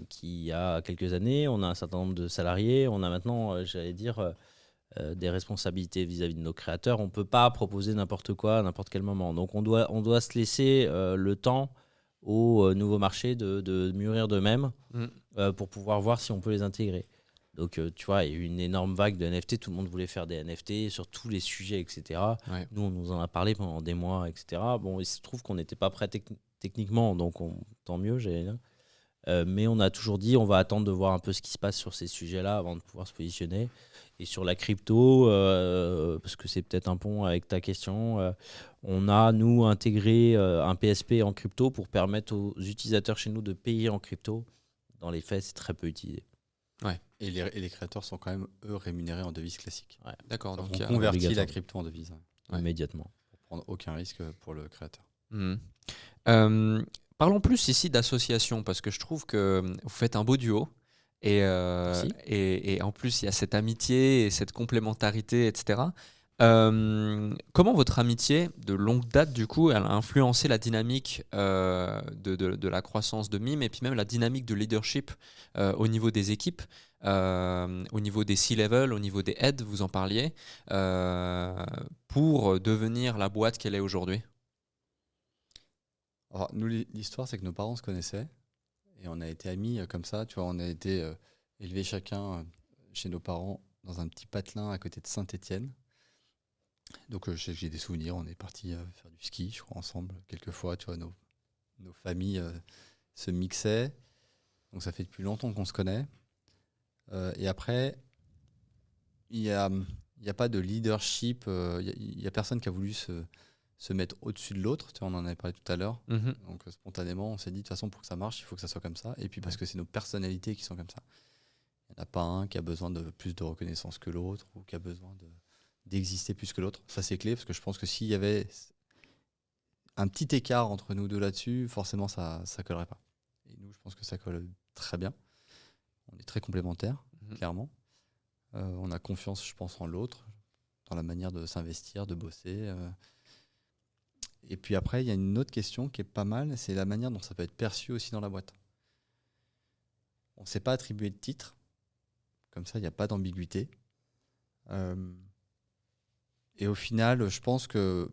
Speaker 3: qui a quelques années, on a un certain nombre de salariés, on a maintenant, j'allais dire, des responsabilités vis-à-vis de nos créateurs. On ne peut pas proposer n'importe quoi à n'importe quel moment. Donc on doit se laisser le temps aux nouveaux marchés de mûrir d'eux-mêmes pour pouvoir voir si on peut les intégrer. Donc, tu vois, il y a eu une énorme vague de NFT. Tout le monde voulait faire des NFT sur tous les sujets, etc.
Speaker 1: Ouais.
Speaker 3: Nous, on nous en a parlé pendant des mois, etc. Bon, il se trouve qu'on n'était pas prêt techniquement, donc tant mieux, j'allais dire. Mais on a toujours dit, on va attendre de voir un peu ce qui se passe sur ces sujets-là avant de pouvoir se positionner. Et sur la crypto, parce que c'est peut-être un pont avec ta question, on a, nous, intégré un PSP en crypto pour permettre aux utilisateurs chez nous de payer en crypto. Dans les faits, c'est très peu utilisé.
Speaker 1: Ouais.
Speaker 2: Et les créateurs sont quand même, eux, rémunérés en devise classique.
Speaker 3: Ouais.
Speaker 1: D'accord.
Speaker 2: Donc,
Speaker 1: Donc,
Speaker 2: on convertit la crypto en devise.
Speaker 3: Immédiatement.
Speaker 2: Pour prendre aucun risque pour le créateur.
Speaker 1: Parlons plus ici d'association, parce que je trouve que vous faites un beau duo. Et en plus, il y a cette amitié et cette complémentarité, etc. Comment votre amitié, de longue date, du coup, elle a influencé la dynamique de la croissance de Mime et puis même la dynamique de leadership au niveau des équipes, au niveau des C-level, au niveau des heads, vous en parliez, pour devenir la boîte qu'elle est aujourd'hui ?
Speaker 2: Alors, nous, l'histoire, c'est que nos parents se connaissaient et on a été amis comme ça. Tu vois, on a été élevés chacun chez nos parents dans un petit patelin à côté de Saint-Étienne. Donc, j'ai des souvenirs. On est partis faire du ski, je crois, ensemble, quelques fois. Tu vois, nos familles se mixaient. Donc, ça fait depuis longtemps qu'on se connaît. Et après, il n'y a pas de leadership. Il n'y a personne qui a voulu se mettre au-dessus de l'autre. Tu vois, on en avait parlé tout à l'heure. Donc, spontanément, on s'est dit, de toute façon, pour que ça marche, il faut que ça soit comme ça. Et puis, parce que c'est nos personnalités qui sont comme ça. Il n'y en a pas un qui a besoin de plus de reconnaissance que l'autre ou qui a besoin d'exister plus que l'autre. Ça, c'est clé, parce que je pense que s'il y avait un petit écart entre nous deux là-dessus, forcément, ça ne collerait pas. Et nous, je pense que ça colle très bien. On est très complémentaires, clairement. On a confiance, je pense, en l'autre, dans la manière de s'investir, de bosser. Et puis après, il y a une autre question qui est pas mal, c'est la manière dont ça peut être perçu aussi dans la boîte. On ne s'est pas attribué de titre. Comme ça, il n'y a pas d'ambiguïté. Et au final, je pense que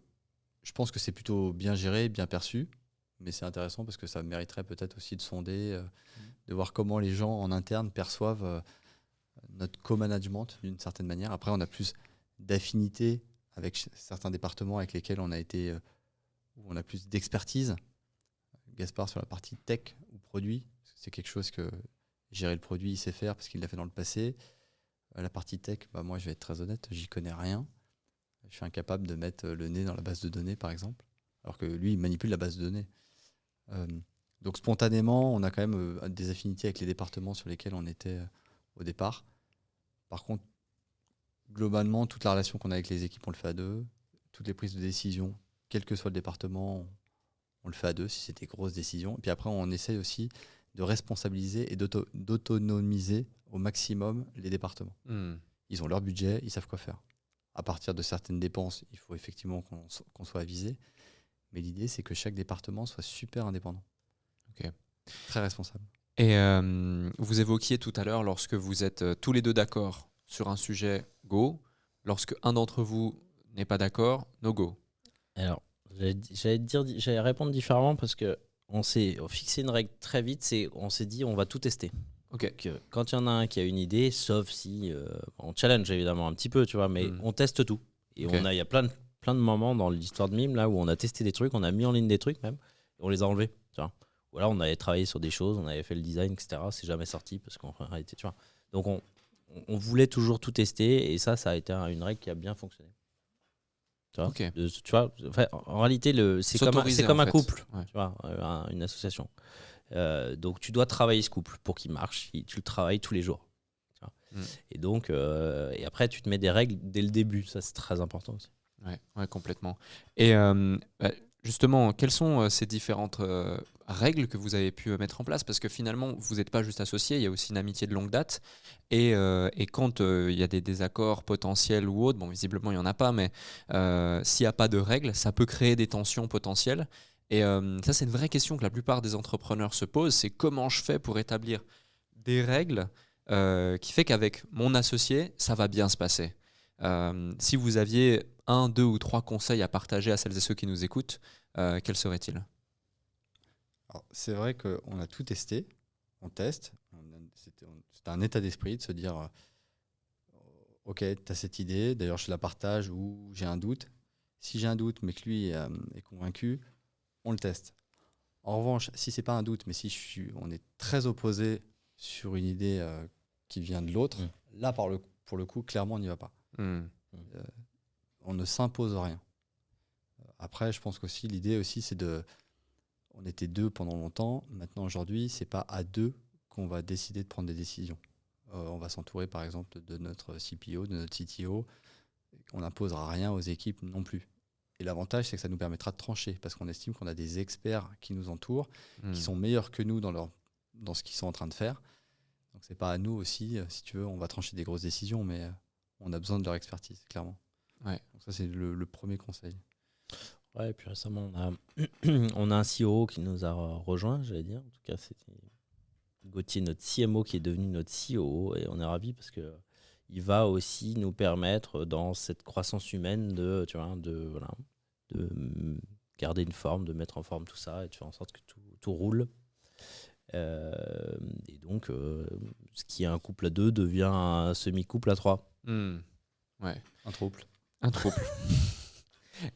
Speaker 2: c'est plutôt bien géré, bien perçu. Mais c'est intéressant parce que ça mériterait peut-être aussi de sonder, de voir comment les gens en interne perçoivent notre co-management d'une certaine manière. Après, on a plus d'affinité avec certains départements avec lesquels on a été, où on a plus d'expertise. Gaspard sur la partie tech ou produit, c'est quelque chose que gérer le produit, il sait faire parce qu'il l'a fait dans le passé. La partie tech, moi je vais être très honnête, j'y connais rien. Je suis incapable de mettre le nez dans la base de données, par exemple, alors que lui, il manipule la base de données. Donc spontanément, on a quand même des affinités avec les départements sur lesquels on était au départ. Par contre, globalement, toute la relation qu'on a avec les équipes, on le fait à deux. Toutes les prises de décision, quel que soit le département, on le fait à deux si c'est des grosses décisions. Et puis après, on essaye aussi de responsabiliser et d'autonomiser au maximum les départements. Ils ont leur budget, ils savent quoi faire. À partir de certaines dépenses, il faut effectivement qu'on soit avisé. Mais l'idée, c'est que chaque département soit super indépendant.
Speaker 1: Ok.
Speaker 2: Très responsable.
Speaker 1: Et vous évoquiez tout à l'heure, lorsque vous êtes tous les deux d'accord sur un sujet, go. Lorsque un d'entre vous n'est pas d'accord, no go.
Speaker 3: Alors, j'allais répondre différemment parce que on s'est fixé une règle très vite, on s'est dit on va tout tester.
Speaker 1: Ok.
Speaker 3: Donc, quand il y en a un qui a une idée, sauf si on challenge évidemment un petit peu, tu vois, mais on teste tout. Et
Speaker 1: Ok.
Speaker 3: il y a plein de moments dans l'histoire de Mime là où on a testé des trucs, on a mis en ligne des trucs même, et on les a enlevés, tu vois. Ou alors on avait travaillé sur des choses, on avait fait le design, etc. C'est jamais sorti parce qu'en réalité, tu vois. Donc on voulait toujours tout tester et ça a été une règle qui a bien fonctionné. Tu vois,
Speaker 1: Ok.
Speaker 3: tu vois, en réalité, c'est
Speaker 1: S'autoriser,
Speaker 3: comme
Speaker 1: en
Speaker 3: un
Speaker 1: fait.
Speaker 3: couple,
Speaker 1: Ouais.
Speaker 3: tu vois, une association. Donc tu dois travailler ce couple pour qu'il marche. Tu le travailles tous les jours. Tu vois. Et donc, et après, tu te mets des règles dès le début. Ça, c'est très important aussi.
Speaker 1: Ouais, complètement. Et justement, quelles sont ces différentes règles que vous avez pu mettre en place? Parce que finalement, vous n'êtes pas juste associés, il y a aussi une amitié de longue date. Et quand il y a des désaccords potentiels ou autres, bon, visiblement, il n'y en a pas, mais s'il n'y a pas de règles, ça peut créer des tensions potentielles. Et ça, c'est une vraie question que la plupart des entrepreneurs se posent, c'est comment je fais pour établir des règles qui fait qu'avec mon associé, ça va bien se passer. Si vous aviez 1, 2 ou 3 conseils à partager à celles et ceux qui nous écoutent, quels seraient-ils?
Speaker 2: Alors, c'est vrai qu'on a tout testé, on teste. C'était un état d'esprit de se dire ok, tu as cette idée, d'ailleurs je la partage ou j'ai un doute. Si j'ai un doute mais que lui est convaincu, on le teste. En revanche, si c'est pas un doute, mais si on est très opposé sur une idée qui vient de l'autre, là pour le coup, clairement on n'y va pas. On ne s'impose rien. Après, je pense qu'aussi l'idée aussi c'est on était deux pendant longtemps. Maintenant, aujourd'hui, c'est pas à deux qu'on va décider de prendre des décisions. On va s'entourer, par exemple, de notre CPO, de notre CTO. On n'imposera rien aux équipes non plus. Et l'avantage, c'est que ça nous permettra de trancher, parce qu'on estime qu'on a des experts qui nous entourent, qui sont meilleurs que nous dans ce qu'ils sont en train de faire. Donc, c'est pas à nous aussi, si tu veux, on va trancher des grosses décisions, mais on a besoin de leur expertise, clairement.
Speaker 1: Ouais.
Speaker 2: Donc ça, c'est le premier conseil.
Speaker 3: Ouais, et puis récemment, on a un CEO qui nous a rejoint, j'allais dire. En tout cas, c'était Gauthier, notre CMO, qui est devenu notre CEO. Et on est ravis parce qu'il va aussi nous permettre, dans cette croissance humaine, de garder une forme, de mettre en forme tout ça et de faire en sorte que tout roule. Et donc, ce qui est un couple à 2 devient un semi-couple à 3.
Speaker 1: Ouais.
Speaker 2: Un trouble.
Speaker 1: Un trouble.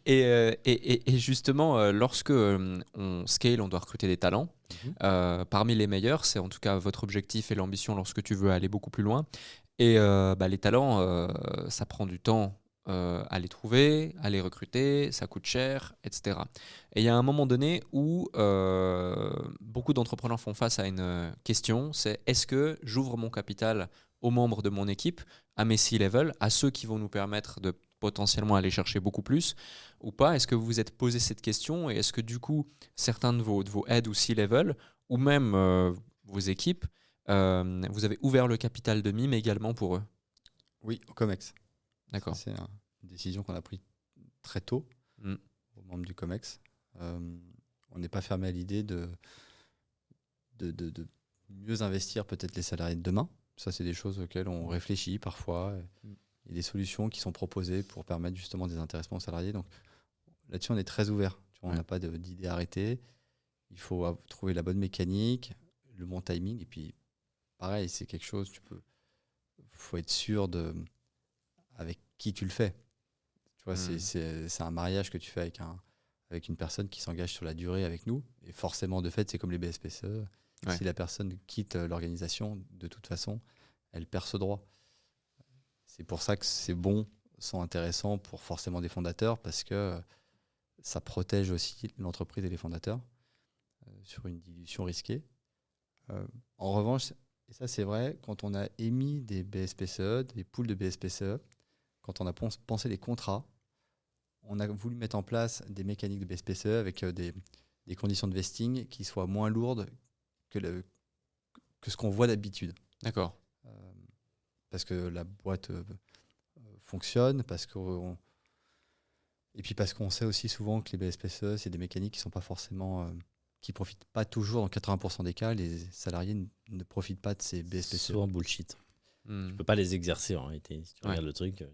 Speaker 1: Et justement, lorsque on scale, on doit recruter des talents. Parmi les meilleurs, c'est en tout cas votre objectif et l'ambition lorsque tu veux aller beaucoup plus loin. Et les talents, ça prend du temps à les trouver, à les recruter, ça coûte cher, etc. Et il y a un moment donné où beaucoup d'entrepreneurs font face à une question, c'est est-ce que j'ouvre mon capital aux membres de mon équipe, à mes C-level, à ceux qui vont nous permettre de potentiellement aller chercher beaucoup plus ou pas? Est-ce que vous vous êtes posé cette question et est-ce que du coup certains de vos heads ou C-level ou même vos équipes, vous avez ouvert le capital de Mime également pour eux?
Speaker 2: Oui, au COMEX.
Speaker 1: D'accord.
Speaker 2: Ça, c'est une décision qu'on a prise très tôt aux membres du COMEX. On n'est pas fermé à l'idée de mieux investir peut-être les salariés de demain. Ça, c'est des choses auxquelles on réfléchit parfois. Il y a des solutions qui sont proposées pour permettre justement des intéressements aux salariés. Donc là-dessus, on est très ouvert. Tu vois, on n'a pas d'idée arrêtée. Il faut trouver la bonne mécanique, le bon timing. Et puis, pareil, c'est quelque chose, il faut être sûr avec qui tu le fais. Tu vois, c'est un mariage que tu fais avec une personne qui s'engage sur la durée avec nous. Et forcément, de fait, c'est comme les BSPCE. Si la personne quitte l'organisation, de toute façon, elle perd ce droit. C'est pour ça que ces bons sont intéressants pour forcément des fondateurs, parce que ça protège aussi l'entreprise et les fondateurs sur une dilution risquée. En revanche, Et ça, c'est vrai, quand on a émis des BSPCE, des poules de BSPCE, quand on a pensé les contrats, on a voulu mettre en place des mécaniques de BSPCE avec des conditions de vesting qui soient moins lourdes que ce qu'on voit d'habitude.
Speaker 1: D'accord.
Speaker 2: Parce que la boîte fonctionne, et puis parce qu'on sait aussi souvent que les BSPCE, c'est des mécaniques qui sont pas forcément, qui profitent pas toujours, dans 80% des cas, les salariés ne profitent pas de ces
Speaker 3: C'est
Speaker 2: BSPCE.
Speaker 3: souvent bullshit.
Speaker 1: Hmm.
Speaker 3: Tu peux pas les exercer en réalité. Si tu
Speaker 1: Ouais.
Speaker 3: regardes le truc,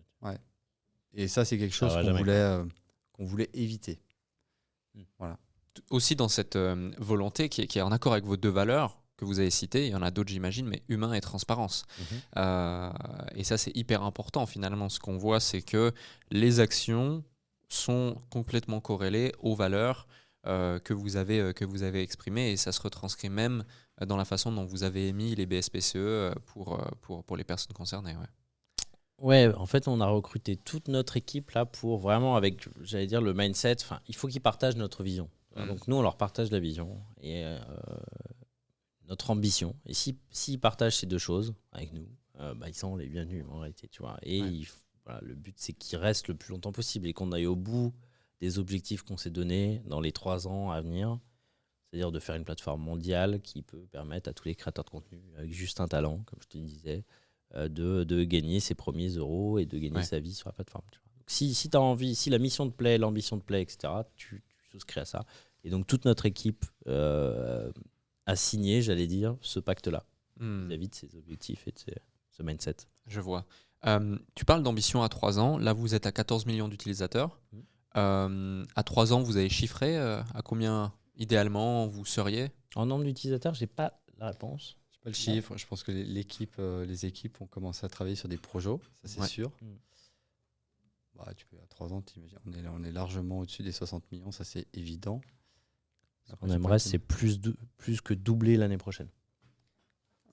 Speaker 2: Et ça, c'est quelque chose
Speaker 3: va
Speaker 2: qu'on
Speaker 3: jamais,
Speaker 2: voulait éviter.
Speaker 1: Aussi dans cette volonté qui est en accord avec vos 2 valeurs que vous avez citées, il y en a d'autres j'imagine, mais humain et transparence. Et ça c'est hyper important finalement. Ce qu'on voit c'est que les actions sont complètement corrélées aux valeurs que vous avez exprimées et ça se retranscrit même dans la façon dont vous avez émis les BSPCE pour les personnes concernées. Ouais.
Speaker 3: Ouais, en fait, on a recruté toute notre équipe là pour vraiment avec, j'allais dire, le mindset. Enfin, il faut qu'ils partagent notre vision. Donc nous, on leur partage la vision et notre ambition. Et s'ils partagent ces 2 choses avec nous, ils sont les bienvenus en réalité, tu vois. Et
Speaker 1: Ouais.
Speaker 3: voilà, le but, c'est qu'ils restent le plus longtemps possible et qu'on aille au bout des objectifs qu'on s'est donnés dans les 3 ans à venir. C'est-à-dire de faire une plateforme mondiale qui peut permettre à tous les créateurs de contenu avec juste un talent, comme je te disais, de gagner ses premiers euros et de gagner sa vie sur la plateforme. Tu vois. Donc, si tu as envie, si la mission te plaît, l'ambition te plaît, etc., tu souscris à ça. Et donc, toute notre équipe a signé, j'allais dire, ce pacte-là vis-à-vis de ses objectifs et de ce mindset.
Speaker 1: Je vois. Tu parles d'ambition à 3 ans. Là, vous êtes à 14 millions d'utilisateurs. À 3 ans, vous avez chiffré à combien, idéalement, vous seriez ?
Speaker 3: En nombre d'utilisateurs, je n'ai pas la réponse.
Speaker 2: Je sais pas le chiffre. Je pense que les équipes ont commencé à travailler sur des projets, ça c'est sûr. À 3 ans, on est largement au-dessus des 60 millions, ça c'est évident.
Speaker 3: Ce qu'on aimerait, c'est plus que doubler l'année prochaine.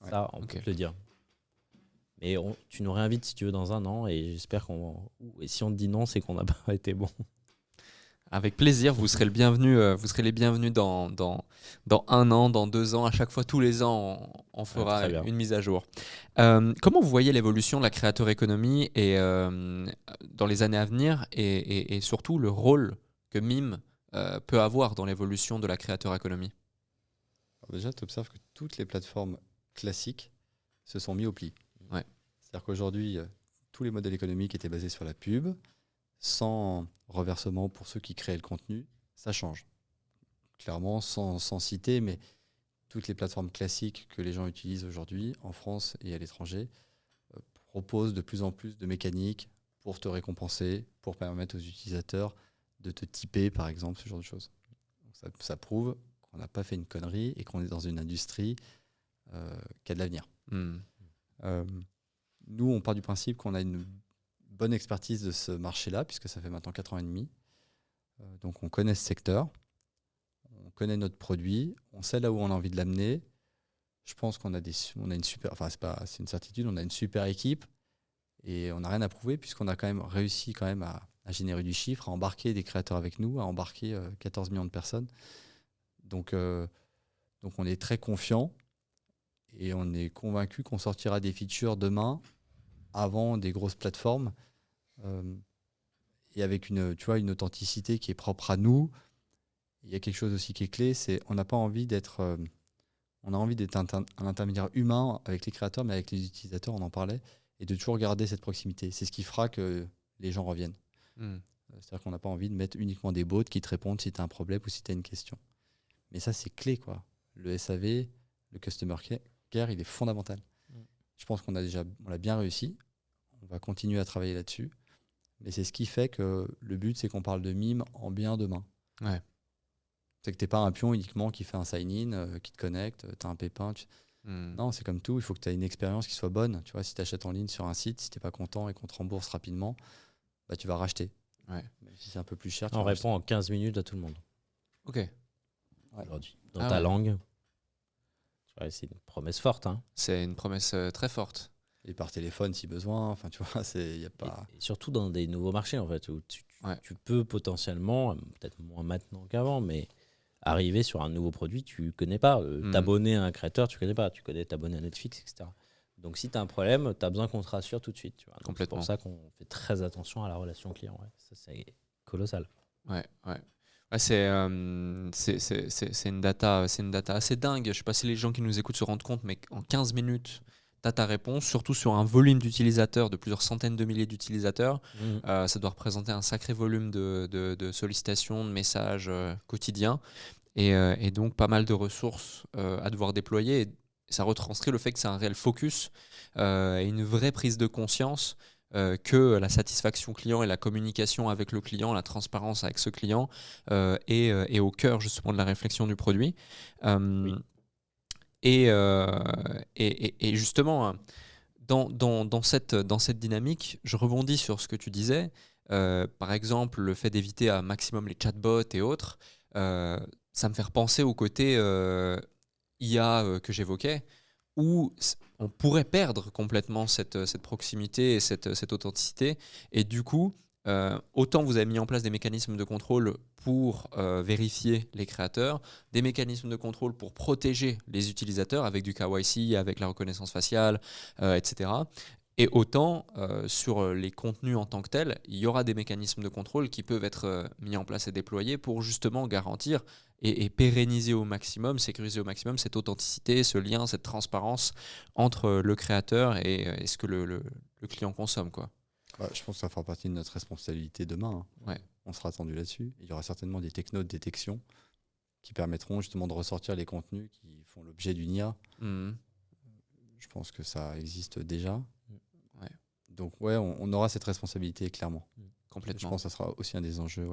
Speaker 2: Ouais.
Speaker 3: Ça, on peut te le dire. Mais tu nous réinvites si tu veux dans 1 an et j'espère et si on te dit non, c'est qu'on n'a pas été bon.
Speaker 1: Avec plaisir, vous serez les bienvenus dans 1 an, dans 2 ans. À chaque fois, tous les ans, on fera une mise à jour. Comment vous voyez l'évolution de la creator economy et, dans les années à venir et surtout le rôle que Mime peut avoir dans l'évolution de la creator economy ?
Speaker 2: Alors déjà, tu observes que toutes les plateformes classiques se sont mis au pli.
Speaker 1: Ouais.
Speaker 2: C'est-à-dire qu'aujourd'hui, tous les modèles économiques étaient basés sur la pub, sans reversement pour ceux qui créaient le contenu, ça change. Clairement, sans citer, mais toutes les plateformes classiques que les gens utilisent aujourd'hui, en France et à l'étranger, proposent de plus en plus de mécaniques pour te récompenser, pour permettre aux utilisateurs de te typer, par exemple, ce genre de choses. Donc ça prouve qu'on n'a pas fait une connerie et qu'on est dans une industrie qui a de l'avenir. Nous, on part du principe qu'on a une bonne expertise de ce marché-là, puisque ça fait maintenant 4 ans et demi. Donc on connaît ce secteur, on connaît notre produit, on sait là où on a envie de l'amener. Je pense qu'on a une super, c'est une certitude, on a une super équipe et on n'a rien à prouver puisqu'on a quand même réussi à générer du chiffre, à embarquer des créateurs avec nous, à embarquer 14 millions de personnes. Donc on est très confiant et on est convaincu qu'on sortira des features demain avant des grosses plateformes et avec une authenticité qui est propre à nous. Il y a quelque chose aussi qui est clé, c'est on n'a pas envie d'être on a envie d'être un intermédiaire humain avec les créateurs, mais avec les utilisateurs, on en parlait, et de toujours garder cette proximité. C'est ce qui fera que les gens reviennent. C'est-à-dire qu'on n'a pas envie de mettre uniquement des bots qui te répondent si tu as un problème ou si tu as une question. Mais ça, c'est clé, quoi. Le SAV, le Customer Care, il est fondamental. Je pense qu'on l'a bien réussi. On va continuer à travailler là-dessus. Mais c'est ce qui fait que le but, c'est qu'on parle de Mime en bien demain.
Speaker 1: Ouais.
Speaker 2: C'est que tu n'es pas un pion uniquement qui fait un sign-in, qui te connecte, tu as un pépin. Non, c'est comme tout, il faut que tu aies une expérience qui soit bonne. Tu vois, si tu achètes en ligne sur un site, si tu n'es pas content et qu'on te rembourse rapidement, tu vas racheter.
Speaker 1: Ouais.
Speaker 2: Même si c'est un peu plus cher.
Speaker 3: On répond en 15 minutes à tout le monde.
Speaker 1: Ok.
Speaker 3: Aujourd'hui. Dans ta langue. C'est une promesse forte. Hein.
Speaker 1: C'est une promesse très forte.
Speaker 2: Et par téléphone si besoin. Enfin, tu vois, y a pas...
Speaker 3: et surtout dans des nouveaux marchés, en fait, où tu peux potentiellement, peut-être moins maintenant qu'avant, mais arriver sur un nouveau produit, tu connais pas. T'abonner à un créateur, tu connais pas. Tu connais t'abonner à Netflix, etc. Donc, si tu as un problème, tu as besoin qu'on te rassure tout de suite. Tu vois. Donc, c'est
Speaker 1: Complètement.
Speaker 3: pour ça qu'on fait très attention à la relation client. Ouais. Ça, c'est colossal.
Speaker 1: Ouais. Ouais, c'est une data assez dingue. Je sais pas si les gens qui nous écoutent se rendent compte, mais en 15 minutes, tu as ta réponse, surtout sur un volume d'utilisateurs, de plusieurs centaines de milliers d'utilisateurs. Ça doit représenter un sacré volume de sollicitations, de messages quotidiens, et donc pas mal de ressources à devoir déployer. Et ça retranscrit le fait que c'est un réel focus et une vraie prise de conscience que la satisfaction client et la communication avec le client, la transparence avec ce client est au cœur justement de la réflexion du produit.
Speaker 3: Oui.
Speaker 1: Et justement, dans cette dynamique, je rebondis sur ce que tu disais. Par exemple, le fait d'éviter un maximum les chatbots et autres, ça me fait repenser au côté IA que j'évoquais, où on pourrait perdre complètement cette proximité et cette authenticité. Et du coup, autant vous avez mis en place des mécanismes de contrôle pour vérifier les créateurs, des mécanismes de contrôle pour protéger les utilisateurs avec du KYC, avec la reconnaissance faciale, etc. Et autant sur les contenus en tant que tels, il y aura des mécanismes de contrôle qui peuvent être mis en place et déployés pour justement garantir et pérenniser au maximum, sécuriser au maximum cette authenticité, ce lien, cette transparence entre le créateur et ce que le client consomme, quoi.
Speaker 2: Ouais, je pense que ça fera partie de notre responsabilité demain.
Speaker 1: Ouais.
Speaker 2: On sera attendu là-dessus. Il y aura certainement des technos de détection qui permettront justement de ressortir les contenus qui font l'objet d'une IA. Je pense que ça existe déjà.
Speaker 1: Ouais.
Speaker 2: Donc ouais, on aura cette responsabilité clairement.
Speaker 1: Complètement.
Speaker 2: Je pense que ça sera aussi un des enjeux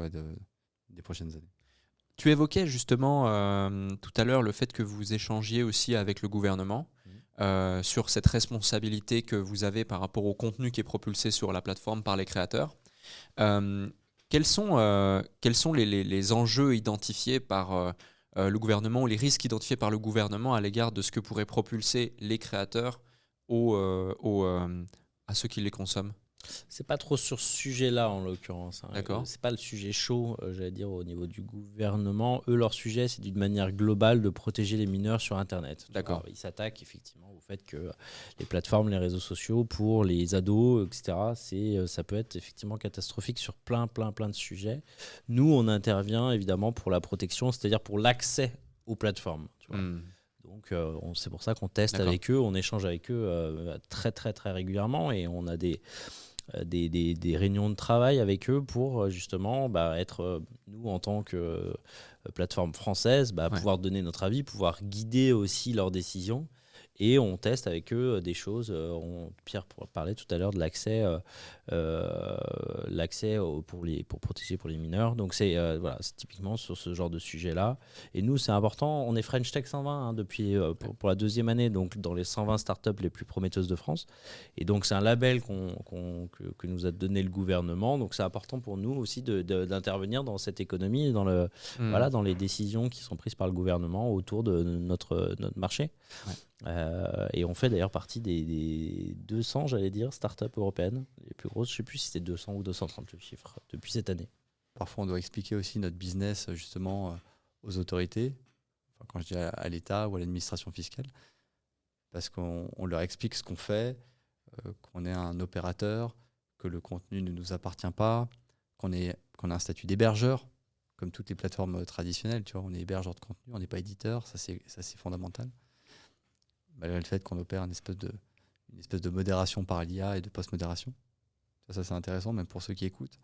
Speaker 2: des prochaines années.
Speaker 1: Tu évoquais justement tout à l'heure le fait que vous échangiez aussi avec le gouvernement sur cette responsabilité que vous avez par rapport au contenu qui est propulsé sur la plateforme par les créateurs. Quels sont les enjeux identifiés par le gouvernement ou les risques identifiés par le gouvernement à l'égard de ce que pourraient propulser les créateurs à ceux qui les consomment?
Speaker 3: C'est pas trop sur ce sujet-là en l'occurrence.
Speaker 1: D'accord.
Speaker 3: C'est pas le sujet chaud, j'allais dire, au niveau du gouvernement. Eux, leur sujet, c'est d'une manière globale de protéger les mineurs sur Internet.
Speaker 1: D'accord.
Speaker 3: Alors, ils s'attaquent effectivement au fait que les plateformes, les réseaux sociaux, pour les ados, etc., ça peut être effectivement catastrophique sur plein de sujets. Nous, on intervient évidemment pour la protection, c'est-à-dire pour l'accès aux plateformes. Tu vois. Donc, c'est pour ça qu'on teste avec eux, on échange avec eux très régulièrement et on a des réunions de travail avec eux pour justement être, nous en tant que plateforme française, pouvoir donner notre avis, pouvoir guider aussi leurs décisions. Et on teste avec eux des choses. Pierre parlait tout à l'heure de l'accès pour protéger pour les mineurs. Donc c'est typiquement sur ce genre de sujet-là. Et nous, c'est important. On est French Tech 120 depuis pour la deuxième année, donc dans les 120 startups les plus prometteuses de France. Et donc c'est un label que nous a donné le gouvernement. Donc c'est important pour nous aussi d'intervenir dans cette économie et dans dans les décisions qui sont prises par le gouvernement autour de notre marché.
Speaker 1: Ouais.
Speaker 3: Et on fait d'ailleurs partie des 200, j'allais dire, startups européennes. Les plus grosses, je ne sais plus si c'était 200 ou 230 le chiffre, depuis cette année.
Speaker 2: Parfois, on doit expliquer aussi notre business justement aux autorités, quand je dis à l'État ou à l'administration fiscale, parce qu'on leur explique ce qu'on fait, qu'on est un opérateur, que le contenu ne nous appartient pas, qu'on a un statut d'hébergeur, comme toutes les plateformes traditionnelles. Tu vois, on est hébergeur de contenu, on n'est pas éditeur, ça c'est fondamental. Malgré le fait qu'on opère une espèce de modération par l'IA et de post-modération. Ça c'est intéressant, même pour ceux qui écoutent.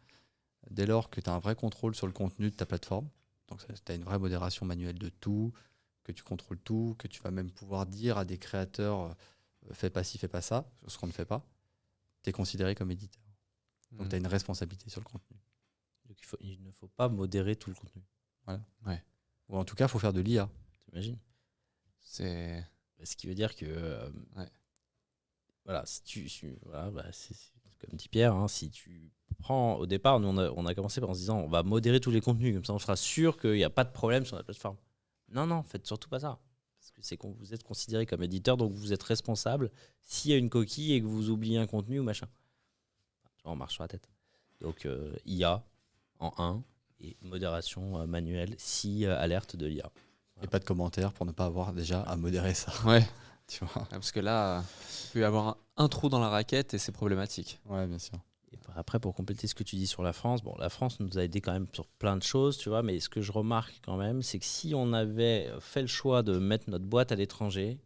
Speaker 2: Dès lors que tu as un vrai contrôle sur le contenu de ta plateforme, donc tu as une vraie modération manuelle de tout, que tu contrôles tout, que tu vas même pouvoir dire à des créateurs fais pas ci, fais pas ça, ce qu'on ne fait pas, tu es considéré comme éditeur. Donc tu as une responsabilité sur le contenu.
Speaker 3: Donc il ne faut pas modérer tout le contenu.
Speaker 2: Voilà.
Speaker 1: Ouais.
Speaker 2: Ou en tout cas, il faut faire de l'IA.
Speaker 3: T'imagines ?
Speaker 1: C'est...
Speaker 3: Ce qui veut dire que voilà, c'est comme dit Pierre, hein, si tu prends au départ, nous on a commencé en se disant on va modérer tous les contenus, comme ça on sera sûr qu'il n'y a pas de problème sur la plateforme. Non, faites surtout pas ça. Parce que vous êtes considéré comme éditeur, donc vous êtes responsable s'il y a une coquille et que vous oubliez un contenu ou machin. Tu vois, on marche sur la tête. Donc IA en 1 et modération manuelle si alerte de l'IA.
Speaker 2: Et pas de commentaires pour ne pas avoir déjà à modérer ça.
Speaker 1: Ouais.
Speaker 2: Tu vois.
Speaker 1: Parce que là, il peut y avoir un trou dans la raquette et c'est problématique.
Speaker 2: Ouais, bien sûr.
Speaker 3: Et après, pour compléter ce que tu dis sur la France, la France nous a aidé quand même sur plein de choses, tu vois, mais ce que je remarque quand même, c'est que si on avait fait le choix de mettre notre boîte à l'étranger,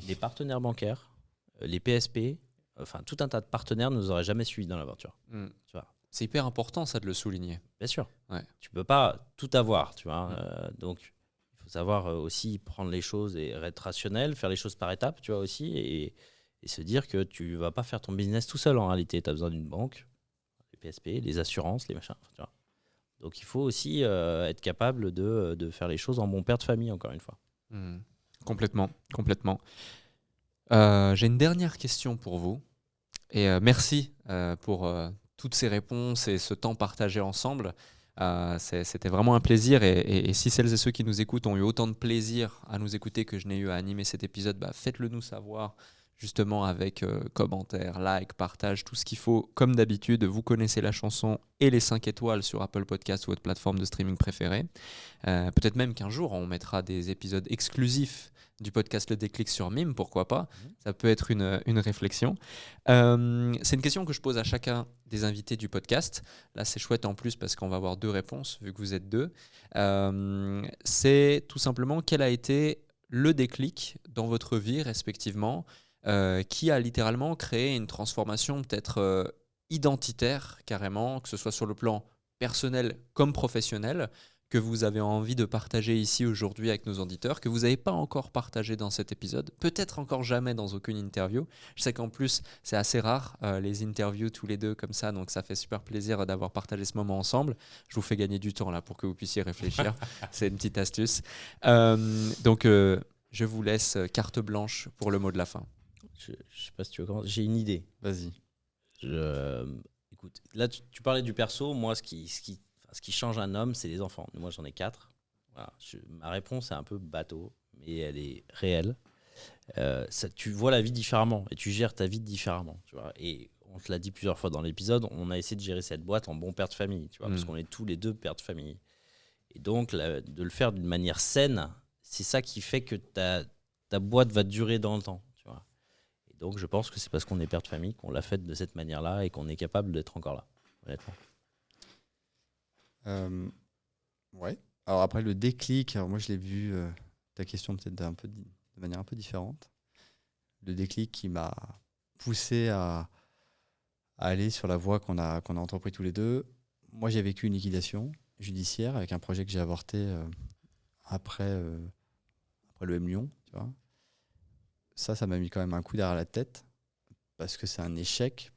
Speaker 3: les partenaires bancaires, les PSP, enfin tout un tas de partenaires ne nous auraient jamais suivis dans l'aventure. Tu vois.
Speaker 1: C'est hyper important ça de le souligner.
Speaker 3: Bien sûr.
Speaker 1: Ouais.
Speaker 3: Tu peux pas tout avoir, tu vois. Donc il faut savoir aussi prendre les choses et être rationnel, faire les choses par étapes, tu vois aussi, et se dire que tu vas pas faire ton business tout seul en réalité. Tu as besoin d'une banque, les PSP, les assurances, les machins. Tu vois. Donc il faut aussi être capable de faire les choses en bon père de famille, encore une fois.
Speaker 1: Complètement. J'ai une dernière question pour vous. Et merci pour toutes ces réponses et ce temps partagé ensemble. C'était vraiment un plaisir. Et si celles et ceux qui nous écoutent ont eu autant de plaisir à nous écouter que je n'ai eu à animer cet épisode, faites-le nous savoir. Justement avec commentaires, likes, partage, tout ce qu'il faut. Comme d'habitude, vous connaissez la chanson et les 5 étoiles sur Apple Podcast ou votre plateforme de streaming préférée. Peut-être même qu'un jour, on mettra des épisodes exclusifs du podcast Le Déclic sur Mime, pourquoi pas. Ça peut être une réflexion. C'est une question que je pose à chacun des invités du podcast. Là, c'est chouette en plus parce qu'on va avoir 2 réponses, vu que vous êtes 2. C'est tout simplement quel a été le déclic dans votre vie, respectivement, qui a littéralement créé une transformation peut-être identitaire carrément, que ce soit sur le plan personnel comme professionnel, que vous avez envie de partager ici aujourd'hui avec nos auditeurs, que vous n'avez pas encore partagé dans cet épisode, peut-être encore jamais dans aucune interview. Je sais qu'en plus, c'est assez rare les interviews tous les 2 comme ça, donc ça fait super plaisir d'avoir partagé ce moment ensemble. Je vous fais gagner du temps là pour que vous puissiez réfléchir. C'est une petite astuce. Donc, je vous laisse carte blanche pour le mot de la fin.
Speaker 3: Je sais pas si tu veux commencer. J'ai une idée.
Speaker 2: Vas-y.
Speaker 3: Écoute, là, tu parlais du perso. Moi, ce qui change un homme, c'est les enfants. Moi, j'en ai 4. Voilà. Ma réponse est un peu bateau, mais elle est réelle. Tu vois la vie différemment et tu gères ta vie différemment. Tu vois. Et on te l'a dit plusieurs fois dans l'épisode, on a essayé de gérer cette boîte en bon père de famille, tu vois, parce qu'on est tous les 2 pères de famille. Et donc, de le faire d'une manière saine, c'est ça qui fait que ta boîte va durer dans le temps. Donc, je pense que c'est parce qu'on est père de famille qu'on l'a fait de cette manière-là et qu'on est capable d'être encore là, honnêtement.
Speaker 2: Ouais. Alors après, le déclic, alors moi, je l'ai vu, ta question peut-être de manière un peu différente. Le déclic qui m'a poussé à aller sur la voie qu'on a entrepris tous les 2. Moi, j'ai vécu une liquidation judiciaire avec un projet que j'ai avorté après le M Lyon, tu vois. Ça m'a mis quand même un coup derrière la tête parce que c'est un échec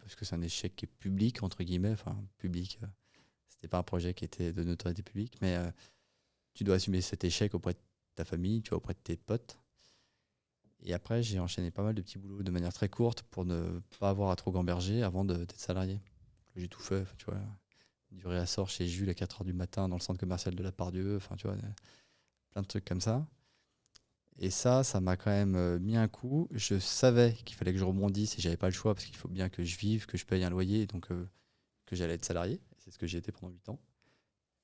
Speaker 2: qui est public, entre guillemets. Enfin, public, c'était pas un projet qui était de notoriété publique, mais tu dois assumer cet échec auprès de ta famille, tu vois, auprès de tes potes. Et après, j'ai enchaîné pas mal de petits boulots de manière très courte pour ne pas avoir à trop gamberger avant d'être salarié. J'ai tout fait, tu vois, du réassort chez Jules à 4h du matin dans le centre commercial de la Pardieu, enfin, tu vois, plein de trucs comme ça. Et ça m'a quand même mis un coup. Je savais qu'il fallait que je rebondisse et j'avais pas le choix parce qu'il faut bien que je vive, que je paye un loyer, donc que j'allais être salarié. C'est ce que j'ai été pendant 8 ans.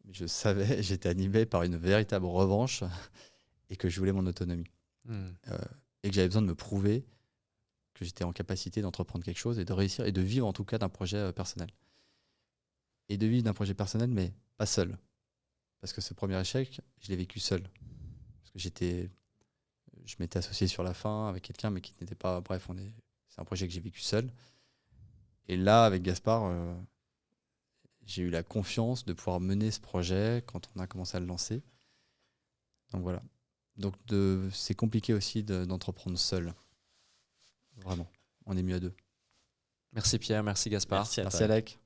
Speaker 2: Mais je savais, j'étais animé par une véritable revanche et que je voulais mon autonomie. Et que j'avais besoin de me prouver que j'étais en capacité d'entreprendre quelque chose et de réussir et de vivre en tout cas d'un projet personnel. Et de vivre d'un projet personnel, mais pas seul. Parce que ce premier échec, je l'ai vécu seul. Parce que je m'étais associé sur la fin avec quelqu'un, mais qui n'était pas... Bref, c'est un projet que j'ai vécu seul. Et là, avec Gaspard, j'ai eu la confiance de pouvoir mener ce projet quand on a commencé à le lancer. Donc voilà. Donc c'est compliqué aussi d'entreprendre seul. Vraiment. On est mieux à 2.
Speaker 1: Merci Pierre, merci Gaspard.
Speaker 3: Merci
Speaker 2: Alec.